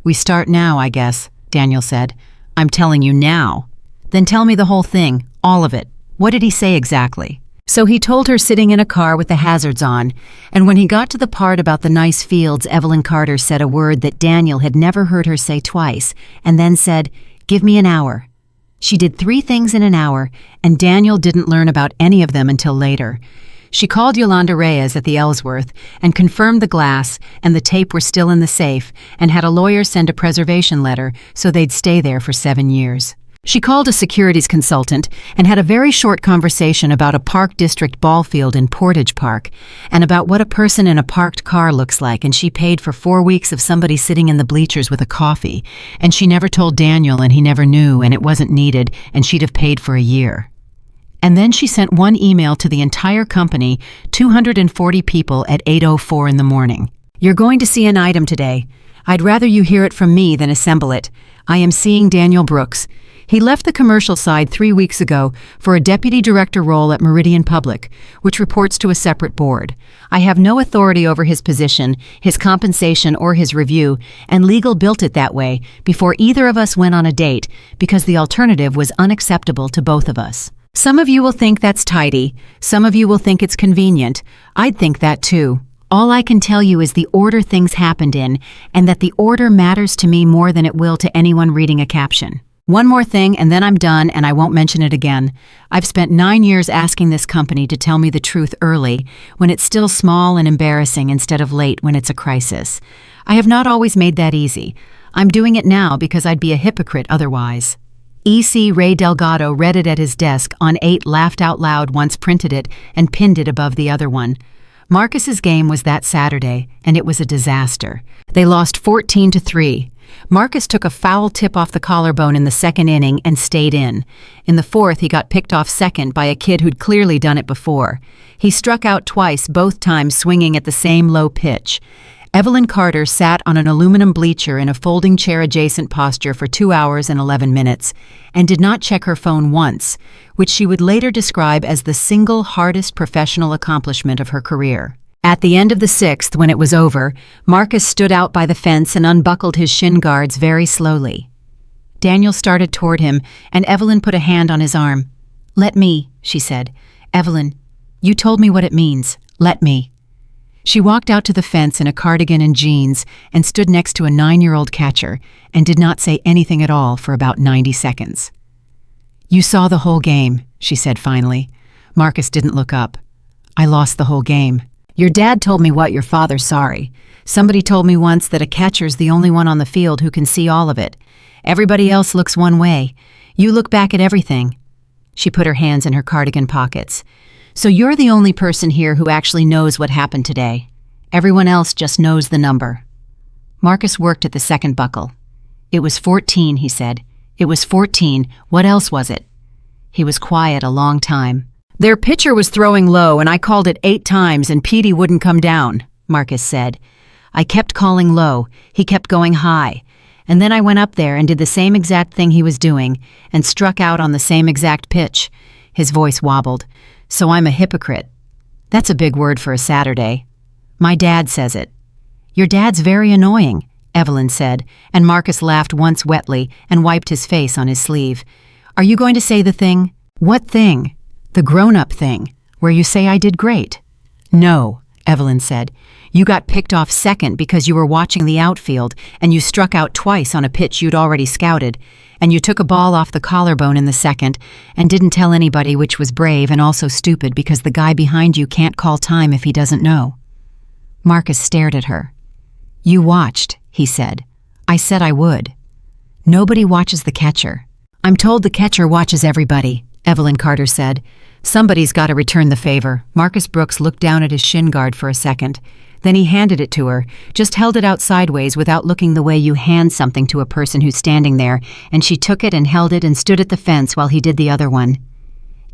We start now, I guess, Daniel said. I'm telling you now. Then tell me the whole thing, all of it. What did he say exactly? So he told her sitting in a car with the hazards on, and when he got to the part about the nice fields, Evelyn Carter said a word that Daniel had never heard her say twice, and then said, "Give me an hour." She did 3 things in an hour, and Daniel didn't learn about any of them until later. She called Yolanda Reyes at the Ellsworth and confirmed the glass and the tape were still in the safe, and had a lawyer send a preservation letter so they'd stay there for 7 years. She called a securities consultant and had a very short conversation about a Park District ball field in Portage Park and about what a person in a parked car looks like, and she paid for 4 weeks of somebody sitting in the bleachers with a coffee, and she never told Daniel and he never knew, and it wasn't needed, and she'd have paid for a year. And then she sent one email to the entire company, 240 people at 8:04 in the morning. You're going to see an item today. I'd rather you hear it from me than assemble it. I am seeing Daniel Brooks. He left the commercial side 3 weeks ago for a deputy director role at Meridian Public, which reports to a separate board. I have no authority over his position, his compensation, or his review, and legal built it that way before either of us went on a date because the alternative was unacceptable to both of us. Some of you will think that's tidy. Some of you will think it's convenient. I'd think that too. All I can tell you is the order things happened in, and that the order matters to me more than it will to anyone reading a caption. One more thing, and then I'm done, and I won't mention it again. I've spent 9 years asking this company to tell me the truth early, when it's still small and embarrassing, instead of late when it's a crisis. I have not always made that easy. I'm doing it now because I'd be a hypocrite otherwise. E.C. Ray Delgado read it at his desk on 8, laughed out loud once, printed it, and pinned it above the other one. Marcus's game was that Saturday, and it was a disaster. They lost 14-3. Marcus took a foul tip off the collarbone in the 2nd inning and stayed in. In the 4th, he got picked off second by a kid who'd clearly done it before. He struck out twice, both times swinging at the same low pitch. Evelyn Carter sat on an aluminum bleacher in a folding chair-adjacent posture for 2 hours and 11 minutes, and did not check her phone once, which she would later describe as the single hardest professional accomplishment of her career. At the end of the 6th, when it was over, Marcus stood out by the fence and unbuckled his shin guards very slowly. Daniel started toward him, and Evelyn put a hand on his arm. "Let me," she said. "Evelyn, you told me what it means. Let me." She walked out to the fence in a cardigan and jeans and stood next to a 9-year-old catcher and did not say anything at all for about 90 seconds. "You saw the whole game," she said finally. Marcus didn't look up. "I lost the whole game. Your dad told me what your father's sorry. Somebody told me once that a catcher's the only one on the field who can see all of it. Everybody else looks one way. You look back at everything." She put her hands in her cardigan pockets. "So you're the only person here who actually knows what happened today. Everyone else just knows the number." Marcus worked at the second buckle. "It was 14, he said. "It was 14. What else was it?" He was quiet a long time. "Their pitcher was throwing low, and I called it 8 times, and Petey wouldn't come down," Marcus said. "I kept calling low. He kept going high. And then I went up there and did the same exact thing he was doing, and struck out on the same exact pitch." His voice wobbled. "So I'm a hypocrite. That's a big word for a Saturday. My dad says it." "Your dad's very annoying," Evelyn said, and Marcus laughed once wetly and wiped his face on his sleeve. "Are you going to say the thing?" "What thing?" "The grown-up thing, where you say I did great." "No," Evelyn said. "You got picked off second because you were watching the outfield, and you struck out twice on a pitch you'd already scouted, and you took a ball off the collarbone in the second, and didn't tell anybody, which was brave and also stupid because the guy behind you can't call time if he doesn't know." Marcus stared at her. "You watched," he said. "I said I would." "Nobody watches the catcher." "I'm told the catcher watches everybody," Evelyn Carter said. "Somebody's got to return the favor." Marcus Brooks looked down at his shin guard for a second. Then he handed it to her, just held it out sideways without looking the way you hand something to a person who's standing there, and she took it and held it and stood at the fence while he did the other one.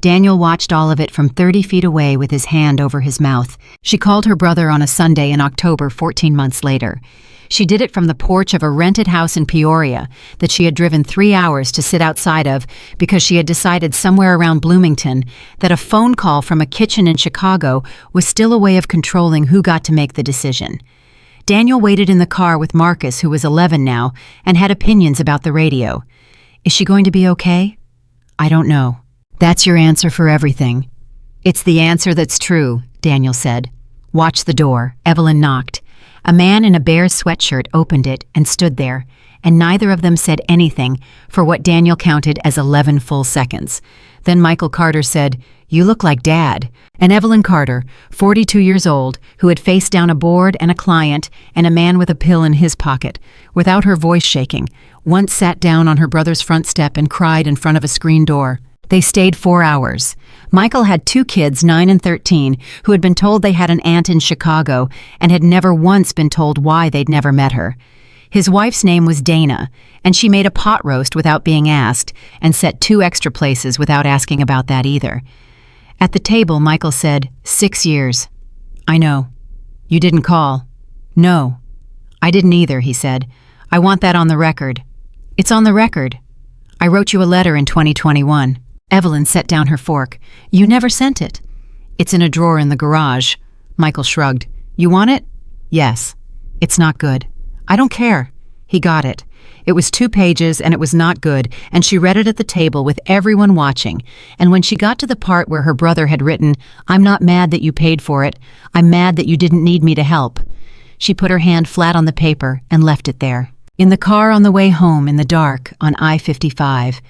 Daniel watched all of it from 30 feet away with his hand over his mouth. She called her brother on a Sunday in October 14 months later. She did it from the porch of a rented house in Peoria that she had driven 3 hours to sit outside of because she had decided somewhere around Bloomington that a phone call from a kitchen in Chicago was still a way of controlling who got to make the decision. Daniel waited in the car with Marcus, who was 11 now, and had opinions about the radio. "Is she going to be okay?" "I don't know." "That's your answer for everything." "It's the answer that's true," Daniel said. "Watch the door." Evelyn knocked. A man in a bear sweatshirt opened it and stood there, and neither of them said anything for what Daniel counted as 11 full seconds. Then Michael Carter said, "You look like Dad." And Evelyn Carter, 42 years old, who had faced down a board and a client and a man with a pill in his pocket, without her voice shaking, once sat down on her brother's front step and cried in front of a screen door. They stayed 4 hours. Michael had 2 kids, 9 and 13, who had been told they had an aunt in Chicago and had never once been told why they'd never met her. His wife's name was Dana, and she made a pot roast without being asked and set 2 extra places without asking about that either. At the table, Michael said, 6 years. "I know. You didn't call." "No. I didn't either," he said. "I want that on the record." "It's on the record. I wrote you a letter in 2021. Evelyn set down her fork. "You never sent it." "It's in a drawer in the garage." Michael shrugged. "You want it?" "Yes." "It's not good." "I don't care." He got it. It was 2 pages, and it was not good, and she read it at the table with everyone watching. And when she got to the part where her brother had written, "I'm not mad that you paid for it. I'm mad that you didn't need me to help," she put her hand flat on the paper and left it there. In the car on the way home in the dark on I-55,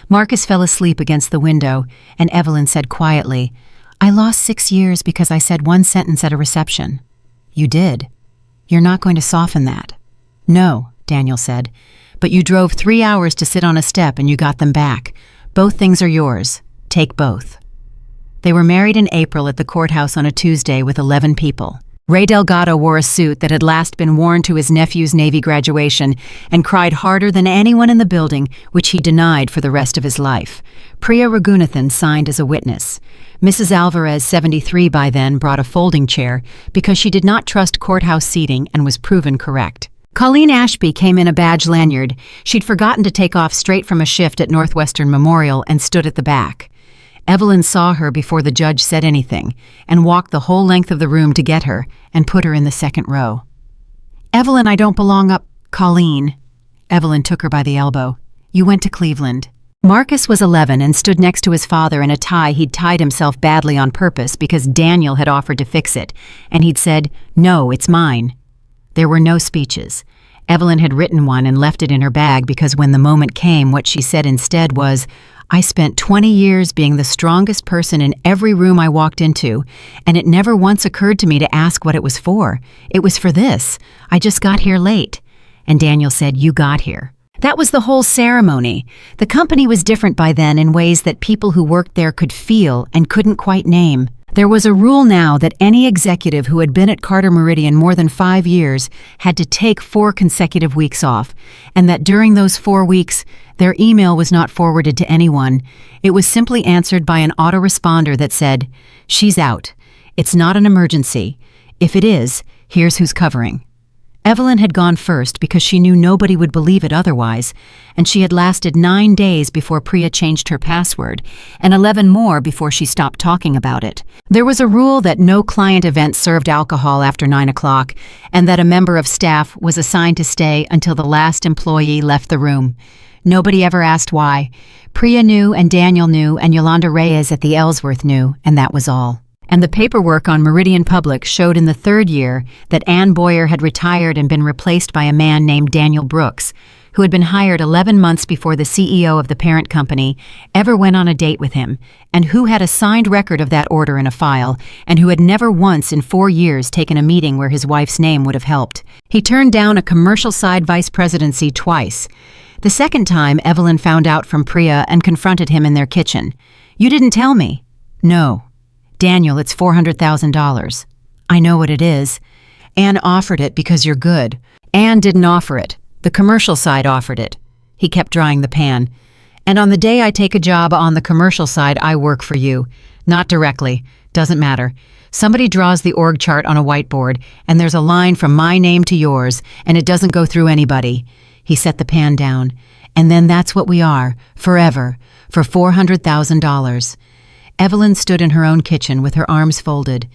Marcus fell asleep against the window, and Evelyn said quietly, "I lost 6 years because I said one sentence at a reception." "You did. You're not going to soften that." "No," Daniel said, "but you drove 3 hours to sit on a step and you got them back. Both things are yours. Take both." They were married in April at the courthouse on a Tuesday with 11 people. Ray Delgado wore a suit that had last been worn to his nephew's Navy graduation and cried harder than anyone in the building, which he denied for the rest of his life. Priya Raghunathan signed as a witness. Mrs. Alvarez, 73 by then, brought a folding chair because she did not trust courthouse seating and was proven correct. Colleen Ashby came in a badge lanyard. She'd forgotten to take off straight from a shift at Northwestern Memorial and stood at the back. Evelyn saw her before the judge said anything and walked the whole length of the room to get her and put her in the second row. "Evelyn, I don't belong up." "Colleen." Evelyn took her by the elbow. You went to Cleveland. Marcus was 11 and stood next to his father in a tie he'd tied himself badly on purpose because Daniel had offered to fix it, and he'd said, "No, it's mine." There were no speeches. Evelyn had written one and left it in her bag because when the moment came, what she said instead was, "I spent 20 years being the strongest person in every room I walked into, and it never once occurred to me to ask what it was for. It was for this. I just got here late." And Daniel said, "You got here." That was the whole ceremony. The company was different by then in ways that people who worked there could feel and couldn't quite name. There was a rule now that any executive who had been at Carter Meridian more than 5 years had to take 4 consecutive weeks off, and that during those 4 weeks, their email was not forwarded to anyone. It was simply answered by an autoresponder that said, "She's out. It's not an emergency. If it is, here's who's covering." Evelyn had gone first because she knew nobody would believe it otherwise, and she had lasted 9 days before Priya changed her password, and 11 more before she stopped talking about it. There was a rule that no client event served alcohol after 9 o'clock, and that a member of staff was assigned to stay until the last employee left the room. Nobody ever asked why. Priya knew, and Daniel knew, and Yolanda Reyes at the Ellsworth knew, and that was all. And the paperwork on Meridian Public showed in the 3rd year that Ann Boyer had retired and been replaced by a man named Daniel Brooks, who had been hired 11 months before the CEO of the parent company ever went on a date with him, and who had a signed record of that order in a file, and who had never once in 4 years taken a meeting where his wife's name would have helped. He turned down a commercial side vice presidency twice. The second time, Evelyn found out from Priya and confronted him in their kitchen. "You didn't tell me." "No." "Daniel, it's $400,000. "I know what it is. Ann offered it because you're good." "Ann didn't offer it. The commercial side offered it." He kept drying the pan. "And on the day I take a job on the commercial side, I work for you. Not directly. Doesn't matter. Somebody draws the org chart on a whiteboard, and there's a line from my name to yours, and it doesn't go through anybody." He set the pan down. "And then that's what we are, forever, for $400,000. Evelyn stood in her own kitchen with her arms folded.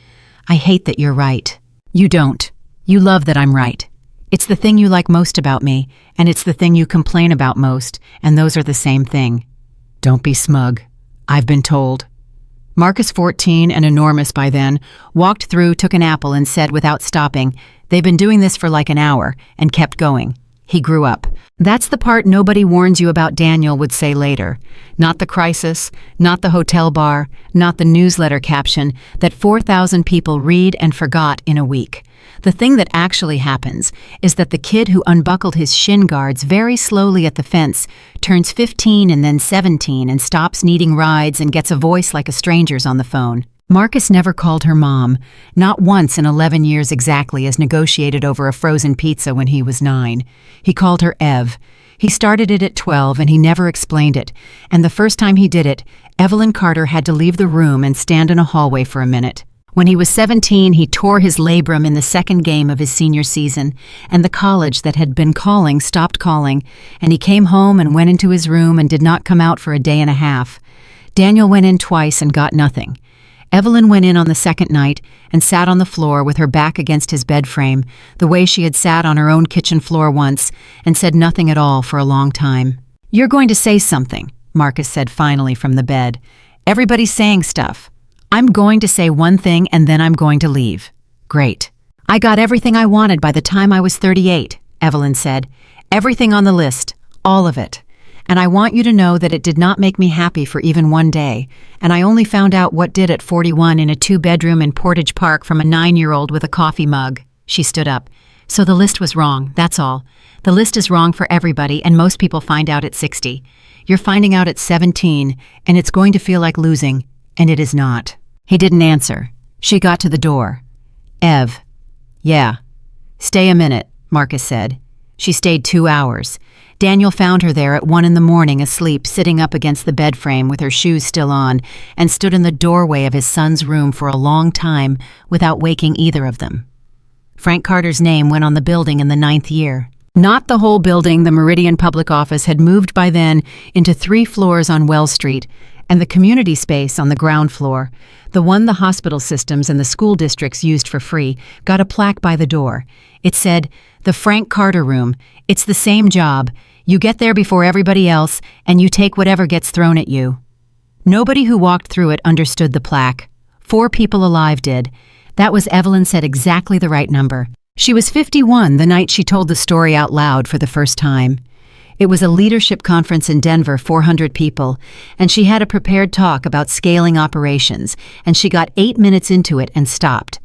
"I hate that you're right." "You don't. You love that I'm right. It's the thing you like most about me, and it's the thing you complain about most, and those are the same thing." "Don't be smug. I've been told." Marcus, 14 and enormous by then, walked through, took an apple, and said without stopping, "They've been doing this for like an hour," and kept going. He grew up. That's the part nobody warns you about, Daniel would say later. Not the crisis, not the hotel bar, not the newsletter caption that 4,000 people read and forgot in a week. The thing that actually happens is that the kid who unbuckled his shin guards very slowly at the fence turns 15 and then 17 and stops needing rides and gets a voice like a stranger's on the phone. Marcus never called her mom, not once in 11 years exactly, as negotiated over a frozen pizza when he was 9. He called her Ev. He started it at 12 and he never explained it, and the first time he did it, Evelyn Carter had to leave the room and stand in a hallway for a minute. When he was 17, he tore his labrum in the second game of his senior season, and the college that had been calling stopped calling, and he came home and went into his room and did not come out for a day and a half. Daniel went in twice and got nothing. Evelyn went in on the second night and sat on the floor with her back against his bed frame, the way she had sat on her own kitchen floor once, and said nothing at all for a long time. "You're going to say something," Marcus said finally from the bed. "Everybody's saying stuff. I'm going to say one thing and then I'm going to leave." "Great." "I got everything I wanted by the time I was 38, Evelyn said. "Everything on the list. All of it. And I want you to know that it did not make me happy for even one day, and I only found out what did at 41 in a 2-bedroom in Portage Park from a 9-year-old with a coffee mug." She stood up. "So the list was wrong, that's all. The list is wrong for everybody, and most people find out at 60. You're finding out at 17, and it's going to feel like losing, and it is not." He didn't answer. She got to the door. "Ev." "Yeah." "Stay a minute," Marcus said. She stayed 2 hours. Daniel found her there at 1 in the morning, asleep, sitting up against the bed frame with her shoes still on, and stood in the doorway of his son's room for a long time without waking either of them. Frank Carter's name went on the building in the 9th year. Not the whole building. The Meridian Public Office had moved by then into 3 floors on Wells Street, and the community space on the ground floor, the one the hospital systems and the school districts used for free, got a plaque by the door. It said, "The Frank Carter Room. It's the same job. You get there before everybody else, and you take whatever gets thrown at you. Nobody who walked through it understood the plaque. 4 people alive did. That was Evelyn said exactly the right number. She was 51 the night she told the story out loud for the first time. It was a leadership conference in Denver, 400 people, and she had a prepared talk about scaling operations, and she got 8 minutes into it and stopped.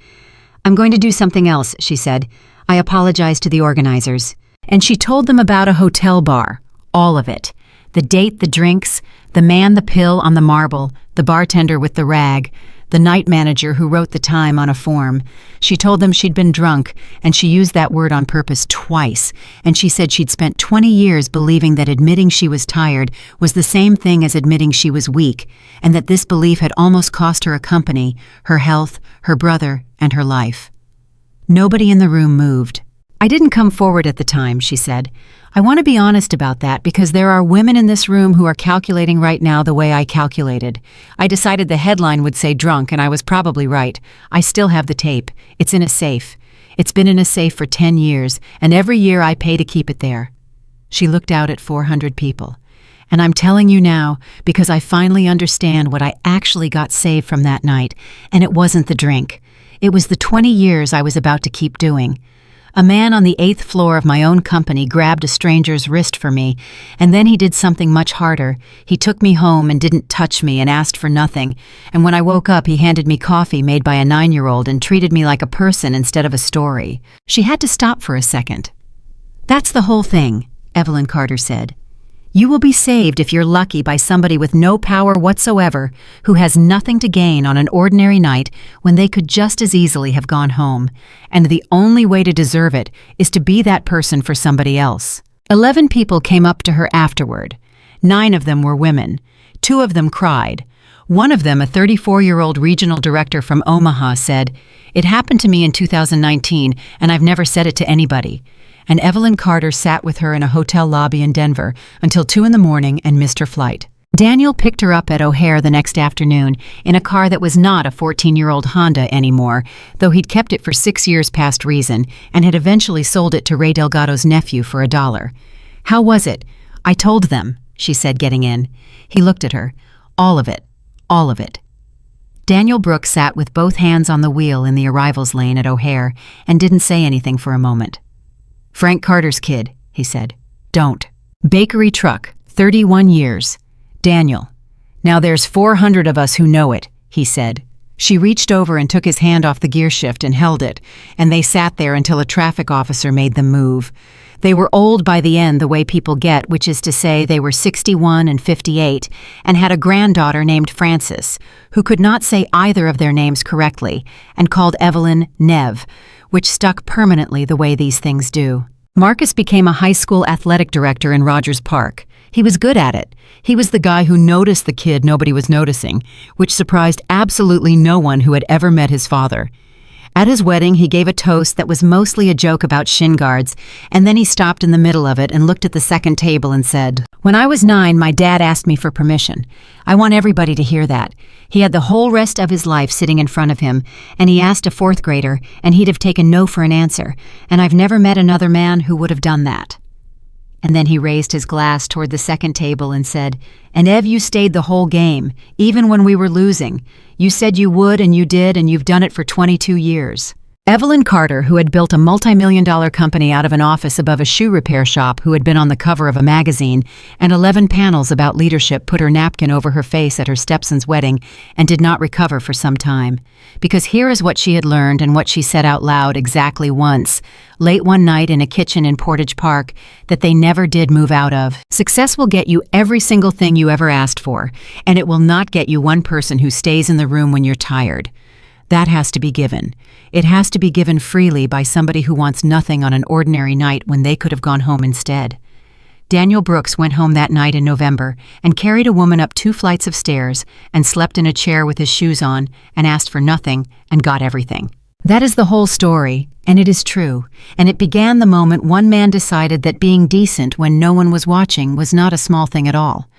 "I'm going to do something else," she said. "I apologize to the organizers." And she told them about a hotel bar, all of it. The date, the drinks, the man, the pill on the marble, the bartender with the rag, the night manager who wrote the time on a form. She told them she'd been drunk, and she used that word on purpose twice, and she said she'd spent 20 years believing that admitting she was tired was the same thing as admitting she was weak, and that this belief had almost cost her a company, her health, her brother, and her life. Nobody in the room moved. "I didn't come forward at the time," she said. "I want to be honest about that because there are women in this room who are calculating right now the way I calculated. I decided the headline would say drunk, and I was probably right. I still have the tape. It's in a safe. It's been in a safe for 10 years, and every year I pay to keep it there." She looked out at 400 people. "And I'm telling you now because I finally understand what I actually got saved from that night, and it wasn't the drink. It was the 20 years I was about to keep doing. A man on the 8th floor of my own company grabbed a stranger's wrist for me, and then he did something much harder. He took me home and didn't touch me and asked for nothing, and when I woke up he handed me coffee made by a 9-year-old and treated me like a person instead of a story." She had to stop for a second. "That's the whole thing," Evelyn Carter said. "You will be saved if you're lucky by somebody with no power whatsoever who has nothing to gain on an ordinary night when they could just as easily have gone home, and the only way to deserve it is to be that person for somebody else." 11 people came up to her afterward. 9 of them were women. 2 of them cried. One of them, a 34-year-old regional director from Omaha, said, "It happened to me in 2019, and I've never said it to anybody." And Evelyn Carter sat with her in a hotel lobby in Denver until 2 in the morning and missed her flight. Daniel picked her up at O'Hare the next afternoon in a car that was not a 14-year-old Honda anymore, though he'd kept it for 6 years past reason and had eventually sold it to Ray Delgado's nephew for $1. "How was it?" "I told them," she said, getting in. He looked at her. "All of it. All of it." Daniel Brooks sat with both hands on the wheel in the arrivals lane at O'Hare and didn't say anything for a moment. "Frank Carter's kid," he said. "Don't." "Bakery truck, 31 years. Daniel. Now there's 400 of us who know it," he said. She reached over and took his hand off the gear shift and held it, and they sat there until a traffic officer made them move. They were old by the end the way people get, which is to say they were 61 and 58, and had a granddaughter named Frances, who could not say either of their names correctly, and called Evelyn Nev, which stuck permanently the way these things do. Marcus became a high school athletic director in Rogers Park. He was good at it. He was the guy who noticed the kid nobody was noticing, which surprised absolutely no one who had ever met his father. At his wedding, he gave a toast that was mostly a joke about shin guards, and then he stopped in the middle of it and looked at the second table and said, "When I was 9, my dad asked me for permission. I want everybody to hear that. He had the whole rest of his life sitting in front of him, and he asked a 4th grader, and he'd have taken no for an answer, and I've never met another man who would have done that." And then he raised his glass toward the second table and said, "And Ev, you stayed the whole game, even when we were losing. You said you would, and you did, and you've done it for 22 years. Evelyn Carter, who had built a multi-million-dollar company out of an office above a shoe repair shop, who had been on the cover of a magazine, and 11 panels about leadership, put her napkin over her face at her stepson's wedding and did not recover for some time. Because here is what she had learned and what she said out loud exactly once, late one night in a kitchen in Portage Park, that they never did move out of. Success will get you every single thing you ever asked for, and it will not get you one person who stays in the room when you're tired. That has to be given. It has to be given freely by somebody who wants nothing on an ordinary night when they could have gone home instead. Daniel Brooks went home that night in November and carried a woman up 2 flights of stairs and slept in a chair with his shoes on and asked for nothing and got everything. That is the whole story, and it is true, and it began the moment one man decided that being decent when no one was watching was not a small thing at all.